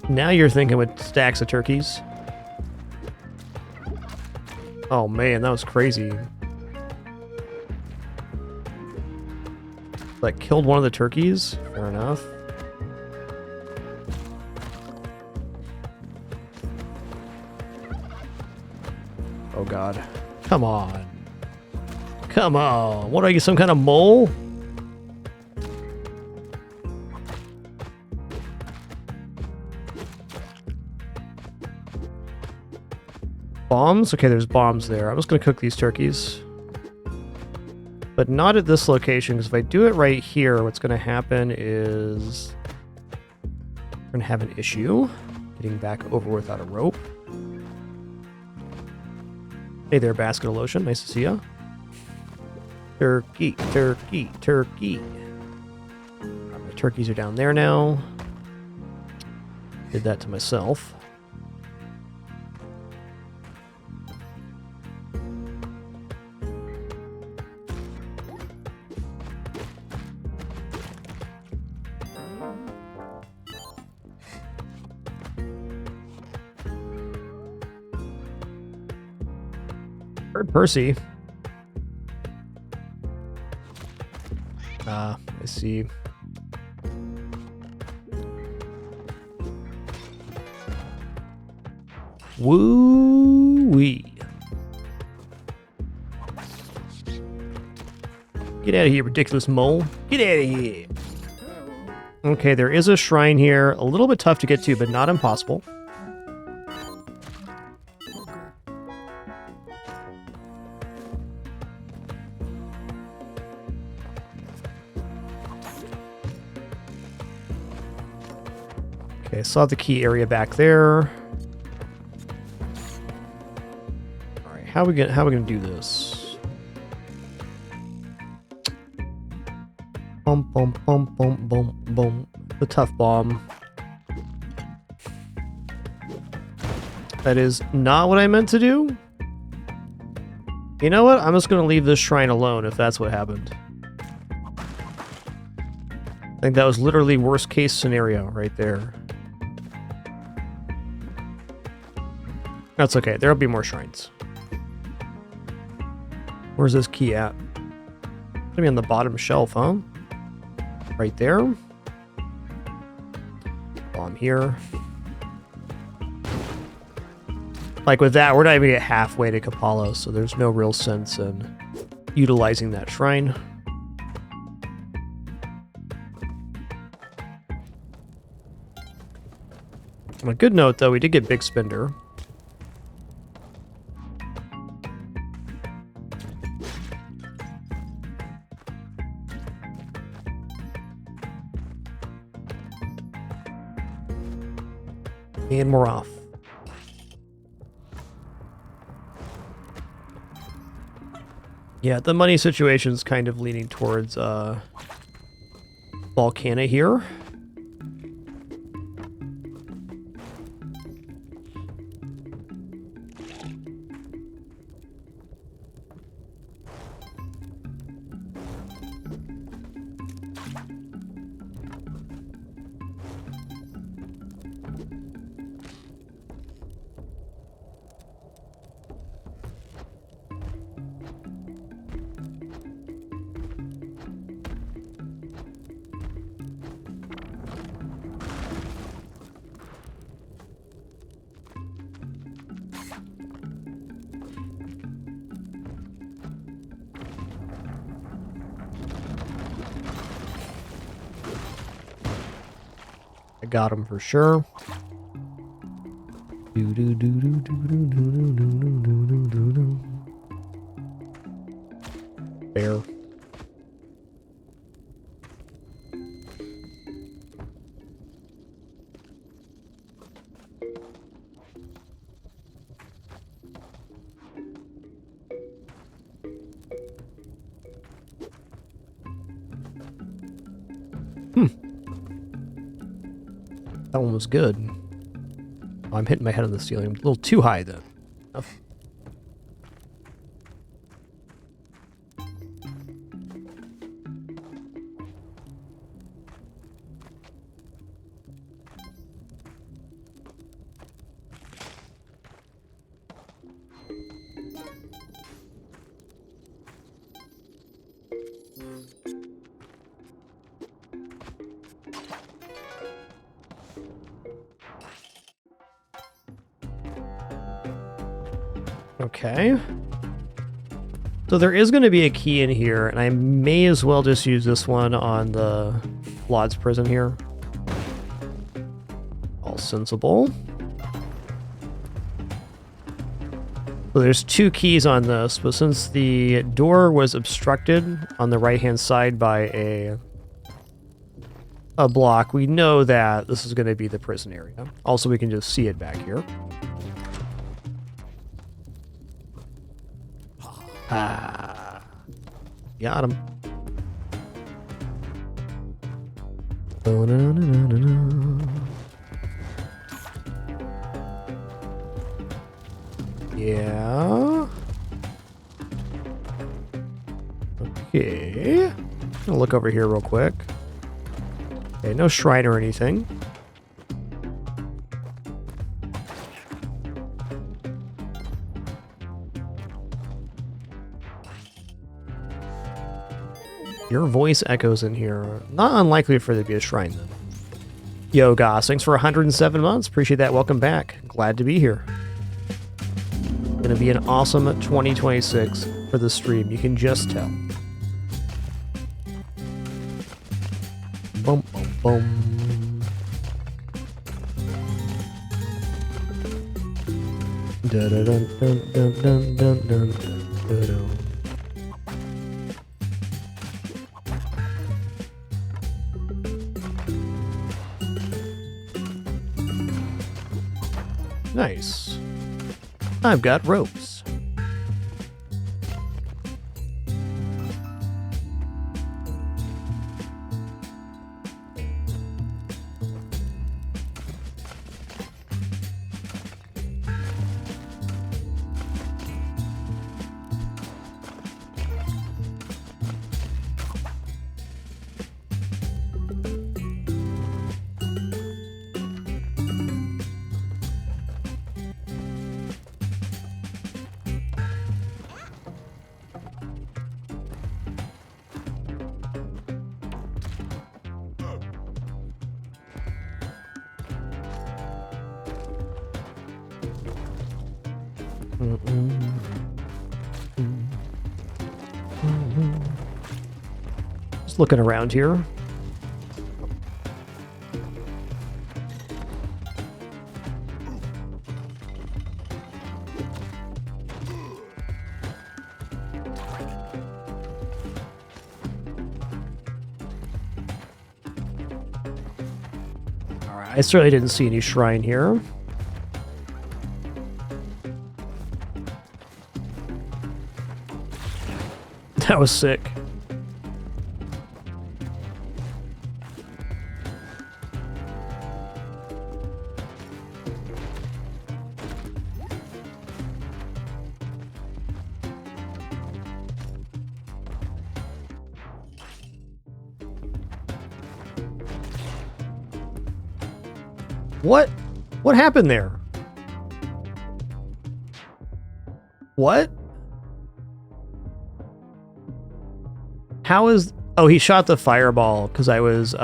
Now you're thinking with stacks of turkeys. Oh man, that was crazy. Like, killed one of the turkeys? Fair enough. Oh god. Come on. Come on. What are you, some kind of mole? Bombs? Okay, there's bombs there. I'm just gonna cook these turkeys. But not at this location, because if I do it right here, what's gonna happen is we're gonna have an issue getting back over without a rope. Hey there, basket of lotion. Nice to see ya. Turkey, turkey, turkey. My turkeys are down there now. Did that to myself. Heard Percy. I see. Woo-wee. Get out of here, ridiculous mole. Get out of here. Okay, there is a shrine here. A little bit tough to get to, but not impossible. Okay, saw the key area back there. All right, how are we gonna do this? Boom, boom, boom, boom, boom, boom. The tough bomb. That is not what I meant to do. You know what? I'm just gonna leave this shrine alone if that's what happened. I think that was literally worst case scenario right there. That's okay. There'll be more shrines. Where's this key at? It's gonna be on the bottom shelf, huh? Right there. Bomb here. Like with that, we're not even at halfway to Kapala, so there's no real sense in utilizing that shrine. On a good note, though, we did get Big Spender. And we're off. Yeah, the money situation's kind of leaning towards Volcana here. I got him for sure. Bear. That one was good. Oh, I'm hitting my head on the ceiling. I'm a little too high then. Enough. Okay. So there is going to be a key in here, and I may as well just use this one on the Lod's prison here. All sensible. So there's two keys on this, but since the door was obstructed on the right-hand side by a block, we know that this is going to be the prison area. Also, we can just see it back here. Ah, got him. Oh, no, no, no, no, no. Yeah. Okay. I'm gonna look over here real quick. Okay, no shrine or anything. Your voice echoes in here. Not unlikely for there to be a shrine, then. Yo, Goss, thanks for 107 months. Appreciate that. Welcome back. Glad to be here. Gonna be an awesome 2026 for the stream. You can just tell. Boom, boom, boom. Da da dun dun dun dun dun dun dun dun. Nice. I've got ropes. Just looking around here. All right, I certainly didn't see any shrine here. That was sick. What? What happened there? What? How is... Oh, he shot the fireball because I was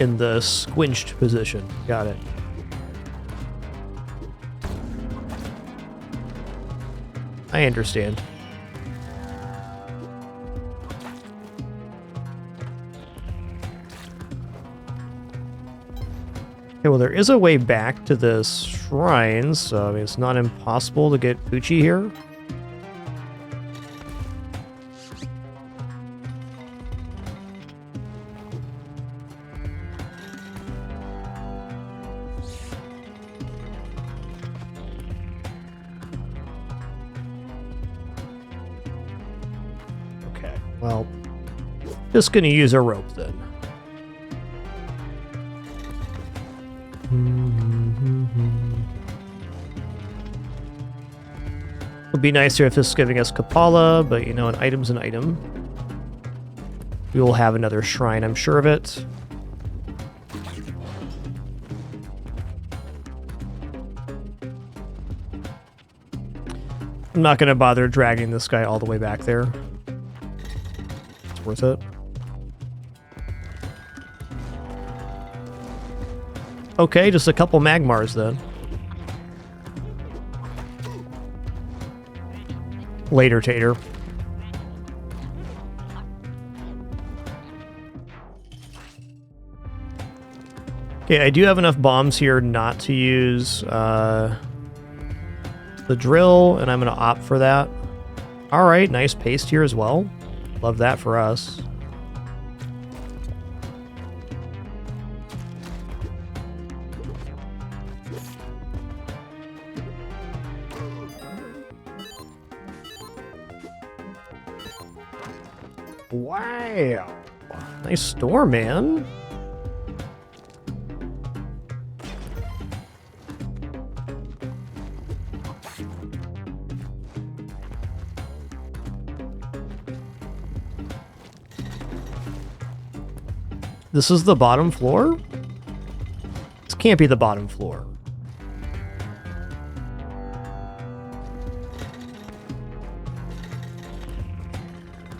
in the squinched position. Got it. I understand. Okay, well, there is a way back to this shrine, so I mean, it's not impossible to get Poochie here. Okay, well, just gonna use a rope then. Would be nicer if this is giving us Kapala, but you know, an item's an item. We will have another shrine, I'm sure of it. I'm not going to bother dragging this guy all the way back there. It's worth it. Okay, just a couple Magmars then. Later, Tater. Okay, I do have enough bombs here not to use the drill, and I'm going to opt for that. Alright, nice paste here as well. Love that for us. Wow. Nice store, man. This is the bottom floor? This can't be the bottom floor.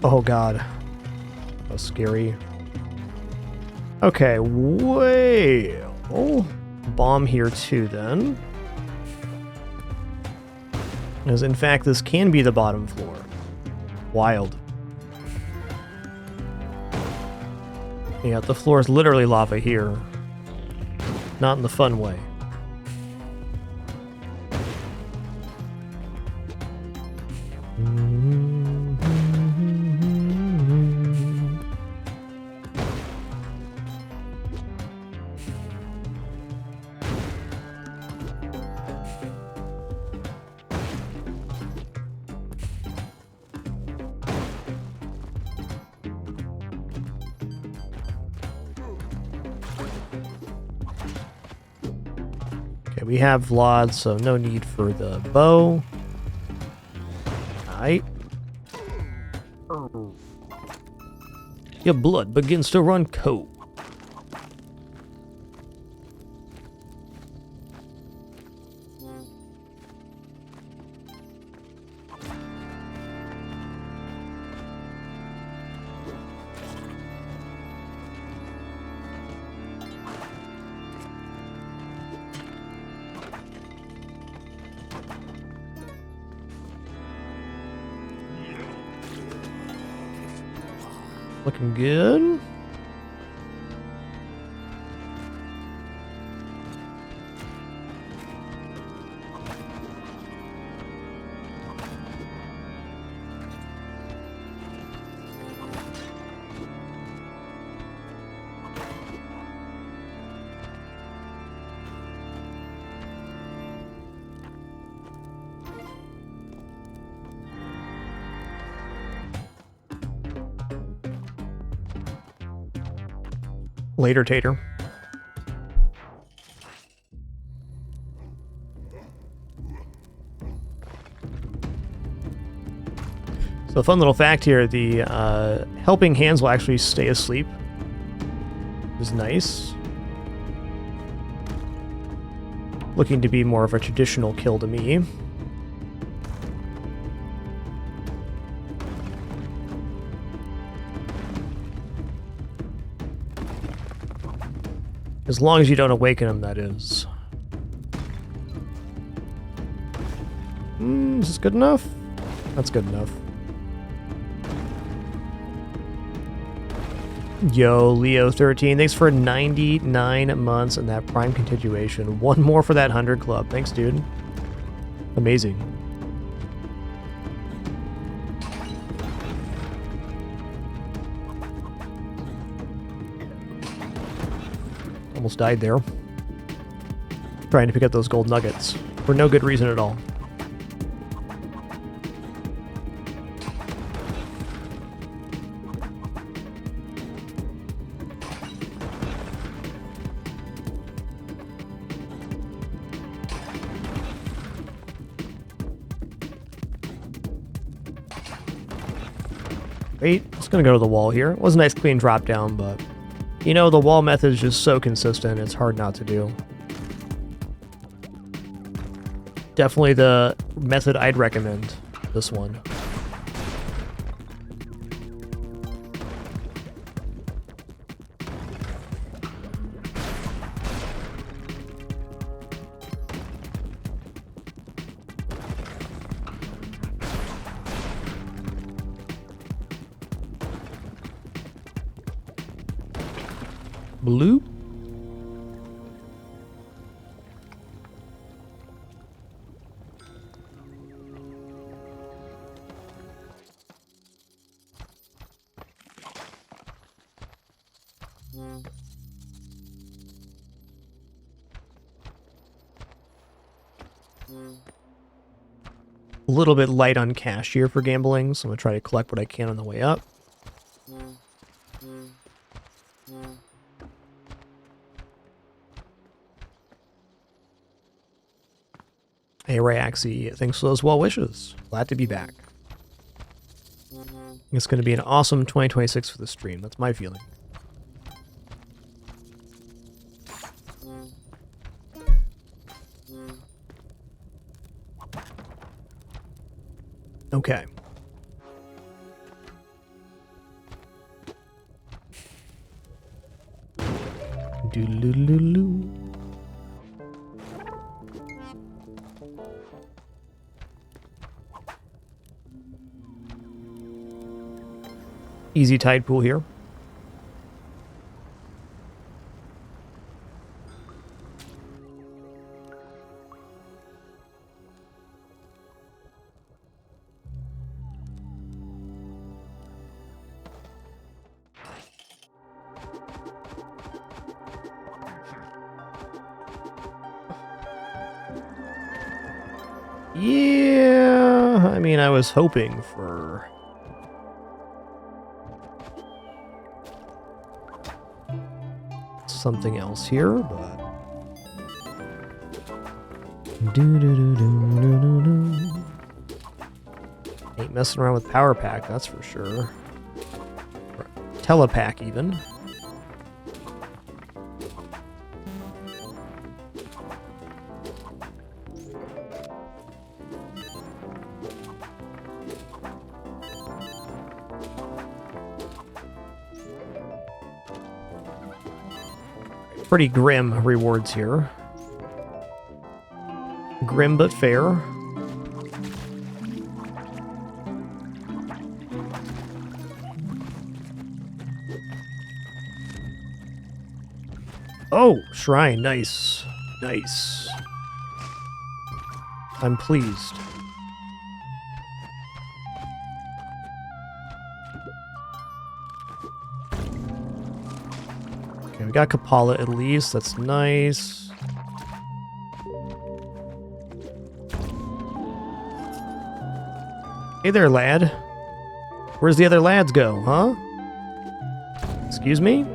Oh god. That's scary. Okay, well, bomb here too then. Because in fact this can be the bottom floor. Wild. Yeah, the floor is literally lava here. Not in the fun way. we have Vlad, so no need for the bow. Alright. Your blood begins to run cold. Looking good. Later, Tater. So, a fun little fact here, the helping hands will actually stay asleep. Which is nice. Looking to be more of a traditional kill to me. As long as you don't awaken him, that is. Is this good enough? That's good enough. Yo, Leo13, thanks for 99 months and that Prime continuation. One more for that 100 club. Thanks, dude. Amazing. Almost died there. Trying to pick up those gold nuggets. For no good reason at all. Wait, just gonna go to the wall here. It was a nice clean drop down, but you know, the wall method is just so consistent, it's hard not to do. Definitely the method I'd recommend, this one. Blue? A little bit light on cash here for gambling, so I'm going to try to collect what I can on the way up. Hey, Ryaxi, thanks for those well wishes. Glad to be back. It's going to be an awesome 2026 for the stream. That's my feeling. Okay. Doodle-doodle-doo. Easy tide pool here. Yeah, I mean, I was hoping for something else here, but Ain't messing around with Power Pack, that's for sure. Telepack, even. Pretty grim rewards here. Grim but fair. Oh, shrine, nice. Nice. I'm pleased. Okay, we got Kapala at least, that's nice. Hey there, lad. Where's the other lads go, huh? Excuse me?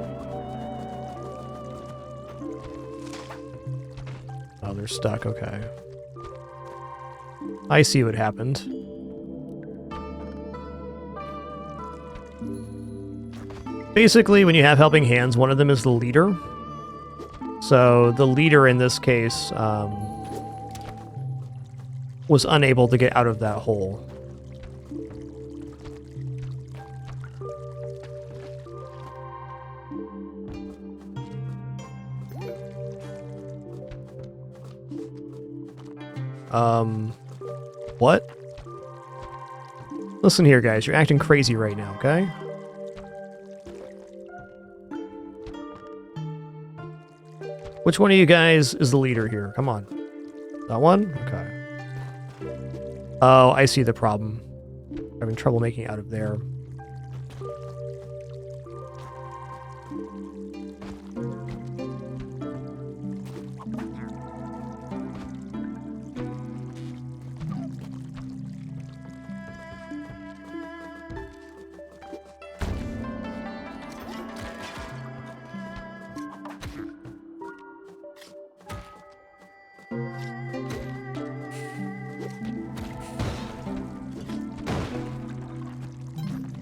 Oh, they're stuck, okay. I see what happened. Basically, when you have helping hands, one of them is the leader. So the leader in this case was unable to get out of that hole. What? Listen here, guys. You're acting crazy right now, okay? Which one of you guys is the leader here? Come on. That one? Okay. Oh, I see the problem. Having trouble making out of there.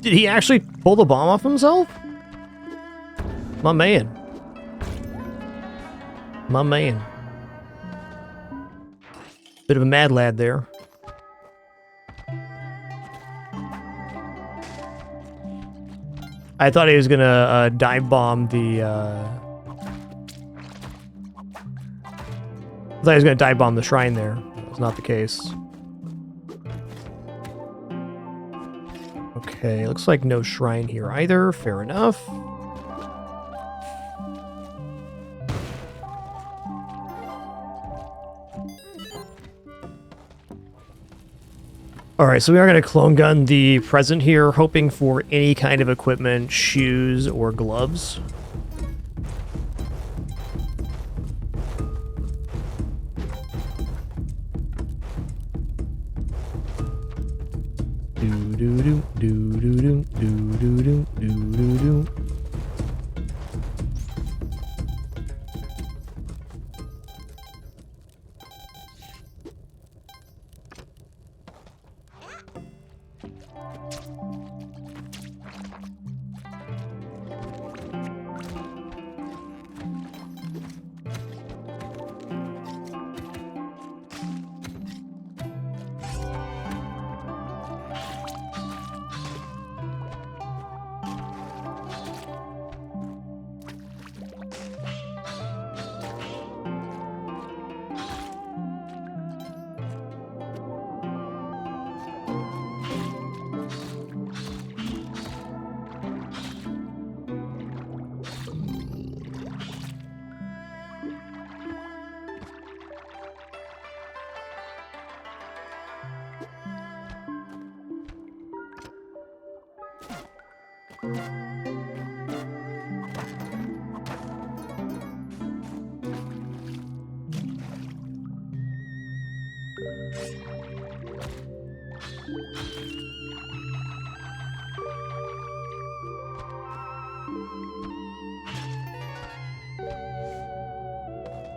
Did he actually pull the bomb off himself? My man. My man. Bit of a mad lad there. I thought he was gonna dive bomb the I thought he was gonna dive bomb the shrine there. That was not the case. Okay, looks like no shrine here either. Fair enough. Alright, so we are going to clone gun the present here, hoping for any kind of equipment, shoes, or gloves.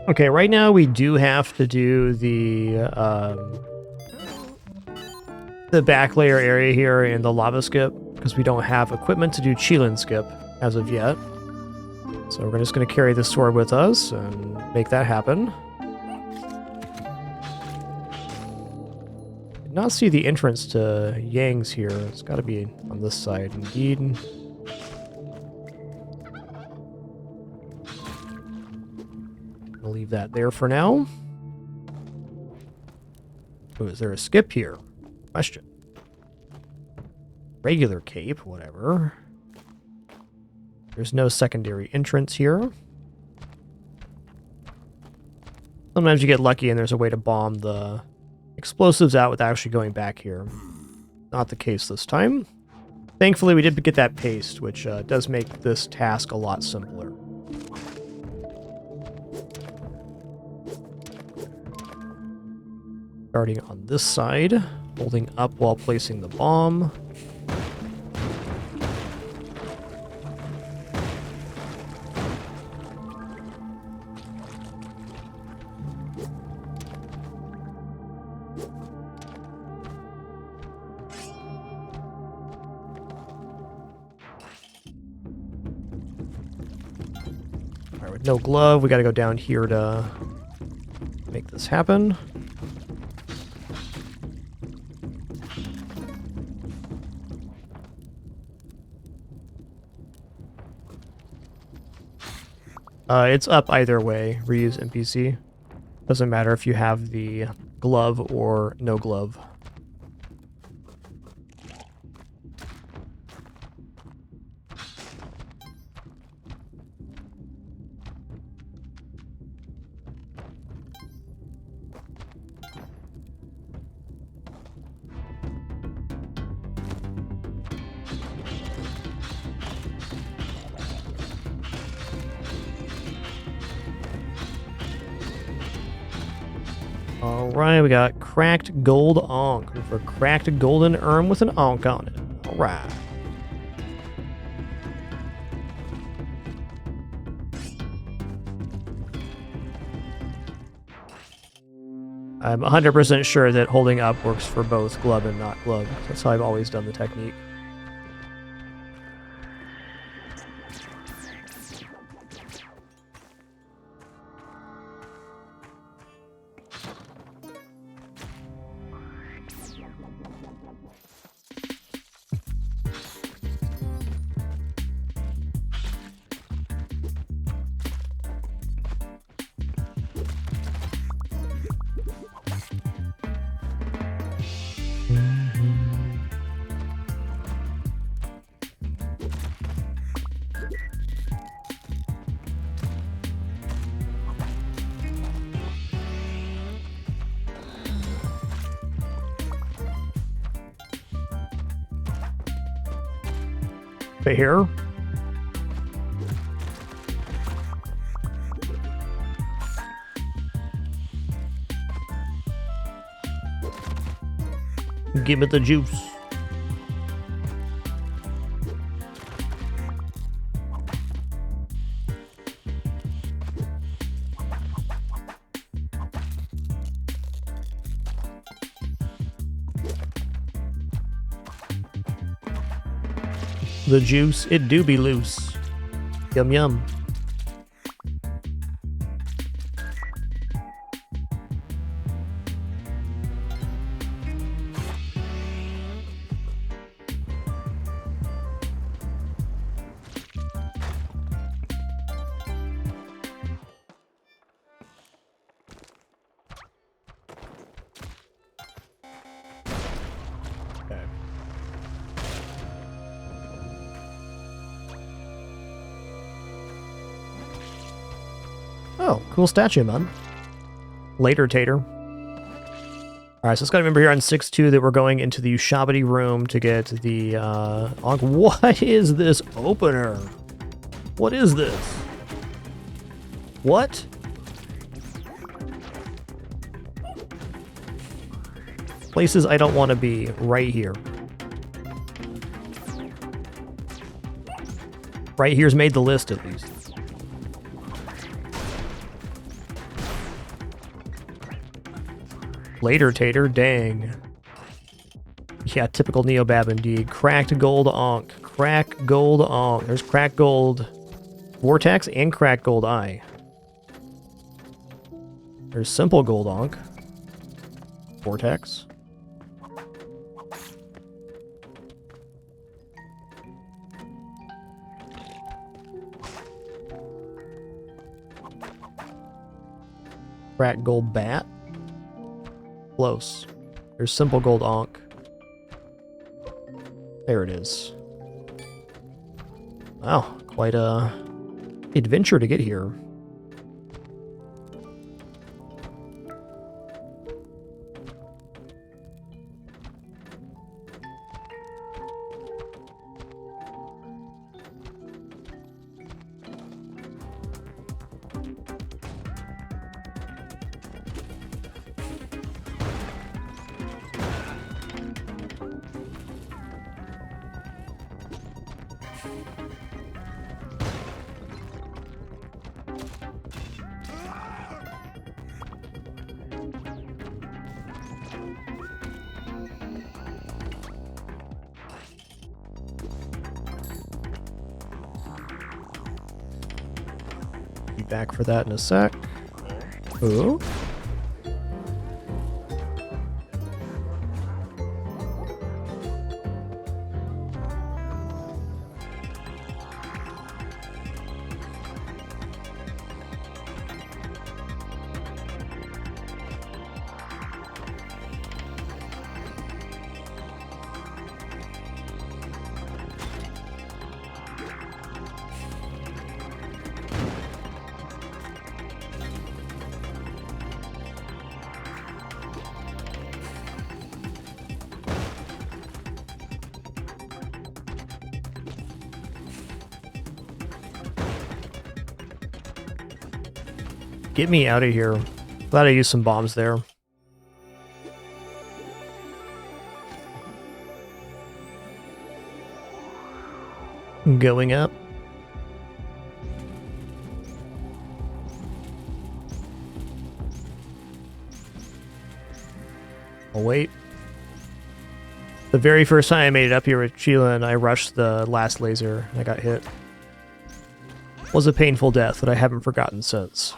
Okay, right now we do have to do the back layer area here in the lava skip because we don't have equipment to do Qilin skip as of yet. So we're just going to carry this sword with us and make that happen. Did not see the entrance to Yang's here. It's got to be on this side indeed. I'll leave that there for now. Oh, is there a skip here? Question. Regular cape, whatever. There's no secondary entrance here. Sometimes you get lucky and there's a way to bomb the explosives out without actually going back here. Not the case this time. Thankfully, we did get that paste, which does make this task a lot simpler. Starting on this side, holding up while placing the bomb. Alright, with no glove, we gotta go down here to make this happen. It's up either way, reuse NPC. Doesn't matter if you have the glove or no glove. Alright, we got cracked gold onk. Looking for a cracked golden urn with an onk on it. Alright. I'm 100% sure that holding up works for both glove and not glove. That's how I've always done the technique. Right here. Give it the juice. The juice, it do be loose. Yum yum. Oh, cool statue, man. Later, Tater. Alright, so let's gotta remember here on 6-2 that we're going into the Ushabti room to get the, what is this opener? What is this? What? Places I don't want to be, right here. Right here's made the list, at least. Later, Tater. Dang. Yeah, typical Neobab indeed. Cracked gold onk. Crack gold onk. There's cracked gold Vortex and cracked gold eye. There's simple gold onk. Vortex. Cracked gold bat. Close. There's simple gold onk. There it is. Wow, quite a adventure to get here. Be back for that in a sec. Ooh. Get me out of here. Glad I used some bombs there. Going up. I'll wait. The very first time I made it up here with Sheila and I rushed the last laser and I got hit. It was a painful death that I haven't forgotten since.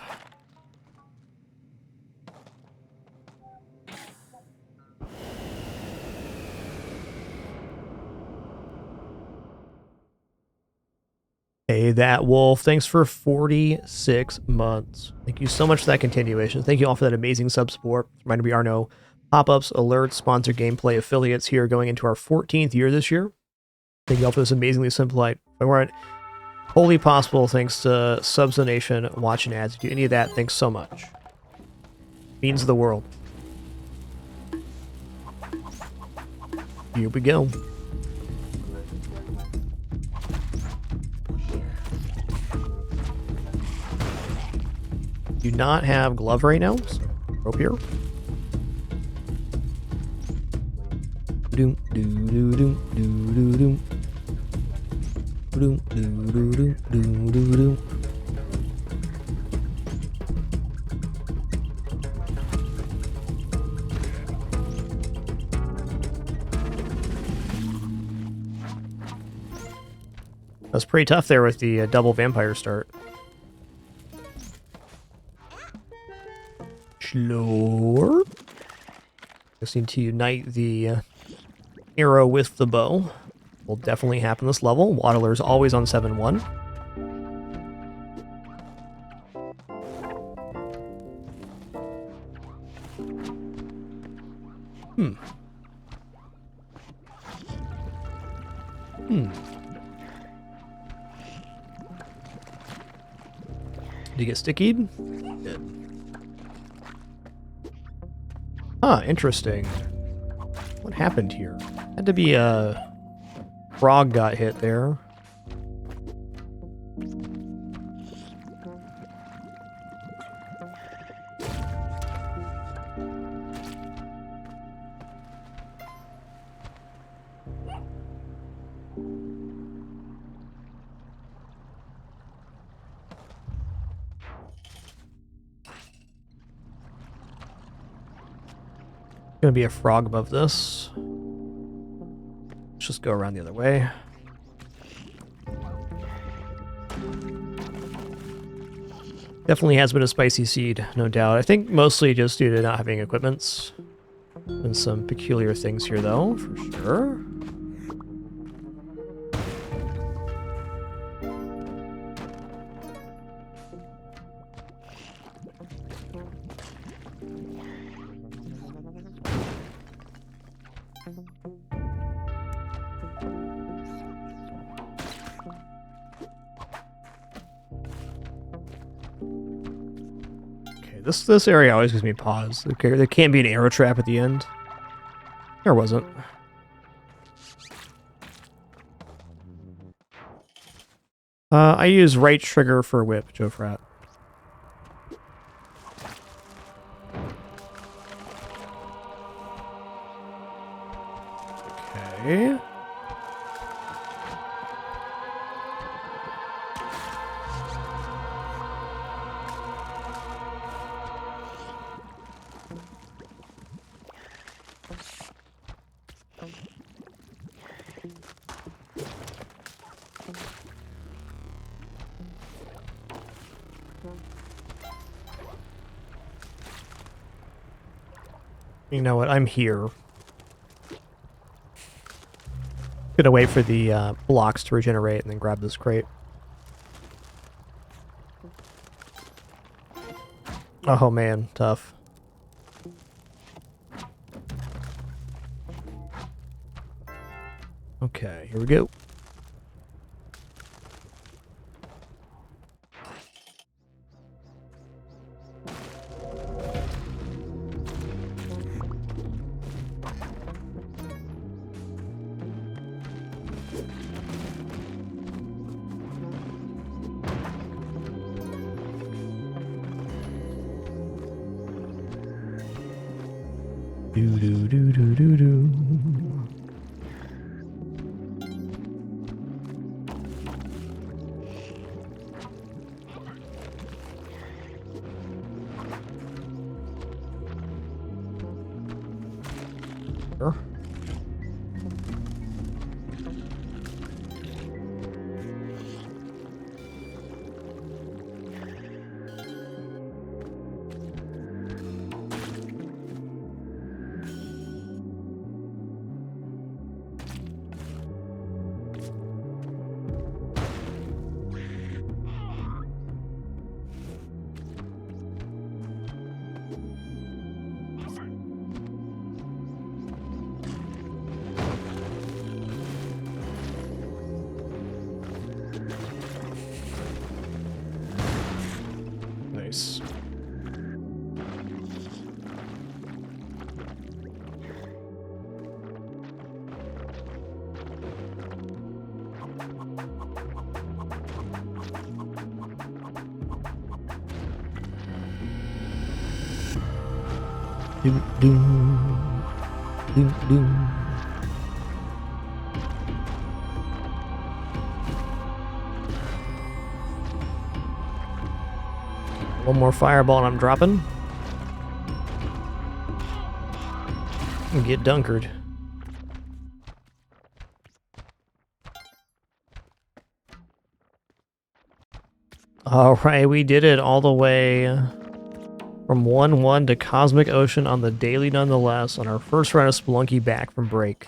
Hey, that wolf. Thanks for 46 months. Thank you so much for that continuation. Thank you all for that amazing sub support. Reminder, we are no pop-ups, alerts, sponsored gameplay affiliates here going into our 14th year this year. Thank you all for this amazingly simplified. If weren't wholly possible thanks to subs donation, watching ads. If you do any of that, thanks so much. Means the world. Here we go. Do not have glove right now, so rope here. Doom doom doom doom doom doom doom doom doom doom doom. That's pretty tough there with the double vampire start. Slower. Just need to unite the arrow with the bow. Will definitely happen this level. Waddler's always on 7-1. Did he get stickied? Good. Huh, interesting. What happened here? Had to be a frog got hit there. Gonna be a frog above this. Let's just go around the other way. Definitely has been a spicy seed, no doubt. I think mostly just due to not having equipments. And some peculiar things here, though, for sure. This area always gives me pause. Okay, there can't be an arrow trap at the end. There wasn't. I use right trigger for whip, Joe Frat. Okay. You know what? I'm here. Gonna wait for the blocks to regenerate and then grab this crate. Oh man, tough. Okay, here we go. Do do do do do do. Sure. Nice. Doom doom doom doom. One more fireball and I'm dropping. And get dunkered. Alright, we did it all the way from 1-1 to Cosmic Ocean on the daily nonetheless on our first run of Spelunky back from break.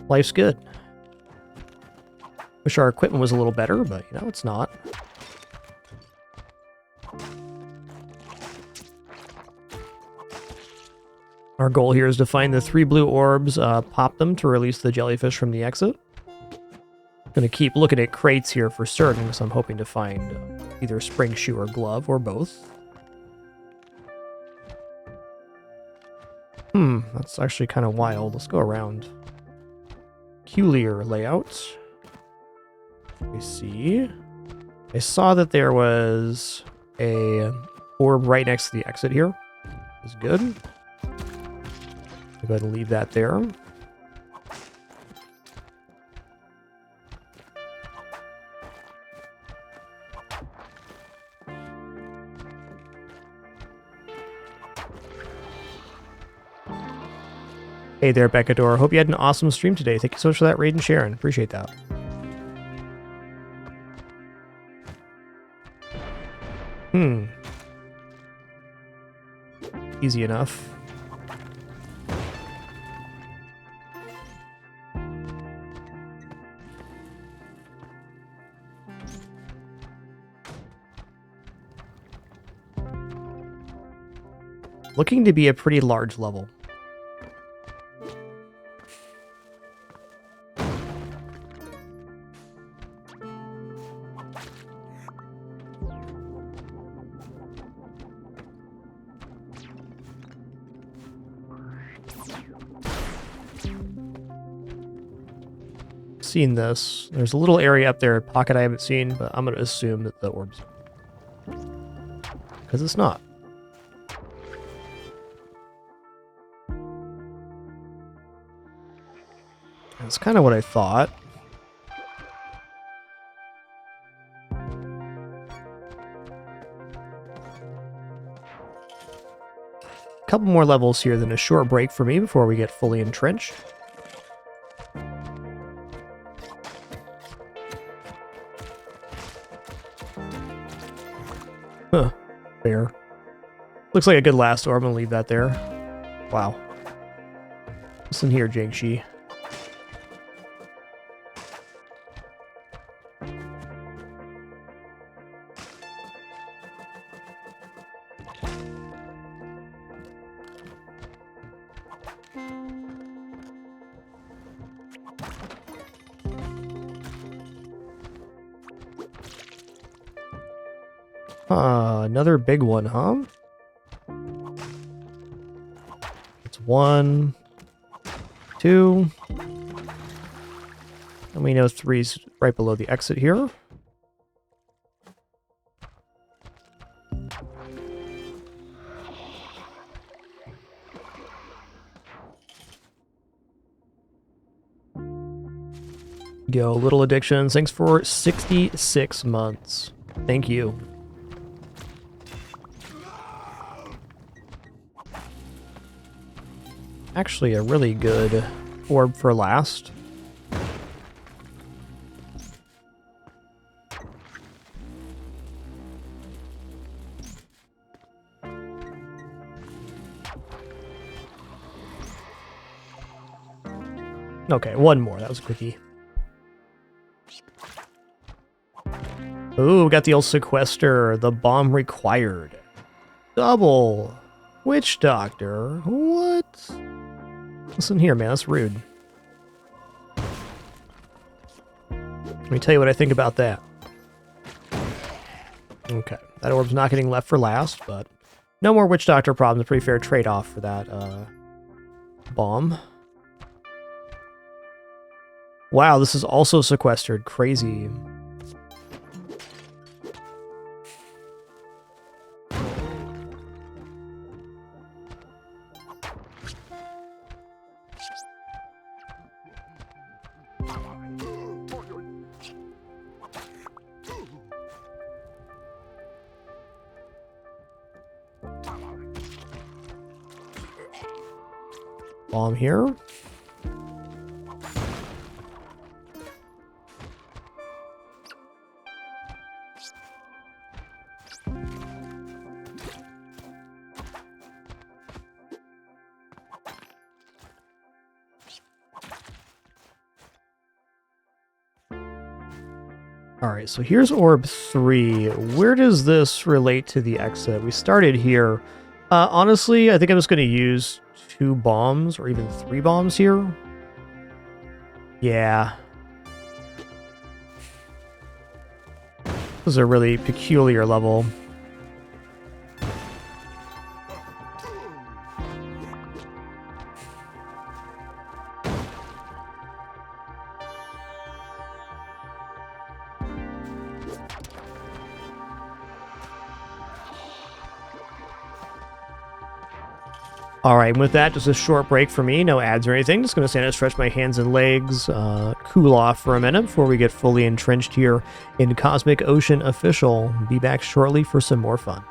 Life's good. Wish our equipment was a little better, but you know, it's not. Our goal here is to find the 3 blue orbs, pop them to release the jellyfish from the exit. Gonna keep looking at crates here for certain, because I'm hoping to find either spring shoe or glove, or both. That's actually kind of wild. Let's go around. Peculiar layout. Let me see. I saw that there was a orb right next to the exit here. Is good. I'll go ahead and leave that there. Hey there, Beckador. Hope you had an awesome stream today. Thank you so much for that raid and sharing. Appreciate that. Easy enough. Looking to be a pretty large level. Seen this. There's a little area up there, a pocket I haven't seen, but I'm going to assume that the orb's... because it's not. That's kind of what I thought. A couple more levels here, then a short break for me before we get fully entrenched. Huh. Fair. Looks like a good last orb. I'm gonna leave that there. Wow. Listen here, Jiangxi. Another big one, huh? It's 1, 2. And we know 3's right below the exit here. Go, Little Addictions. Thanks for 66 months. Thank you. Actually, a really good orb for last. Okay, one more. That was a quickie. Ooh, got the old sequester. The bomb required. Double. Witch Doctor. What? Listen here, man. That's rude. Let me tell you what I think about that. Okay. That orb's not getting left for last, but no more Witch Doctor problems. A pretty fair trade-off for that bomb. Wow, this is also sequestered. Crazy. Bomb here. Alright, so here's orb 3. Where does this relate to the exit? We started here. Honestly, I think I'm just going to use 2 bombs or even 3 bombs here. Yeah. This is a really peculiar level. Alright, with that, just a short break for me. No ads or anything. Just going to stand and stretch my hands and legs, cool off for a minute before we get fully entrenched here in Cosmic Ocean Official. Be back shortly for some more fun.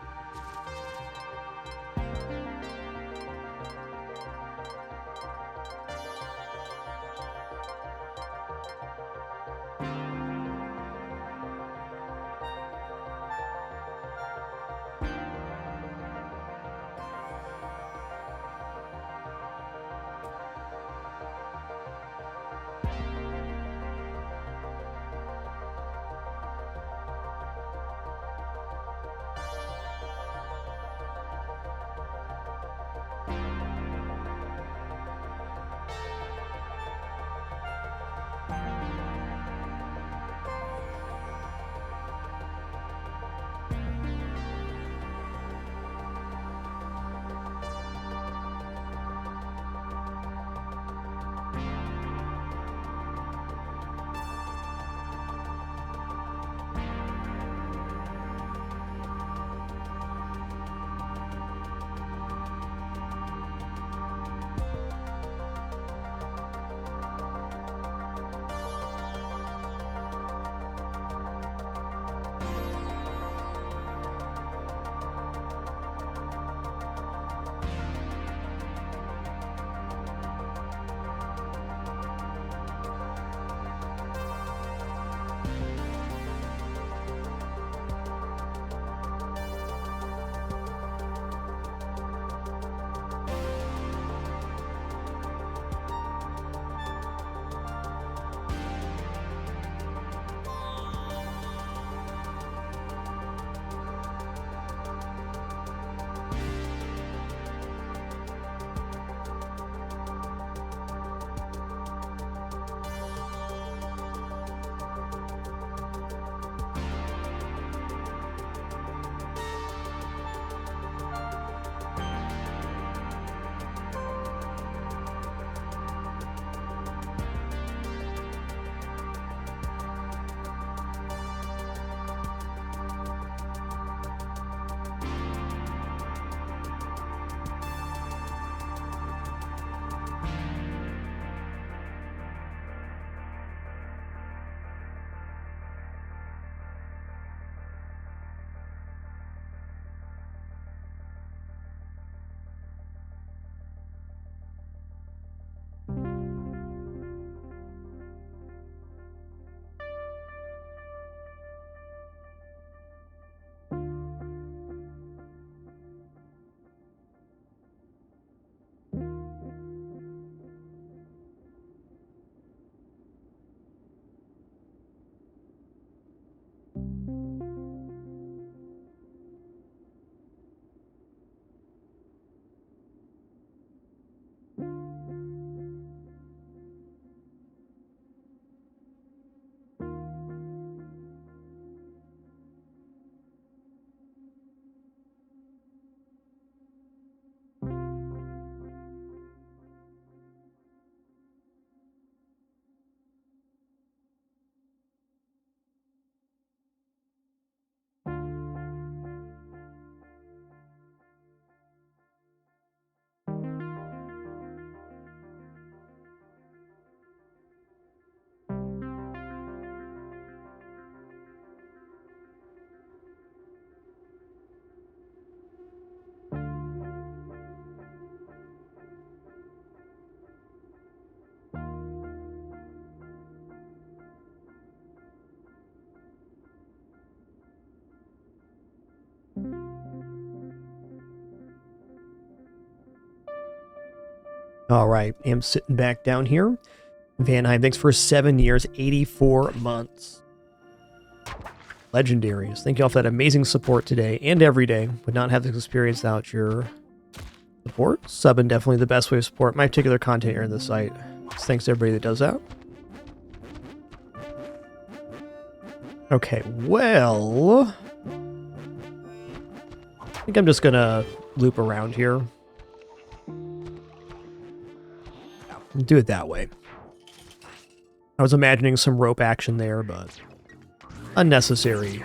All right, am sitting back down here. Vanheim, thanks for 7 years, 84 months. Legendaries. Thank you all for that amazing support today and every day. Would not have this experience without your support. Subbing definitely the best way to support my particular content here on the site. So thanks to everybody that does that. Okay, well, I think I'm just gonna loop around here. Do it that way. I was imagining some rope action there, but unnecessary.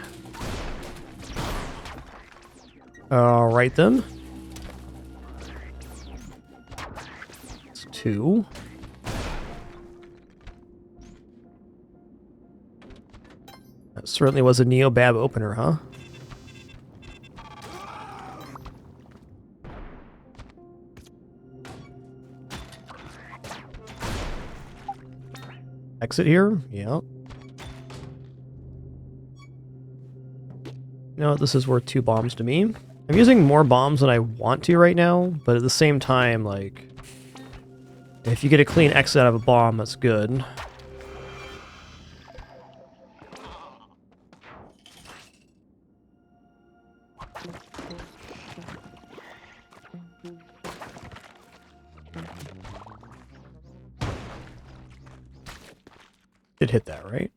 All right then. It's 2. That certainly was a Neobab opener, huh? Exit here? Yeah. No, this is worth 2 bombs to me. I'm using more bombs than I want to right now, but at the same time, like, if you get a clean exit out of a bomb, that's good. Did hit that, right?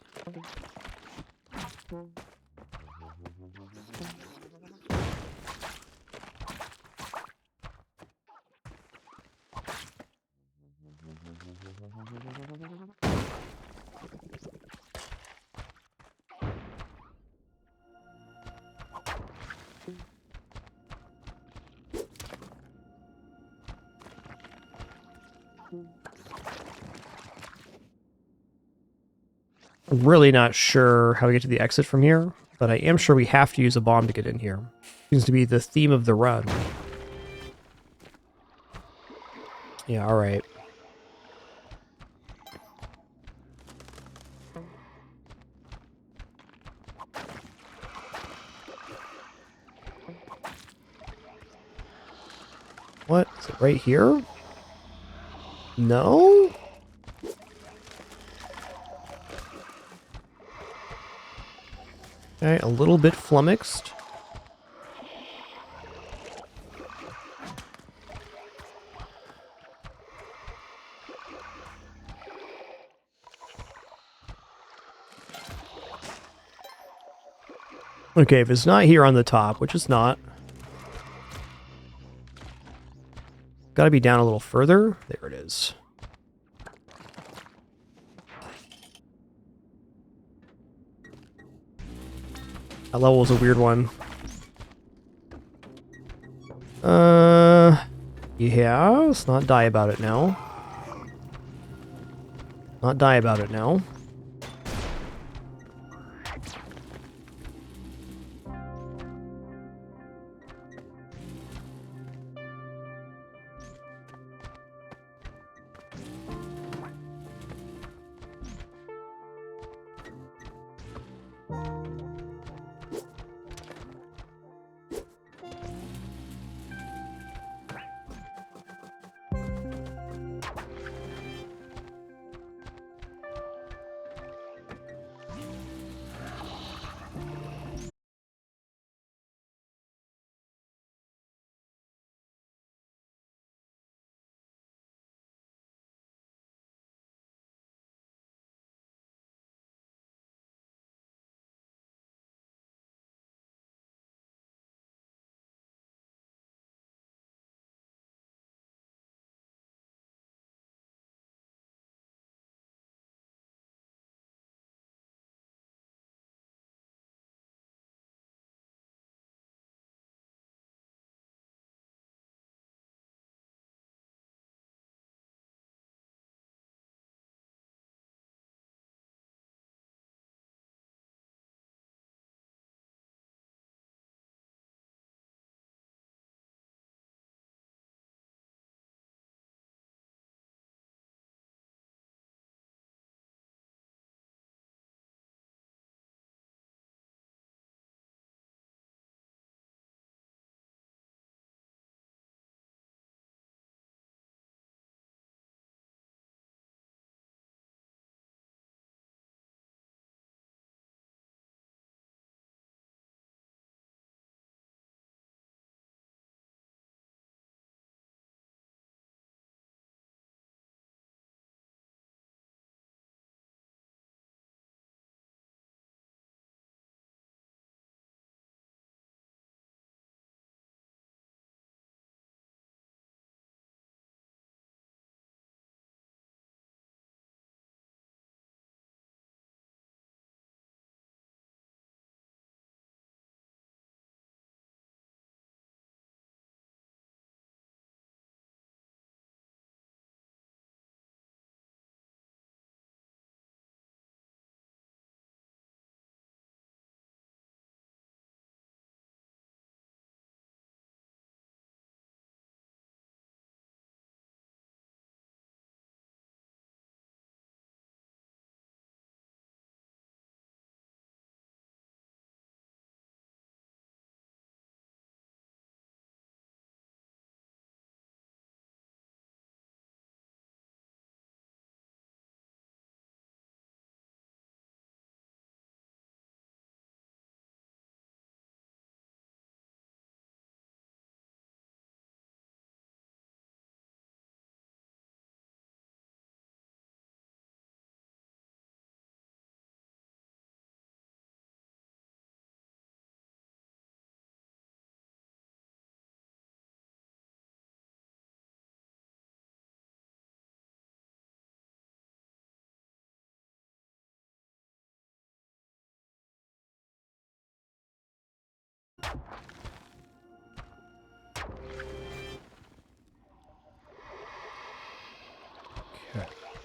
I'm really not sure how to get to the exit from here, but I am sure we have to use a bomb to get in here. Seems to be the theme of the run. Yeah, alright. What? Is it right here? No? Okay, a little bit flummoxed. Okay, if it's not here on the top, which it's not. Gotta be down a little further. There it is. That level was a weird one. Yeah, let's not die about it now. Not die about it now.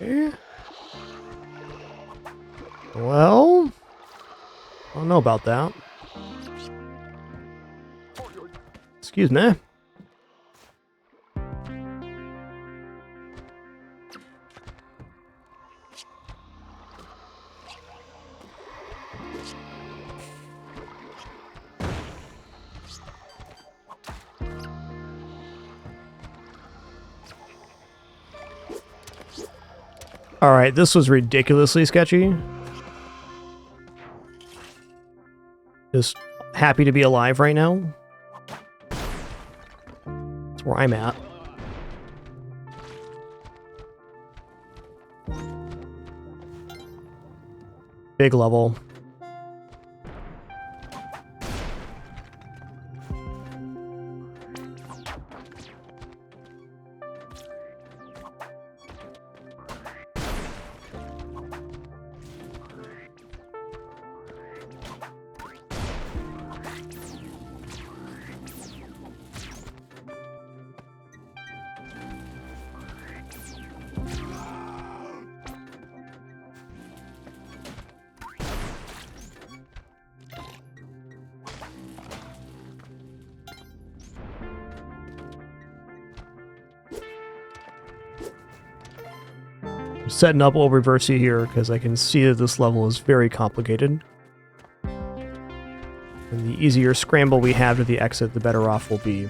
Okay. Well, I don't know about that. Excuse me. Alright, this was ridiculously sketchy. Just happy to be alive right now. That's where I'm at. Big level. Setting up, we'll reverse you here because I can see that this level is very complicated. And the easier scramble we have to the exit, the better off we'll be.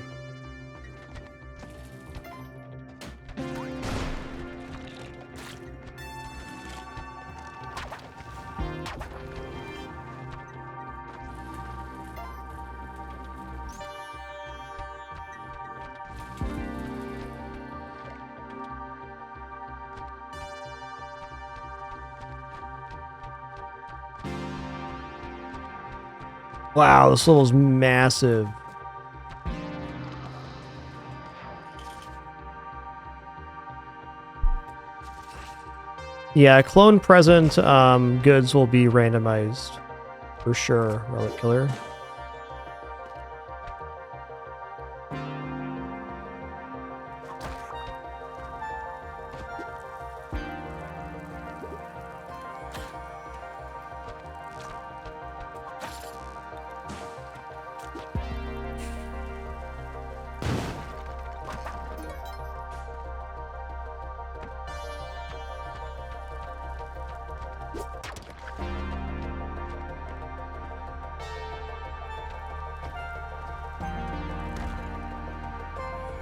Wow, this level's massive. Yeah, clone present goods will be randomized for sure, Relic Killer.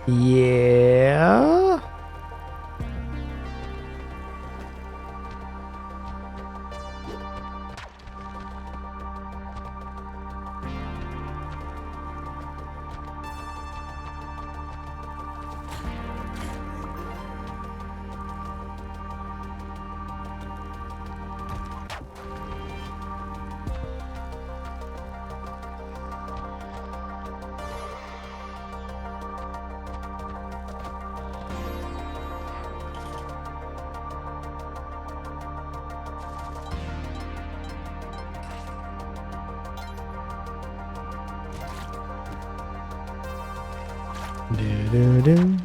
Yeah. Do-do-do.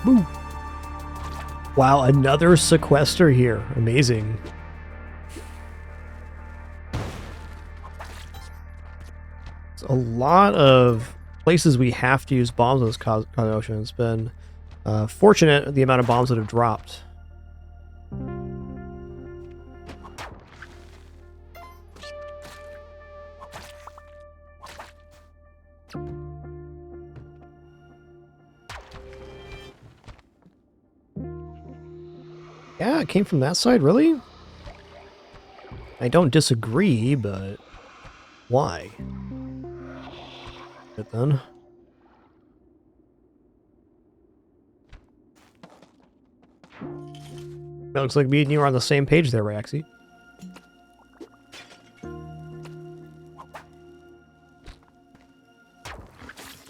Woo. Wow, another sequester here. Amazing. It's a lot of places we have to use bombs in this ocean. It's been fortunate the amount of bombs that have dropped. Yeah, it came from that side, really? I don't disagree, but why? Good then. It looks like me and you are on the same page there, Raxi.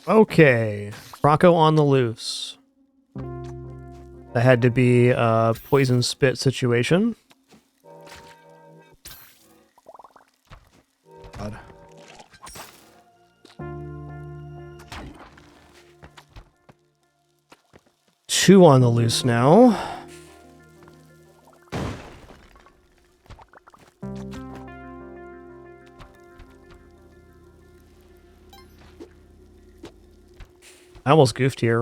Okay, Rocco on the loose. That had to be a poison spit situation. God. Two on the loose now. I almost goofed here.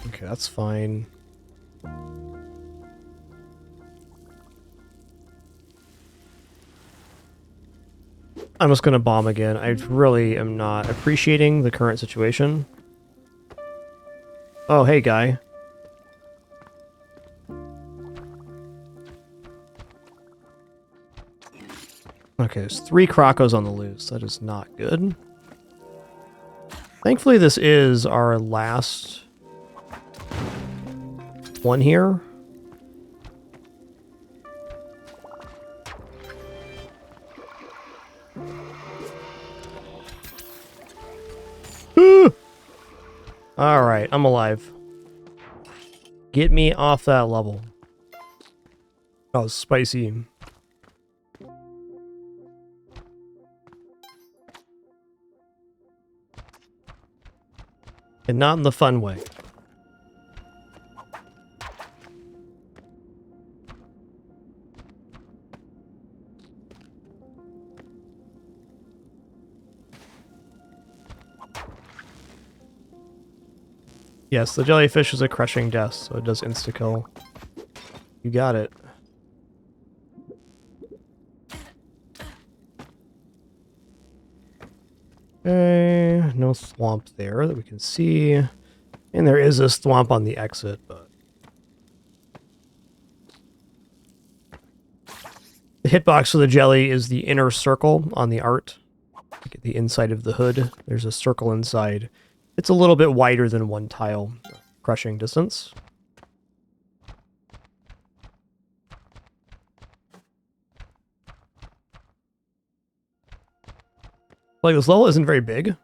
Okay, that's fine. I'm just gonna bomb again. I really am not appreciating the current situation. Oh, hey, guy. Okay, there's 3 Crocos on the loose. That is not good. Thankfully, this is our last one here. Alright, I'm alive. Get me off that level. Oh, spicy. And not in the fun way. Yes, the jellyfish is a crushing death, so it does insta-kill. You got it. Okay, no thwomp there that we can see. And there is a thwomp on the exit, but... The hitbox for the jelly is the inner circle on the art. Look at the inside of the hood. There's a circle inside. It's a little bit wider than one tile crushing distance. Like, this level isn't very big.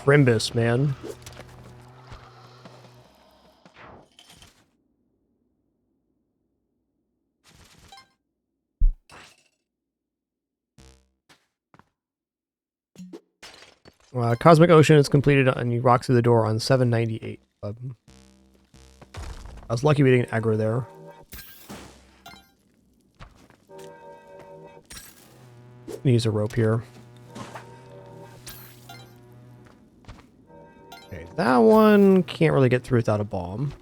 Crimbus, man. Cosmic Ocean is completed and you rock through the door on 798. I was lucky we didn't aggro there. Use a rope here. Okay, that one can't really get through without a bomb.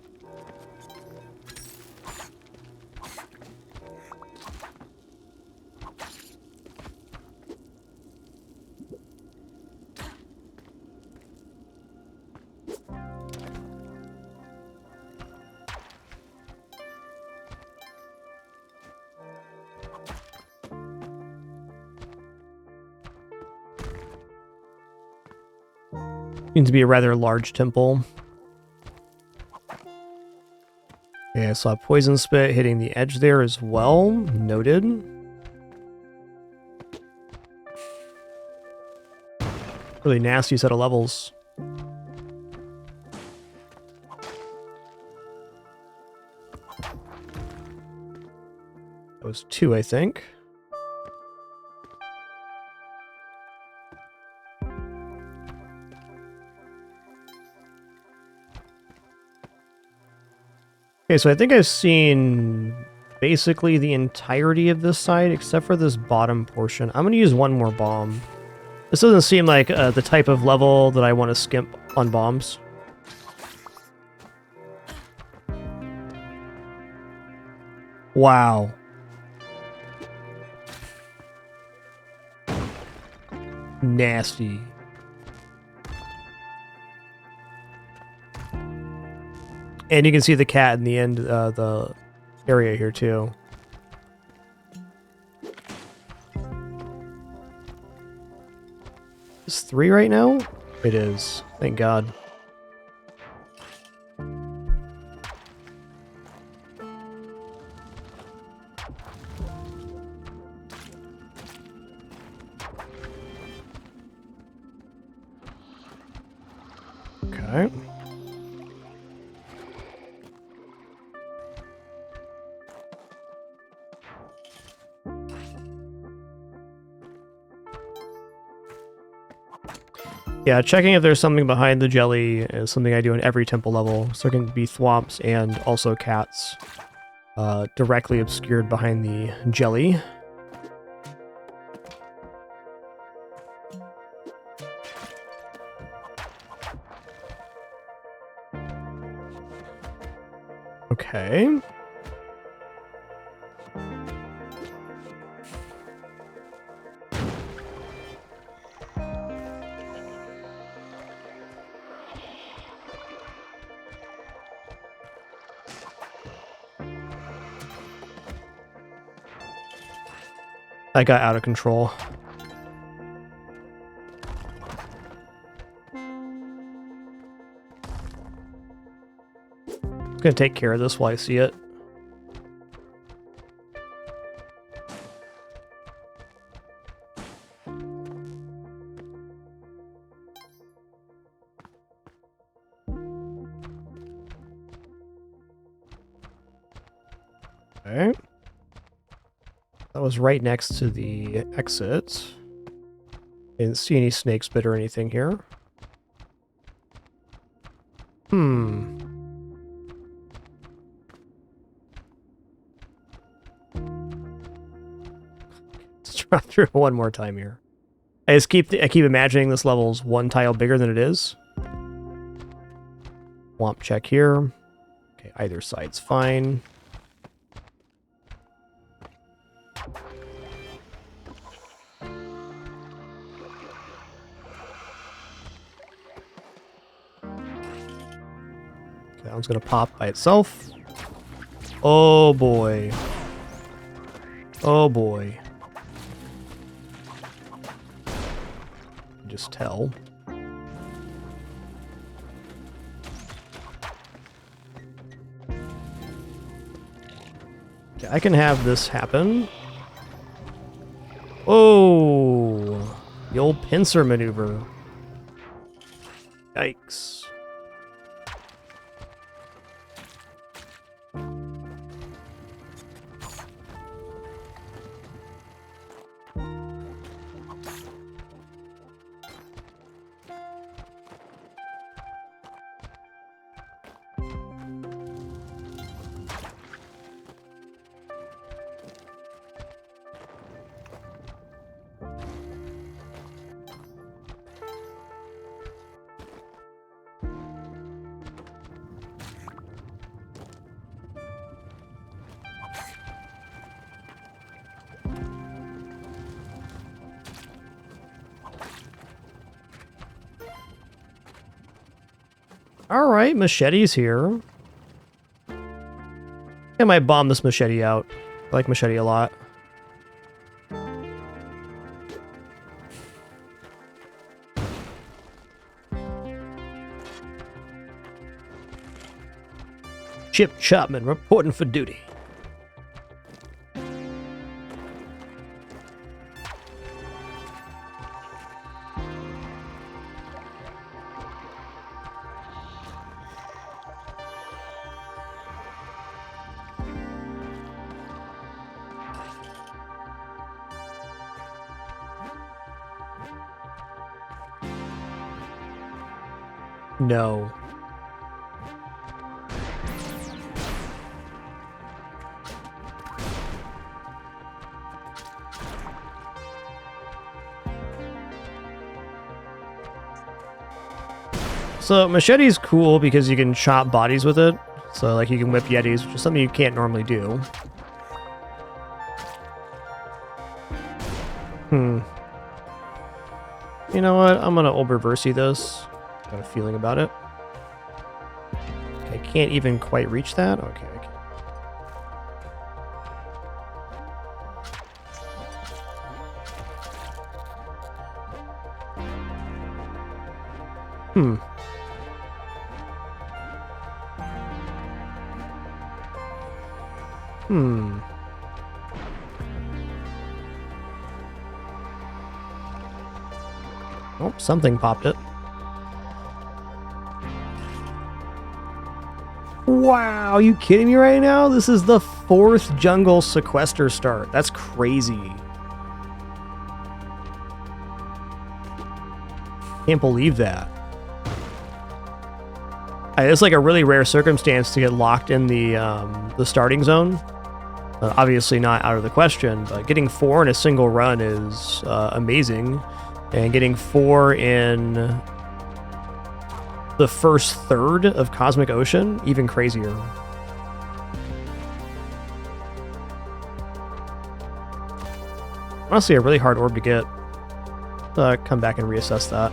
Seems to be a rather large temple. Yeah, I saw poison spit hitting the edge there as well. Noted. Really nasty set of levels. That was 2, I think. Okay, so I think I've seen basically the entirety of this side, except for this bottom portion. I'm going to use one more bomb. This doesn't seem like the type of level that I want to skimp on bombs. Wow. Nasty. And you can see the cat in the end, the area here too. Is 3 right now? It is. Thank God. Okay. Yeah, checking if there's something behind the jelly is something I do in every temple level. So there can be thwomps and also cats directly obscured behind the jelly. Okay. I got out of control. I'm gonna take care of this while I see it. Okay. That was right next to the exit. Didn't see any snake spit or anything here. Let's try through one more time here. I keep imagining this level's 1 tile bigger than it is. Womp check here. Okay, either side's fine. That one's gonna pop by itself. Oh boy. Oh boy. Just tell. Okay, I can have this happen. Oh, the old pincer maneuver. Yikes. Alright, machete's here. I might bomb this machete out. I like machete a lot. Chip Chapman reporting for duty. No. So machete's cool because you can chop bodies with it. So like you can whip yetis, which is something you can't normally do. You know what? I'm gonna Oberversi this. Got a feeling about it. Okay, can't even quite reach that. Okay. Oh, something popped it. Wow, are you kidding me right now? This is the 4th jungle sequester start. That's crazy. Can't believe that. It's like a really rare circumstance to get locked in the starting zone. Obviously not out of the question, but getting 4 in a single run is amazing. And getting 4 in the first third of Cosmic Ocean, even crazier. Honestly, a really hard orb to get. Come back and reassess that.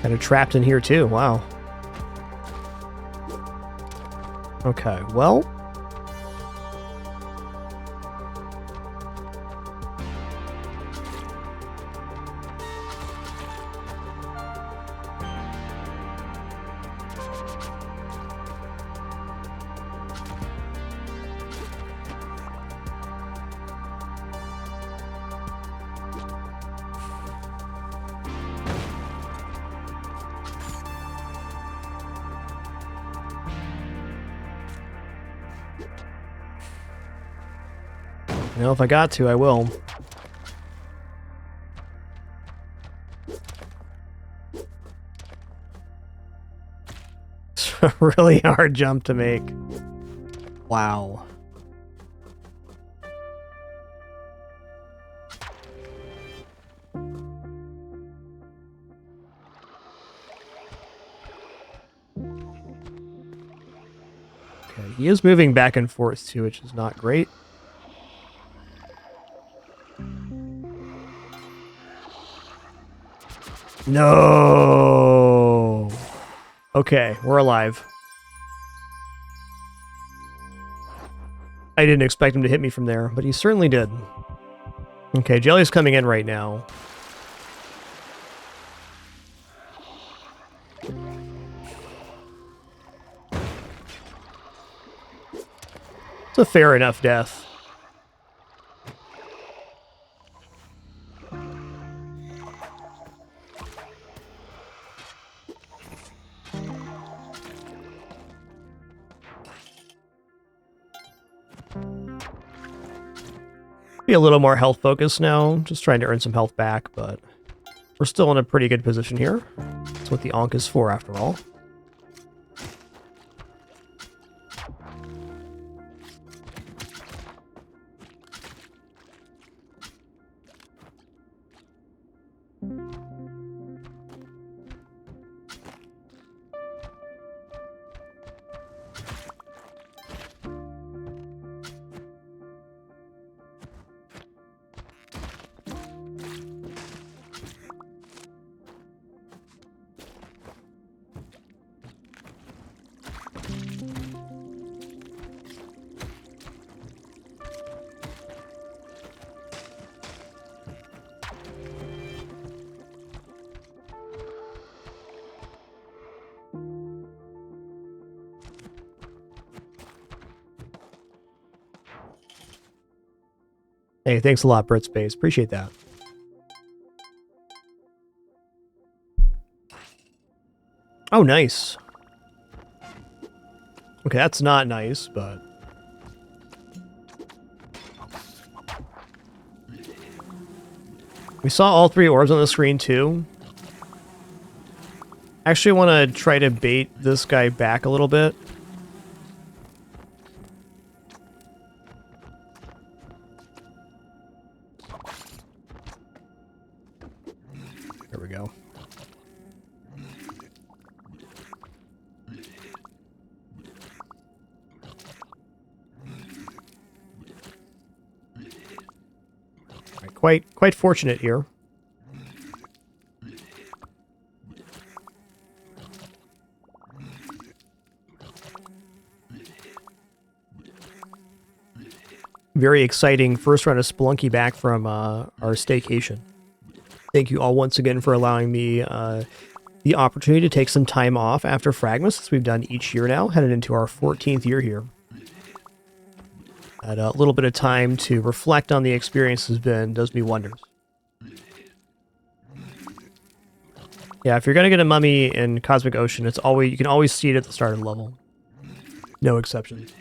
Kind of trapped in here too, wow. Okay, well. You know, if I got to, I will. It's a really hard jump to make. Wow. Okay, he is moving back and forth too, which is not great. No. Okay, we're alive. I didn't expect him to hit me from there, but he certainly did. Okay, Jelly's coming in right now. It's a fair enough death. Be a little more health focused now, just trying to earn some health back, but we're still in a pretty good position here. That's what the Ankh is for, after all. Hey, thanks a lot, Brit Space. Appreciate that. Oh, nice. Okay, that's not nice, but... We saw all 3 orbs on the screen, too. Actually, want to try to bait this guy back a little bit. There we go. Quite fortunate here. Very exciting first round of Spelunky back from our staycation. Thank you all once again for allowing me the opportunity to take some time off after Fragmas, as we've done each year now, headed into our 14th year here. Had a little bit of time to reflect on the experience does me wonders. Yeah, if you're gonna get a mummy in Cosmic Ocean, you can always see it at the start of the level. No exceptions.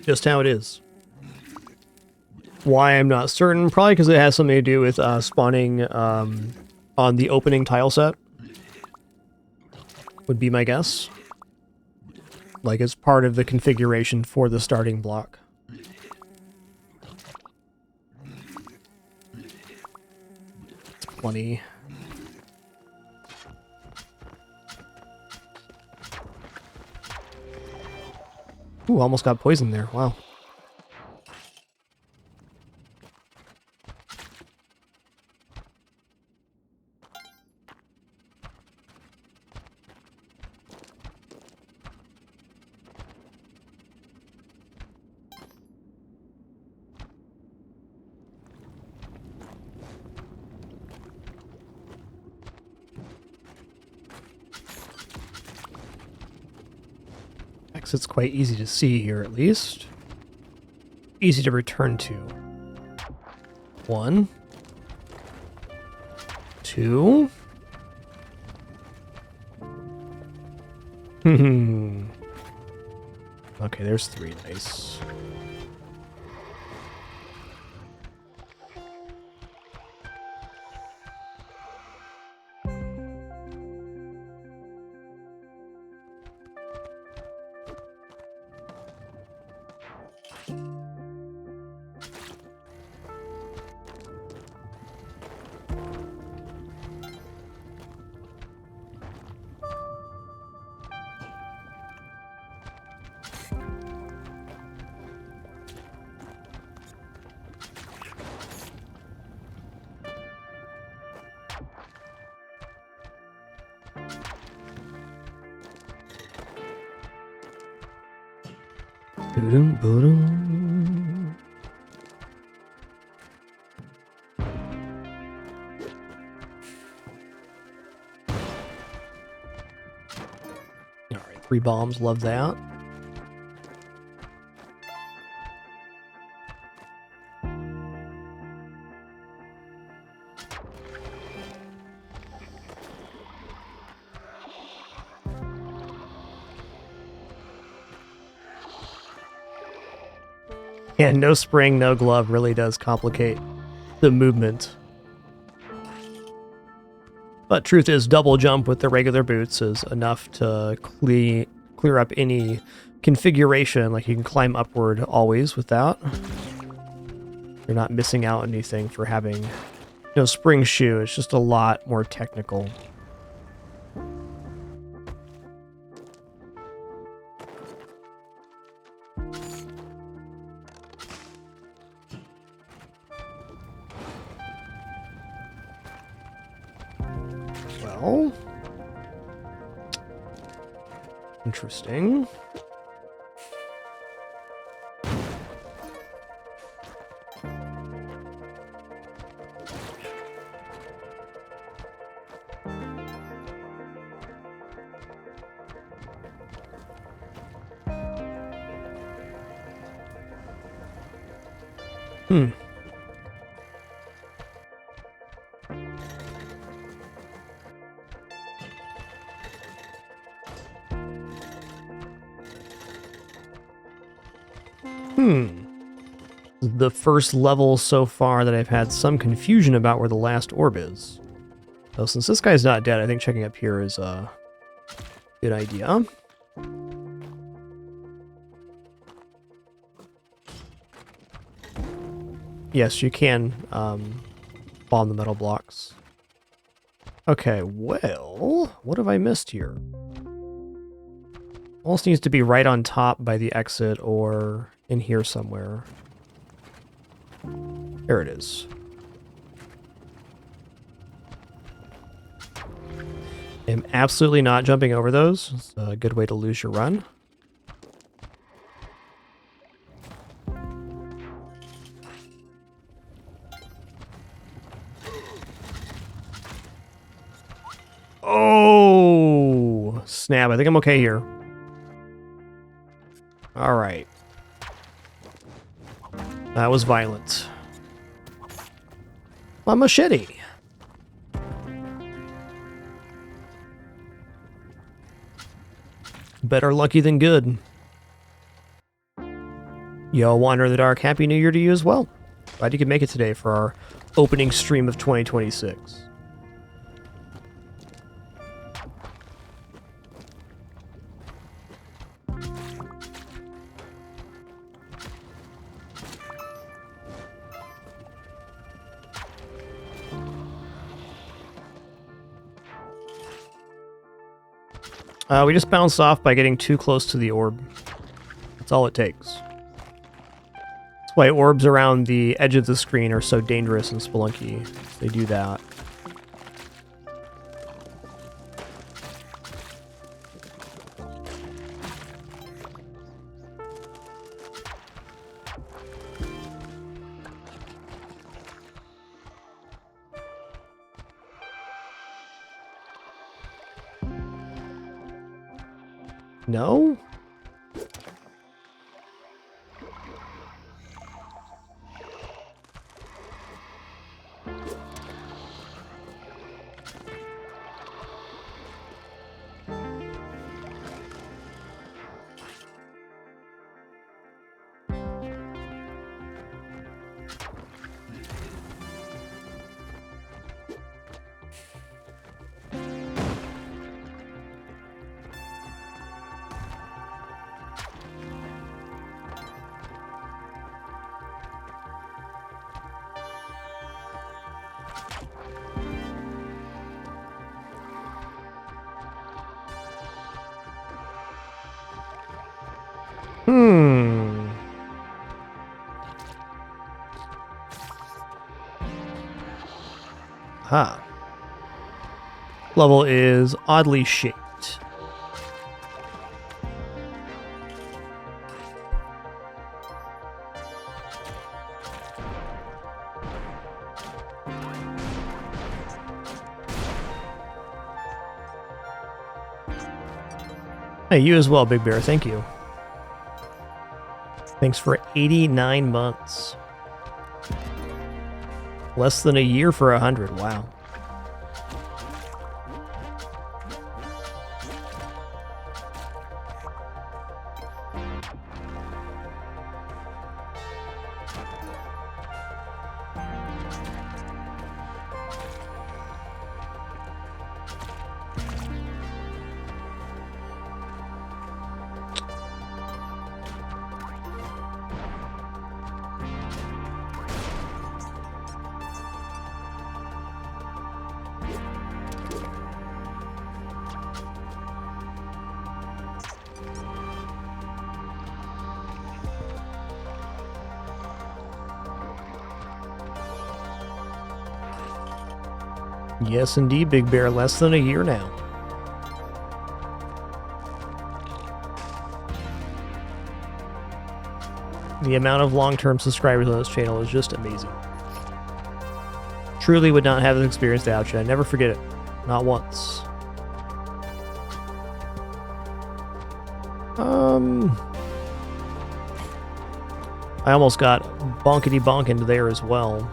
Just how it is. Why I'm not certain, probably because it has something to do with spawning on the opening tile set. Would be my guess. Like as part of the configuration for the starting block. It's plenty. Ooh, almost got poisoned there. Wow. Exit's quite easy to see here, at least. Easy to return to. 1. 2. Okay, there's 3. Nice. Alright, 3 bombs, love that. And no spring, no glove really does complicate the movement. But truth is, double jump with the regular boots is enough to clear up any configuration. Like you can climb upward always with that. You're not missing out on anything for having no spring shoe. It's just a lot more technical. Well, interesting. Hmm. The first level so far that I've had some confusion about where the last orb is. So since this guy's not dead, I think checking up here is a good idea. Yes, you can bomb the metal blocks. Okay, well, what have I missed here? Almost needs to be right on top by the exit or in here somewhere. There it is. I'm absolutely not jumping over those. It's a good way to lose your run. Oh, snap. I think I'm okay here. All right. That was violent. My machete. Better lucky than good. Yo, Wander in the Dark, Happy New Year to you as well. Glad you could make it today for our opening stream of 2026. We just bounced off by getting too close to the orb. That's all it takes. That's why orbs around the edge of the screen are so dangerous in Spelunky. They do that. No? Ha. Level is oddly shaped. Hey, you as well, Big Bear. Thank you. Thanks for 89 months. Less than a year for 100. Wow. Yes, indeed, Big Bear. Less than a year now. The amount of long-term subscribers on this channel is just amazing. Truly would not have this experience without you. I never forget it. Not once. I almost got bonkety bonk into there as well.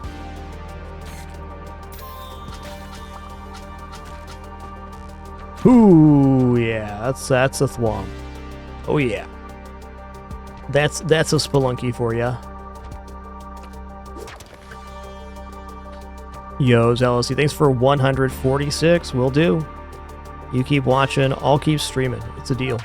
Ooh, yeah, that's a thwomp. Oh yeah. That's a Spelunky for ya. Yo, Zealousy, thanks for 146. Will do. You keep watching, I'll keep streaming. It's a deal.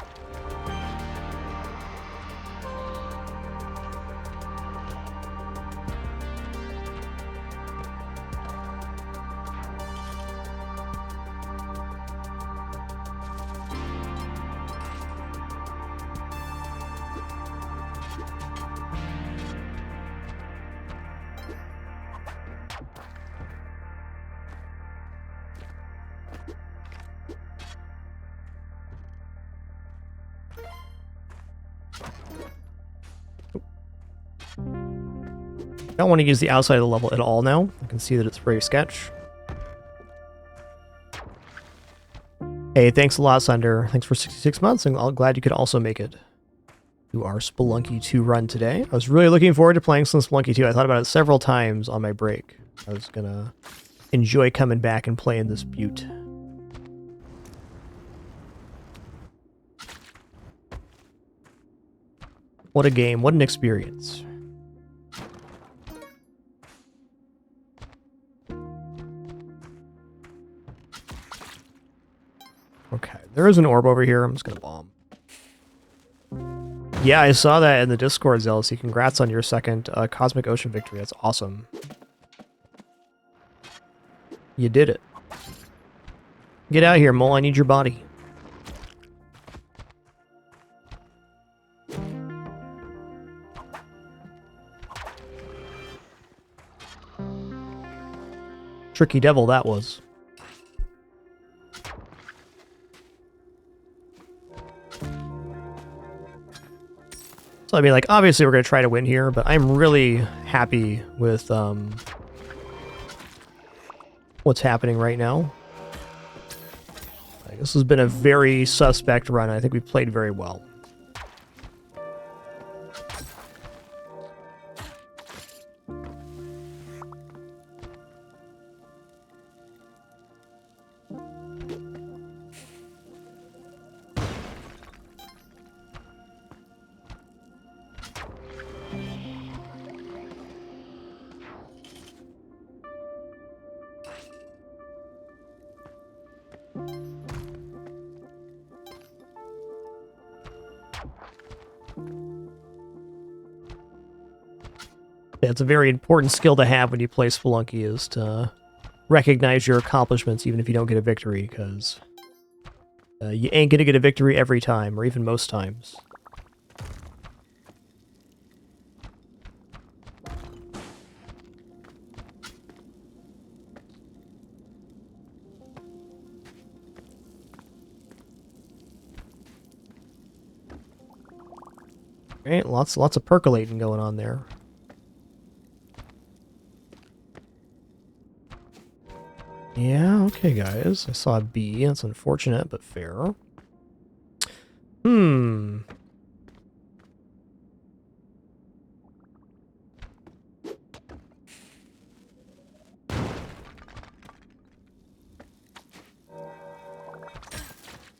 I don't want to use the outside of the level at all now. I can see that it's very sketch. Hey, thanks a lot, Sunder. Thanks for 66 months, and I'm glad you could also make it to our Spelunky 2 run today. I was really looking forward to playing some Spelunky 2. I thought about it several times on my break. I was gonna enjoy coming back and playing this butte. What a game. What an experience. Okay, there is an orb over here. I'm just gonna bomb. Yeah, I saw that in the Discord, Zealousy. Congrats on your second Cosmic Ocean victory. That's awesome. You did it. Get out of here, Mole. I need your body. Tricky devil that was. So, I mean, like, obviously we're going to try to win here, but I'm really happy with what's happening right now. Like, this has been a very suspect run. I think we've played very well. Yeah, it's a very important skill to have when you play Spelunky, is to recognize your accomplishments even if you don't get a victory, because you ain't gonna get a victory every time, or even most times. Right, lots of percolating going on there. Yeah, okay, guys. I saw a B. That's unfortunate, but fair. A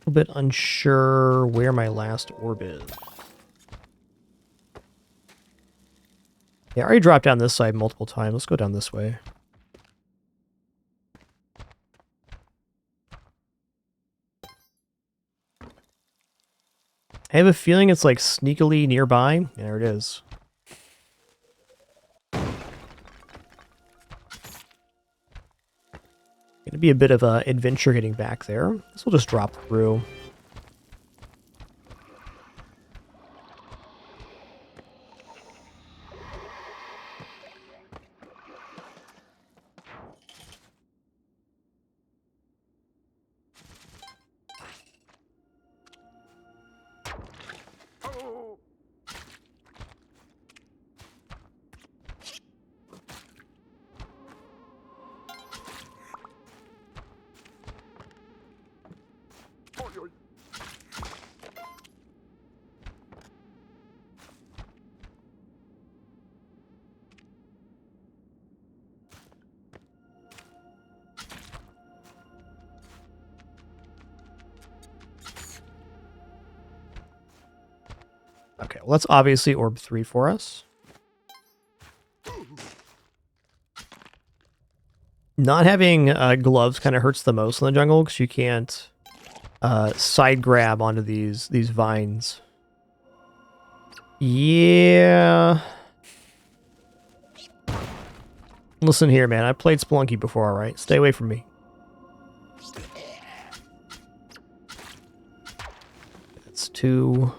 bit unsure where my last orb is. Yeah, I already dropped down this side multiple times. Let's go down this way. I have a feeling it's like sneakily nearby. There it is. Gonna be a bit of an adventure getting back there. This will just drop through. Okay, well, that's obviously orb 3 for us. Not having gloves kind of hurts the most in the jungle because you can't side grab onto these vines. Yeah. Listen here, man. I played Spelunky before, alright? Stay away from me. That's 2.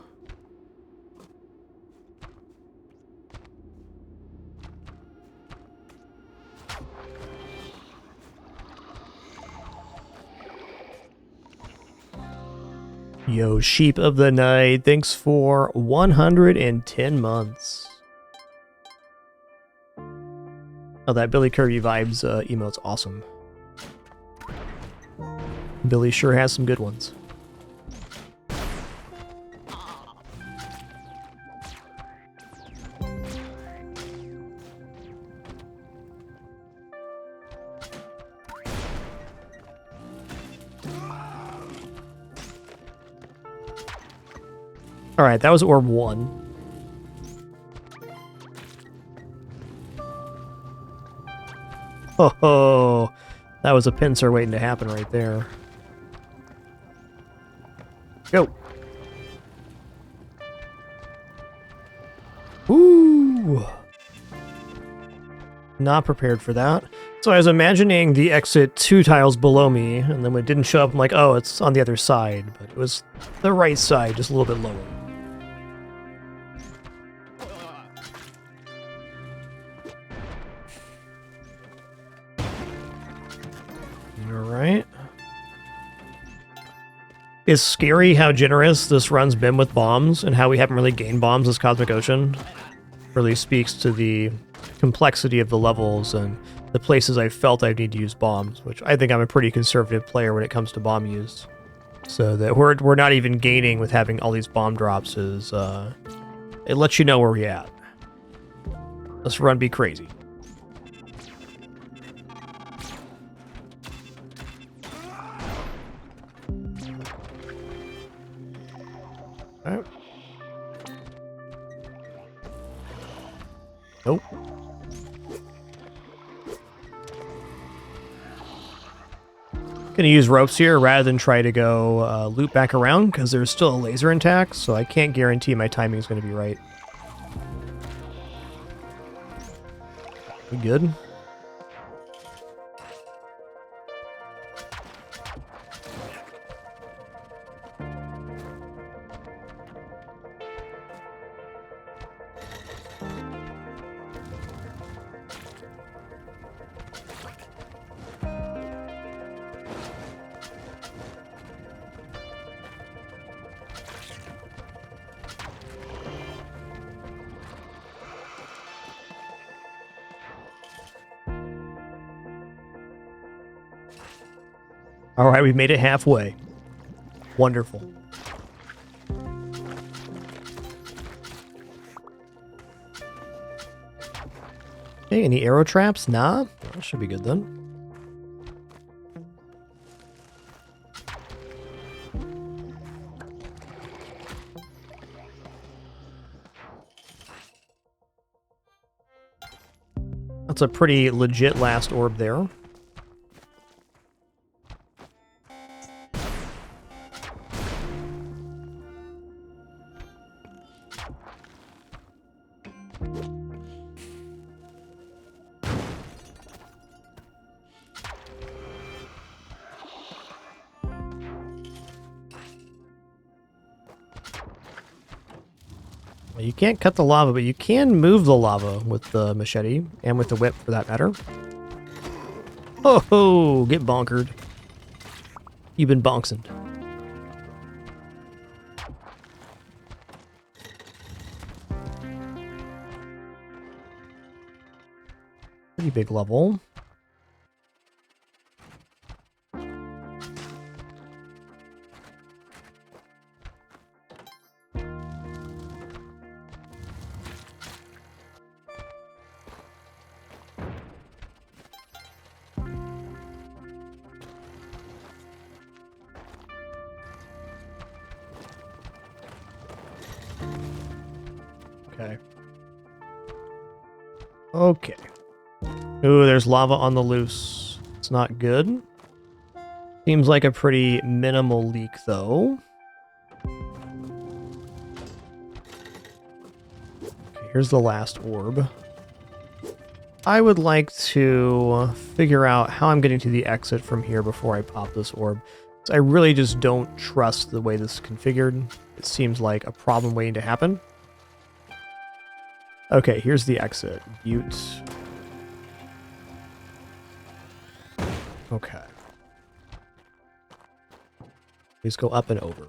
Yo, Sheep of the Night, thanks for 110 months. Oh, that Billy Kirby Vibes emote's awesome. Billy sure has some good ones. Alright, that was orb 1. Oh, that was a pincer waiting to happen right there. Go. Ooh. Not prepared for that. So I was imagining the exit 2 tiles below me, and then when it didn't show up, I'm like, oh, it's on the other side. But it was the right side, just a little bit lower. Alright. It's scary how generous this run's been with bombs, and how we haven't really gained bombs as Cosmic Ocean. Really speaks to the complexity of the levels and the places I felt I need to use bombs, which I think I'm a pretty conservative player when it comes to bomb use. So that we're not even gaining with having all these bomb drops is, it lets you know where we're at. This run be crazy. Alright. Nope. Gonna use ropes here rather than try to go loop back around because there's still a laser intact, so I can't guarantee my timing is going to be right. We good? All right, we've made it halfway. Wonderful. Okay, any arrow traps? Nah, that should be good then. That's a pretty legit last orb there. You can't cut the lava, but you can move the lava with the machete, and with the whip for that matter. Oh, ho, get bonkered. You've been bonksing. Pretty big level. Okay. Okay. Ooh, there's lava on the loose. It's not good. Seems like a pretty minimal leak, though. Okay, here's the last orb. I would like to figure out how I'm getting to the exit from here before I pop this orb. I really just don't trust the way this is configured. It seems like a problem waiting to happen. Okay, here's the exit. Butte. Okay. Please go up and over.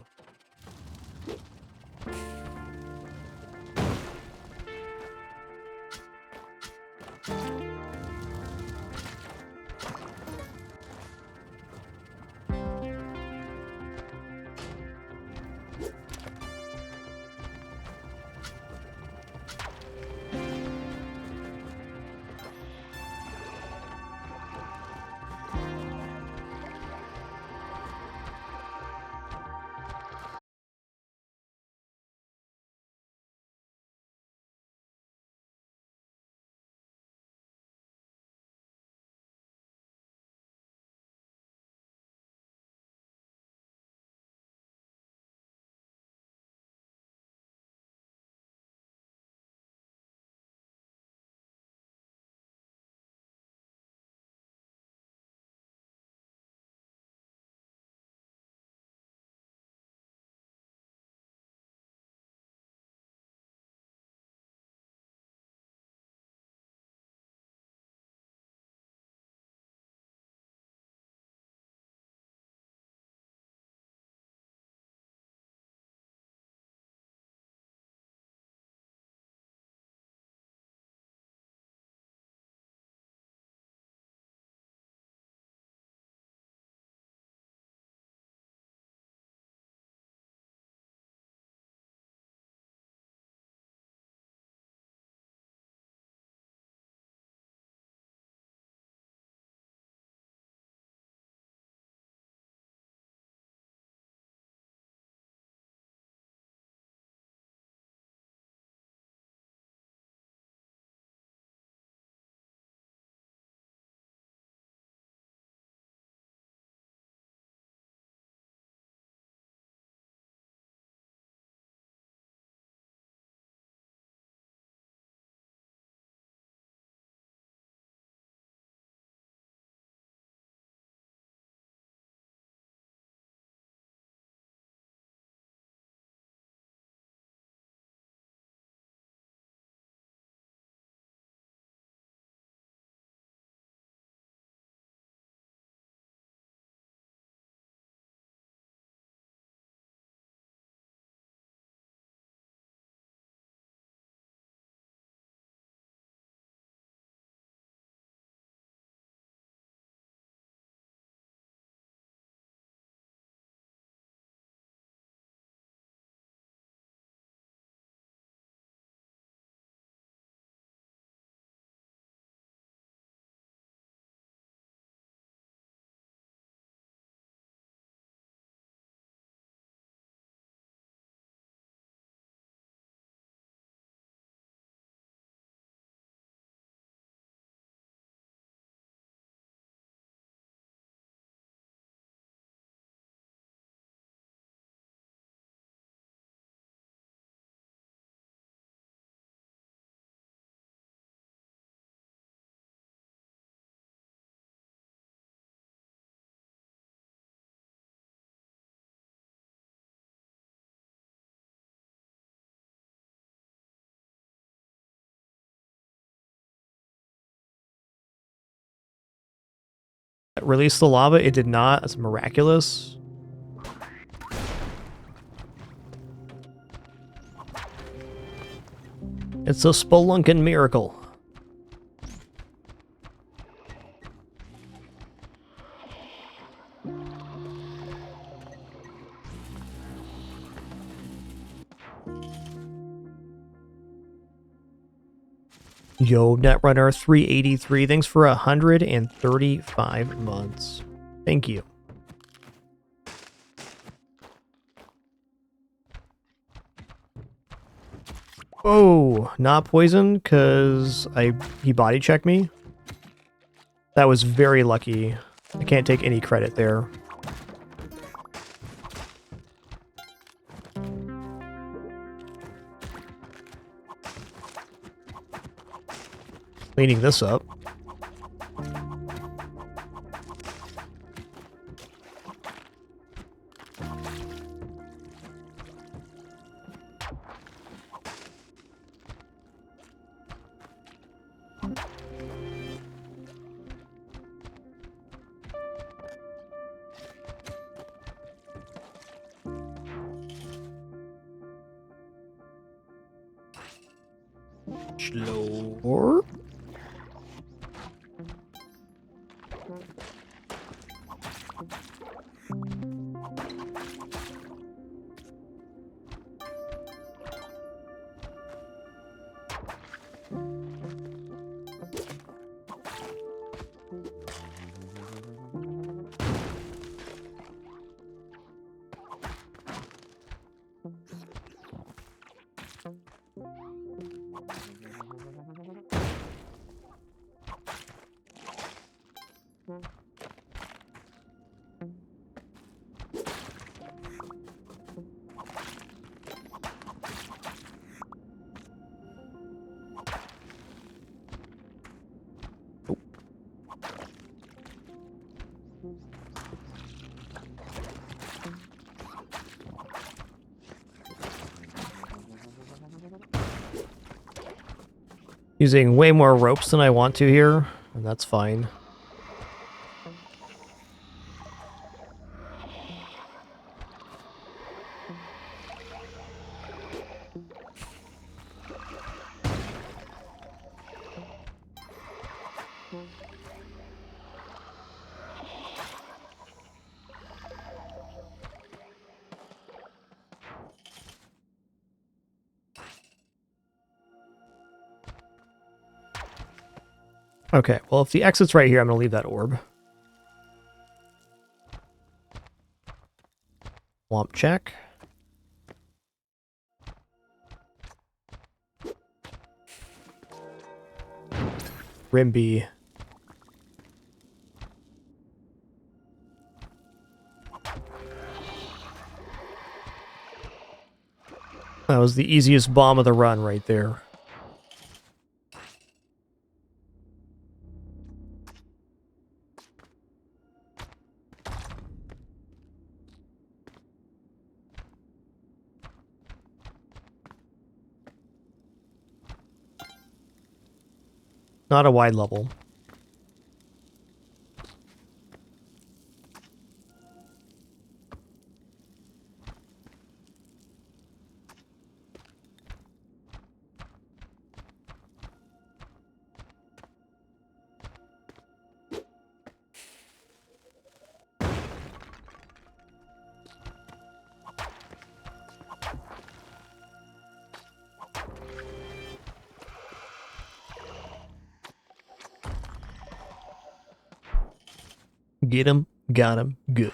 Release the lava. It did not. That's miraculous. It's a Spelunkin miracle. Yo, Netrunner 383, thanks for 135 months. Thank you. Oh, not poison because he body checked me. That was very lucky. I can't take any credit there. Cleaning this up. Slower. Using way more ropes than I want to here, and that's fine. Okay, well, if the exit's right here, I'm going to leave that orb. Womp check. Rimby. That was the easiest bomb of the run right there. Not a wide level. Get him, got him, good.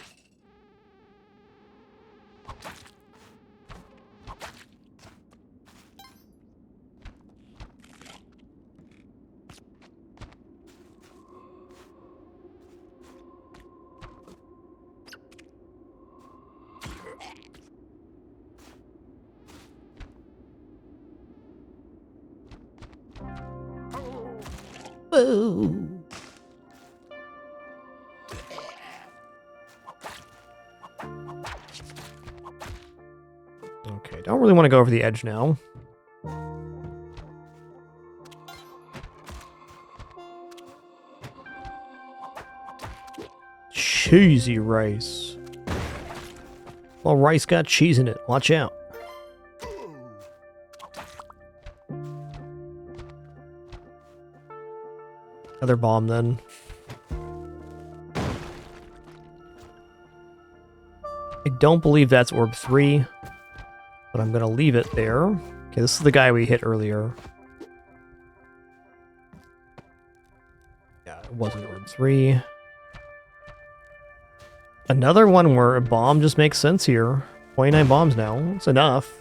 Whoa. Okay, don't really want to go over the edge now. Cheesy rice. Well, rice got cheese in it. Watch out. Another bomb then. I don't believe that's orb 3, but I'm going to leave it there. Okay, this is the guy we hit earlier. Yeah, it wasn't orb 3. Another one where a bomb just makes sense here. 29 bombs now. It's enough.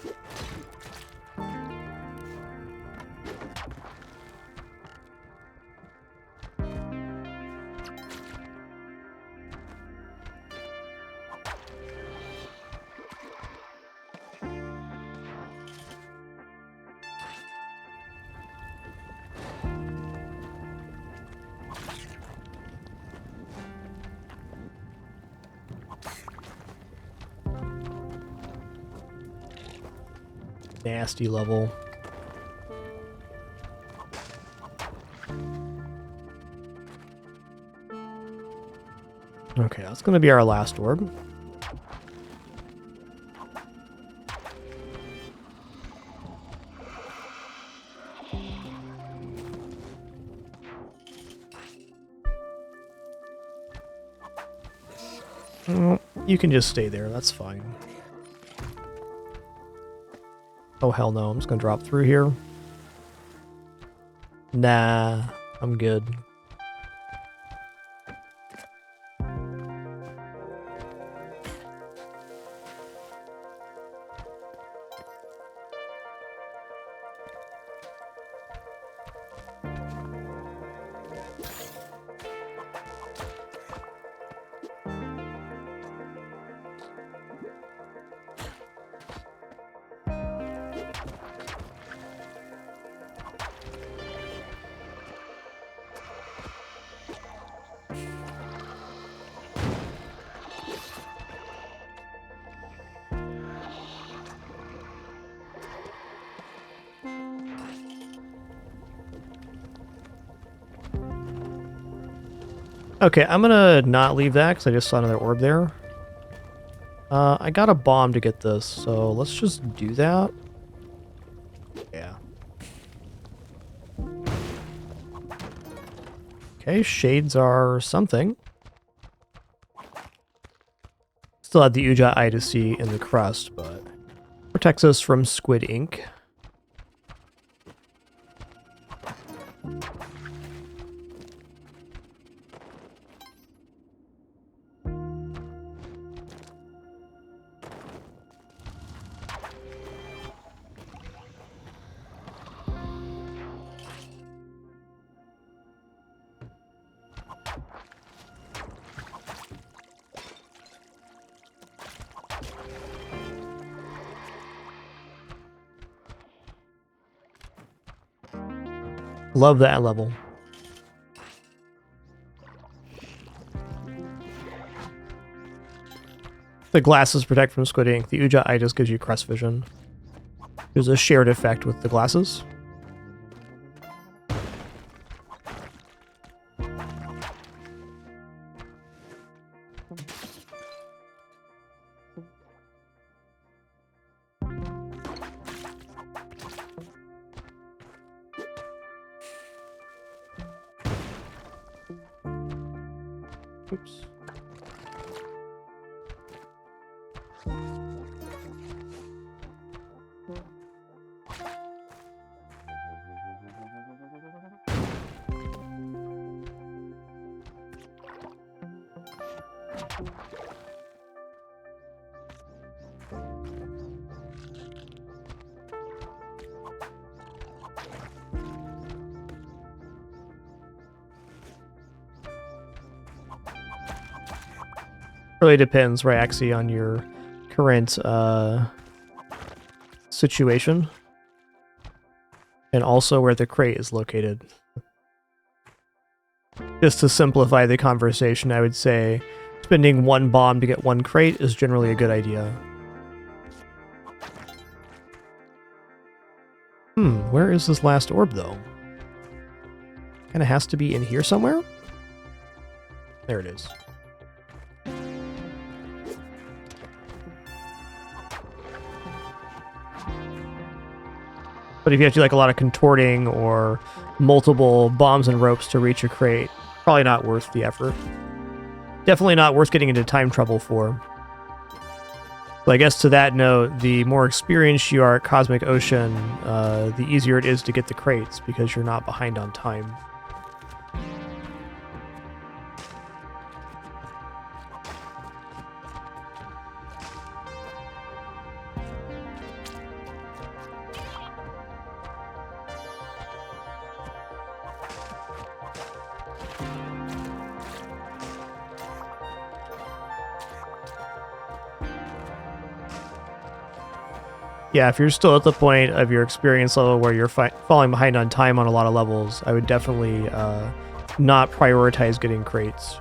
nasty level. Okay, that's going to be our last orb. Well, you can just stay there, that's fine. Oh hell no, I'm just gonna drop through here. Nah, I'm good. Okay, I'm gonna not leave that because I just saw another orb there. I got a bomb to get this, so let's just do that. Yeah. Okay, shades are something. Still have the Uja Eye to see in the crust, but protects us from squid ink. Love that level. The glasses protect from squid ink. The Uja Eye just gives you crust vision. There's a shared effect with the glasses. Oops. Really depends, right, actually, on your current situation. And also where the crate is located. Just to simplify the conversation, I would say spending one bomb to get one crate is generally a good idea. Where is this last orb, though? Kinda has to be in here somewhere? There it is. But if you have to do like a lot of contorting or multiple bombs and ropes to reach a crate, probably not worth the effort. Definitely not worth getting into time trouble for. But I guess to that note, the more experienced you are at Cosmic Ocean, the easier it is to get the crates because you're not behind on time. Yeah, if you're still at the point of your experience level where you're falling behind on time on a lot of levels, I would definitely not prioritize getting crates.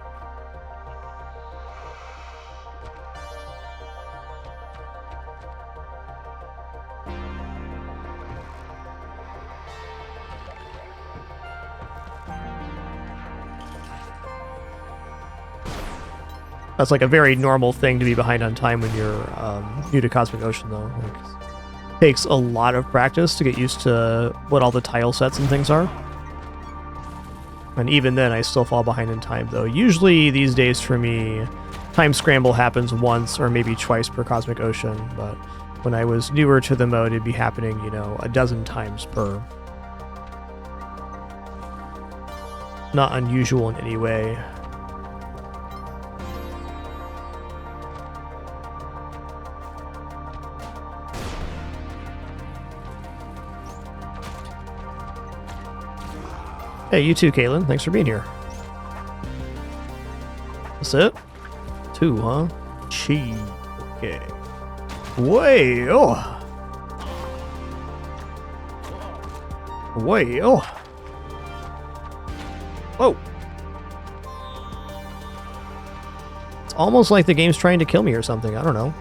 That's like a very normal thing to be behind on time when you're new to Cosmic Ocean, though. Like, takes a lot of practice to get used to what all the tile sets and things are. And even then, I still fall behind in time, though. Usually, these days for me, time scramble happens once or maybe twice per Cosmic Ocean, but when I was newer to the mode, it'd be happening, you know, a dozen times per. Not unusual in any way. Hey, you too, Caitlin. Thanks for being here. That's it? 2, huh? Cheese. Okay. Way, oh. Way, oh. Whoa. It's almost like the game's trying to kill me or something. I don't know.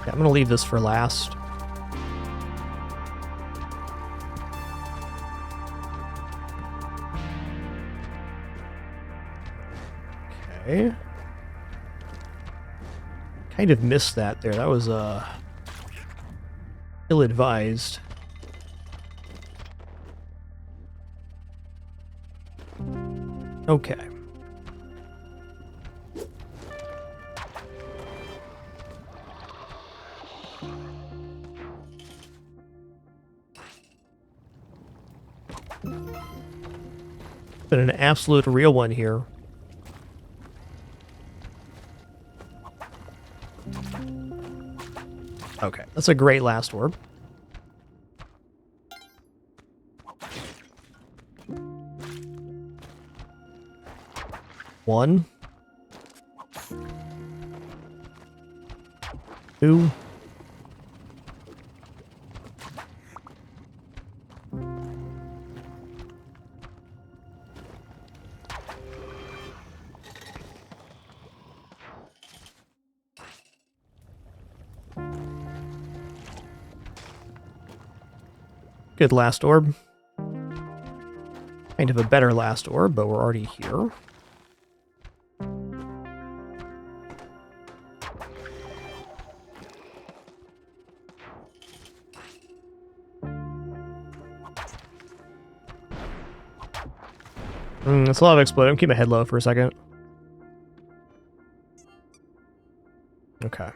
I'm gonna leave this for last. Okay. Kind of missed that there. That was ill-advised. Okay. Been an absolute real one here. Okay, that's a great last orb. One. 2. Good last orb. Kind of a better last orb, but we're already here. That's a lot of explode. I'm keep my head low for a second. Okay.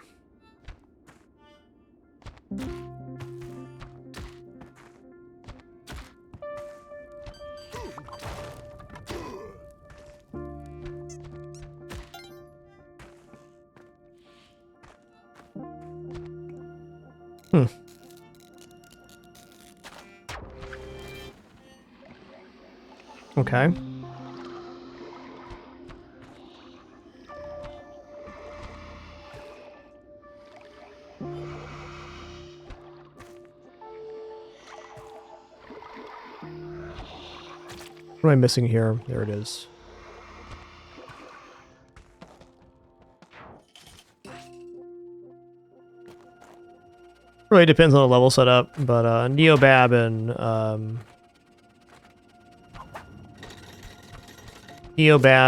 Okay. What am I missing here? There it is. Really depends on the level setup, but Neobab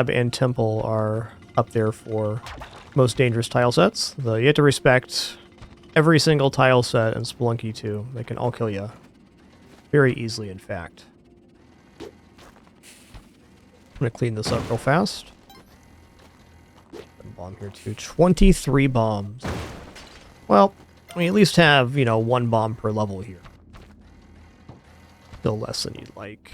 and Temple are up there for most dangerous tile sets. Though you have to respect every single tile set in Spelunky 2. They can all kill you. Very easily, in fact. I'm gonna clean this up real fast. Bomb here too. 23 bombs. Well, we at least have, you know, 1 bomb per level here. Still less than you'd like.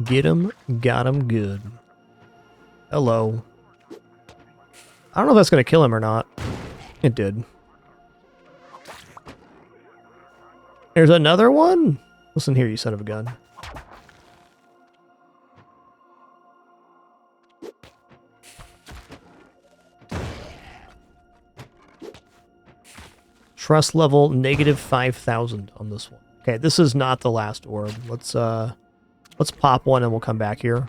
Get him, got him good. Hello. I don't know if that's going to kill him or not. It did. There's another one? Listen here, you son of a gun. Trust level negative 5,000 on this one. Okay, this is not the last orb. Let's pop one and we'll come back here.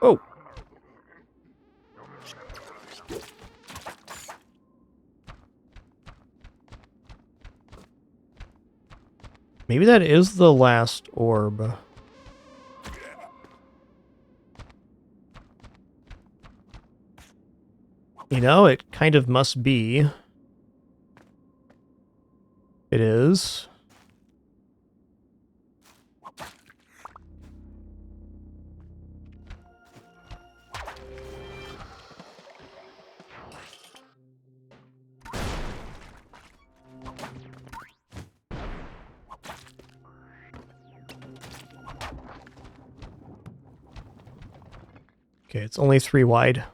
Oh. Maybe that is the last orb. You know, it kind of must be. It is. Okay, it's only 3 wide.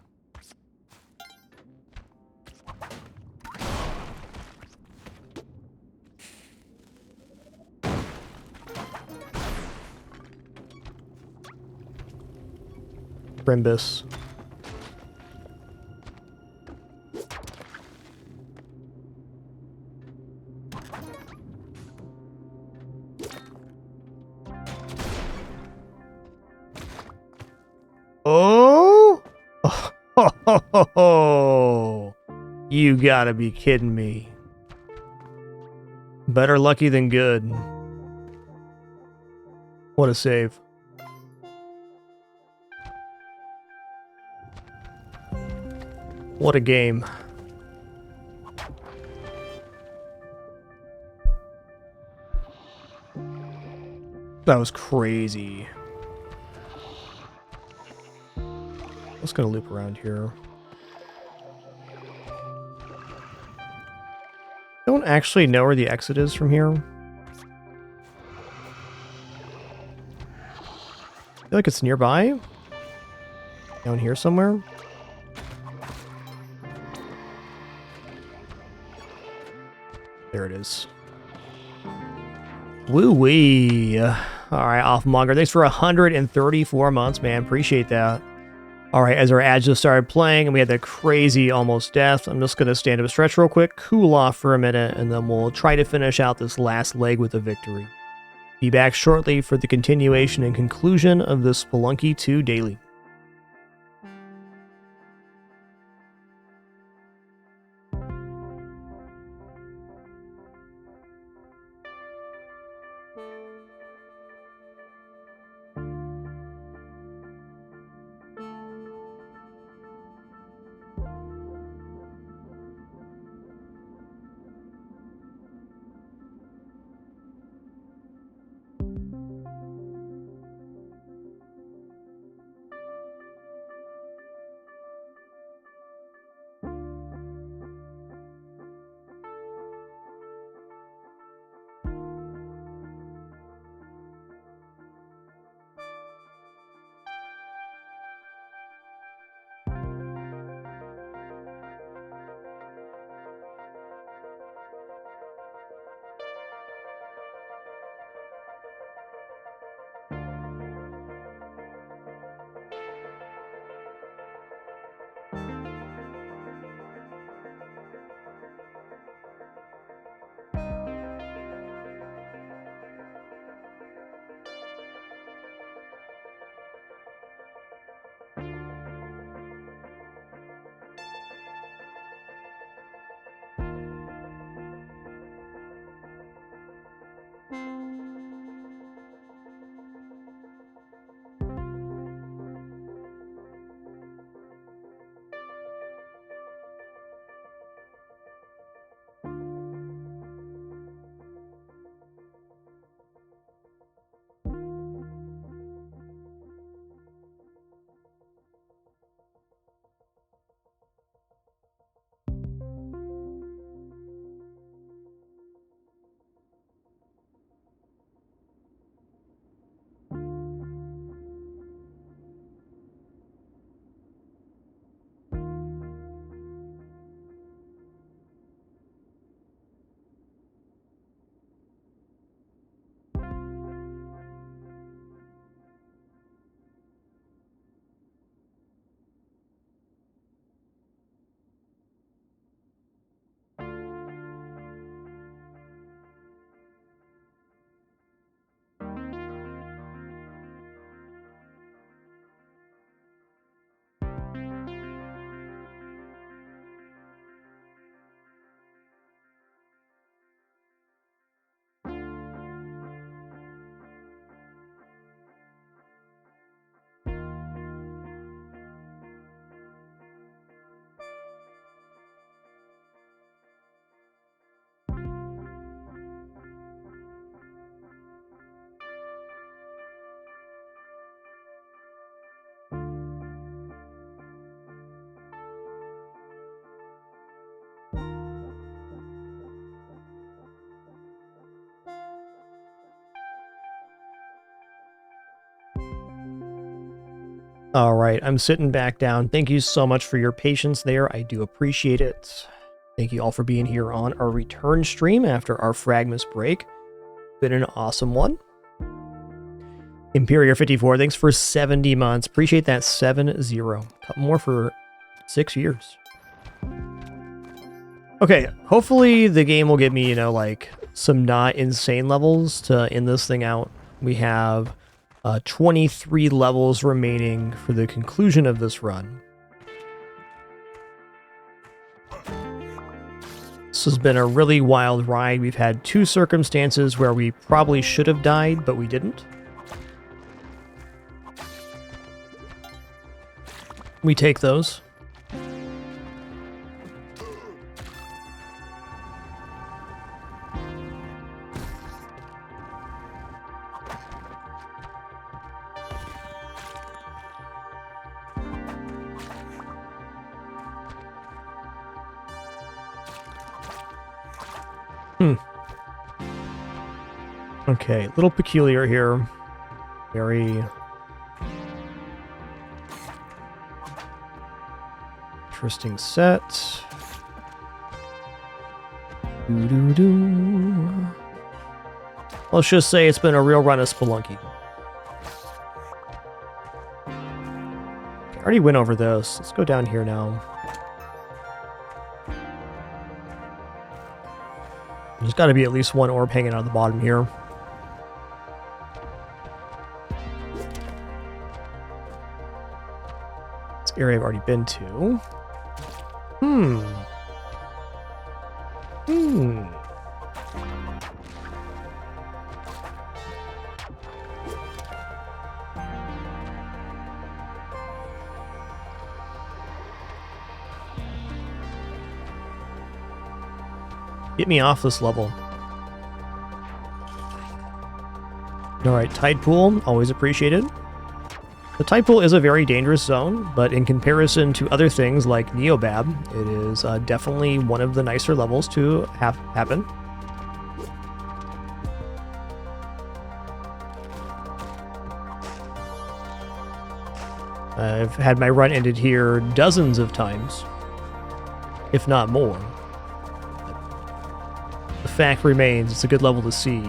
Brimbus. Oh! Oh! You gotta be kidding me. Better lucky than good. What a save. What a game. That was crazy. Let's go loop around here. Don't actually know where the exit is from here. I feel like it's nearby. Down here somewhere. There it is. Woo-wee. Alright, Offmonger. Thanks for 134 months, man. Appreciate that. Alright, as our ads just started playing and we had that crazy almost death, I'm just going to stand up a stretch real quick, cool off for a minute, and then we'll try to finish out this last leg with a victory. Be back shortly for the continuation and conclusion of this Spelunky 2 daily. All right, I'm sitting back down. Thank you so much for your patience there. I do appreciate it. Thank you all for being here on our return stream after our Fragmus break. Been an awesome one. Imperior54, thanks for 70 months. Appreciate that 7-0. Couple more for 6 years. Okay, hopefully the game will give me, you know, like some not insane levels to end this thing out. We have 23 levels remaining for the conclusion of this run. This has been a really wild ride. We've had 2 circumstances where we probably should have died, but we didn't. We take those. Okay, a little peculiar here. Very interesting set. Doo-doo-doo. Let's just say it's been a real run of Spelunky. I already went over this. Let's go down here now. There's got to be at least one orb hanging out of the bottom here. This area I've already been to. Get me off this level. Alright, Tide Pool, always appreciated. The Tide Pool is a very dangerous zone, but in comparison to other things like Neobab, it is definitely one of the nicer levels to have happen. I've had my run ended here dozens of times, if not more. The fact remains, it's a good level to see.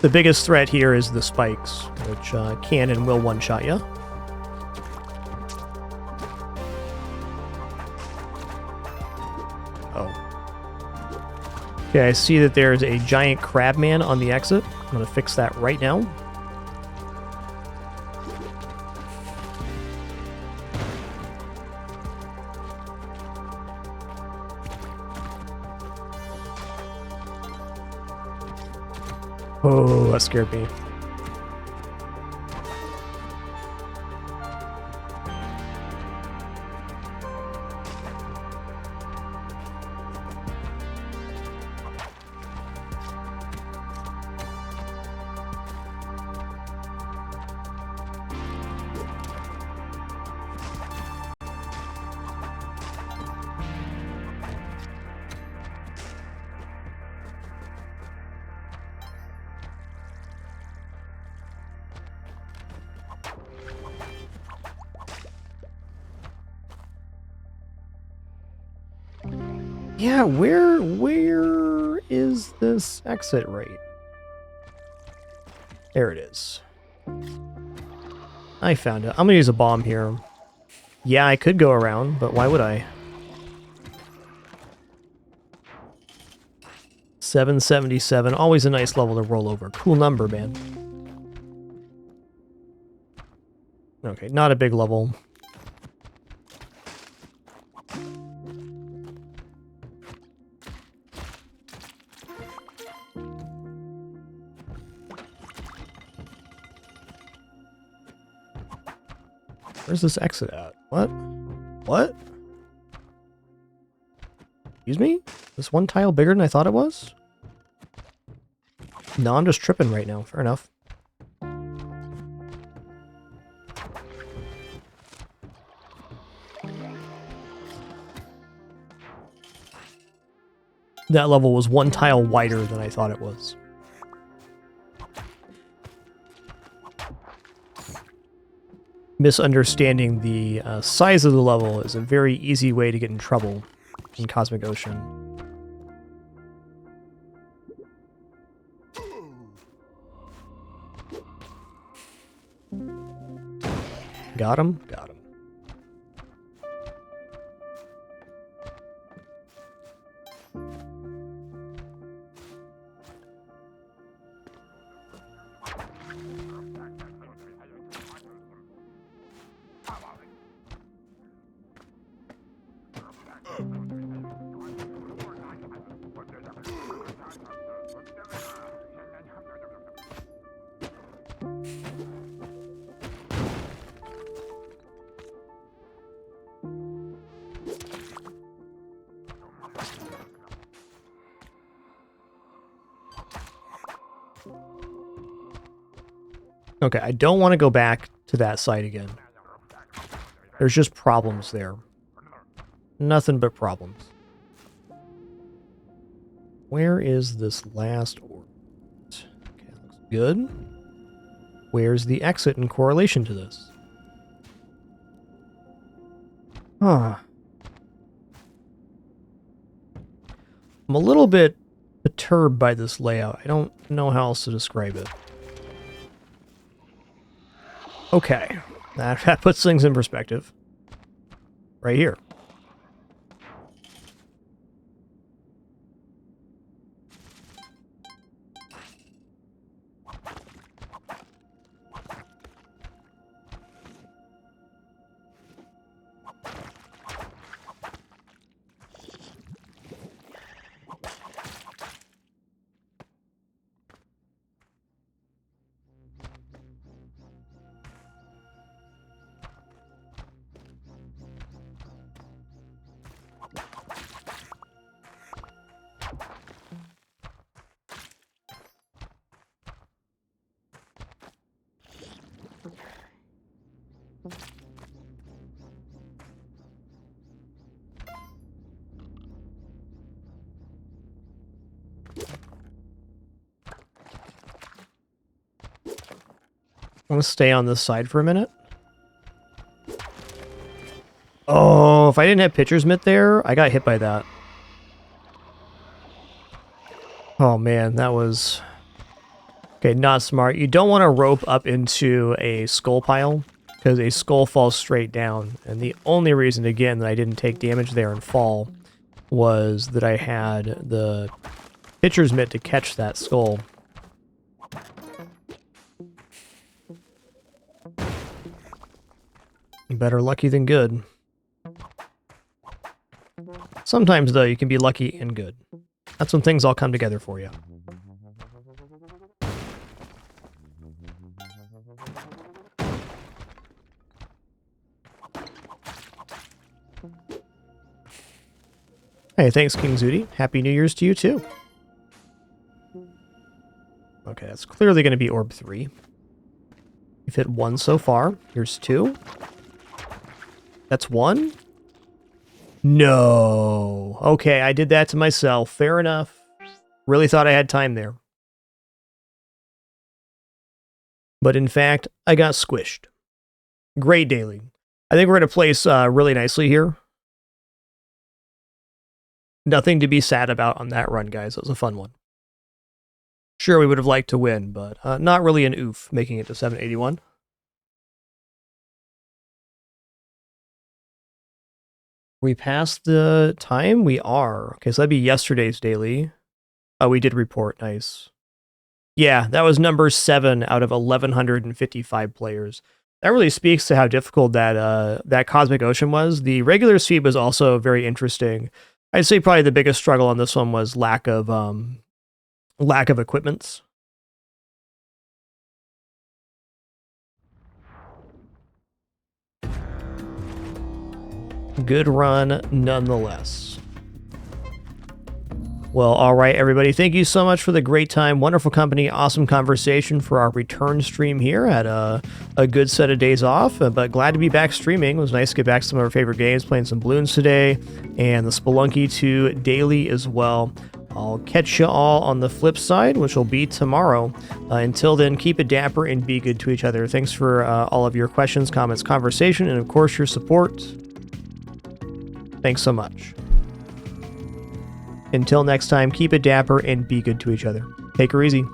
The biggest threat here is the spikes, which can and will one-shot you. Oh. Okay, I see that there's a giant crabman on the exit. I'm going to fix that right now. Oh, that scared me. Yeah, where is this exit rate? There it is. I found it. I'm gonna use a bomb here. Yeah, I could go around, but why would I? 777. Always a nice level to roll over. Cool number, man. Okay, not a big level. Where's this exit at? What? What? Excuse me? This one tile bigger than I thought it was? No, I'm just tripping right now. Fair enough. That level was one tile wider than I thought it was. Misunderstanding the size of the level is a very easy way to get in trouble in Cosmic Ocean. Got him? Got him. Okay, I don't want to go back to that site again. There's just problems there. Nothing but problems. Where is this last orbit? Okay, looks good. Where's the exit in correlation to this? Huh. I'm a little bit perturbed by this layout. I don't know how else to describe it. Okay, that puts things in perspective. Right here. I'm gonna stay on this side for a minute. Oh, if I didn't have pitcher's mitt there, I got hit by that. Oh man, that was... Okay, not smart. You don't want to rope up into a skull pile, because a skull falls straight down. And the only reason, again, that I didn't take damage there and fall was that I had the pitcher's mitt to catch that skull. Better lucky than good. Sometimes, though, you can be lucky and good. That's when things all come together for you. Hey, thanks, King Zudi. Happy New Year's to you, too. Okay, that's clearly going to be Orb 3. You've hit 1 so far. Here's 2. That's 1? No. Okay, I did that to myself. Fair enough. Really thought I had time there. But in fact, I got squished. Great daily. I think we're going to place really nicely here. Nothing to be sad about on that run, guys. It was a fun one. Sure, we would have liked to win, but not really an oof, making it to 781. We passed the time? We are. Okay, so that'd be yesterday's daily. Oh, we did report. Nice. Yeah, that was number 7 out of 1,155 players. That really speaks to how difficult that Cosmic Ocean was. The regular sweep was also very interesting. I'd say probably the biggest struggle on this one was lack of equipments. Good run nonetheless. Well, all right, everybody. Thank you so much for the great time, wonderful company, awesome conversation for our return stream here. Had a good set of days off, but glad to be back streaming. It was nice to get back to some of our favorite games, playing some Bloons today, and the Spelunky 2 daily as well. I'll catch you all on the flip side, which will be tomorrow. Until then, keep it dapper and be good to each other. Thanks for all of your questions, comments, conversation, and of course your support. Thanks so much. Until next time, keep it dapper and be good to each other. Take her easy.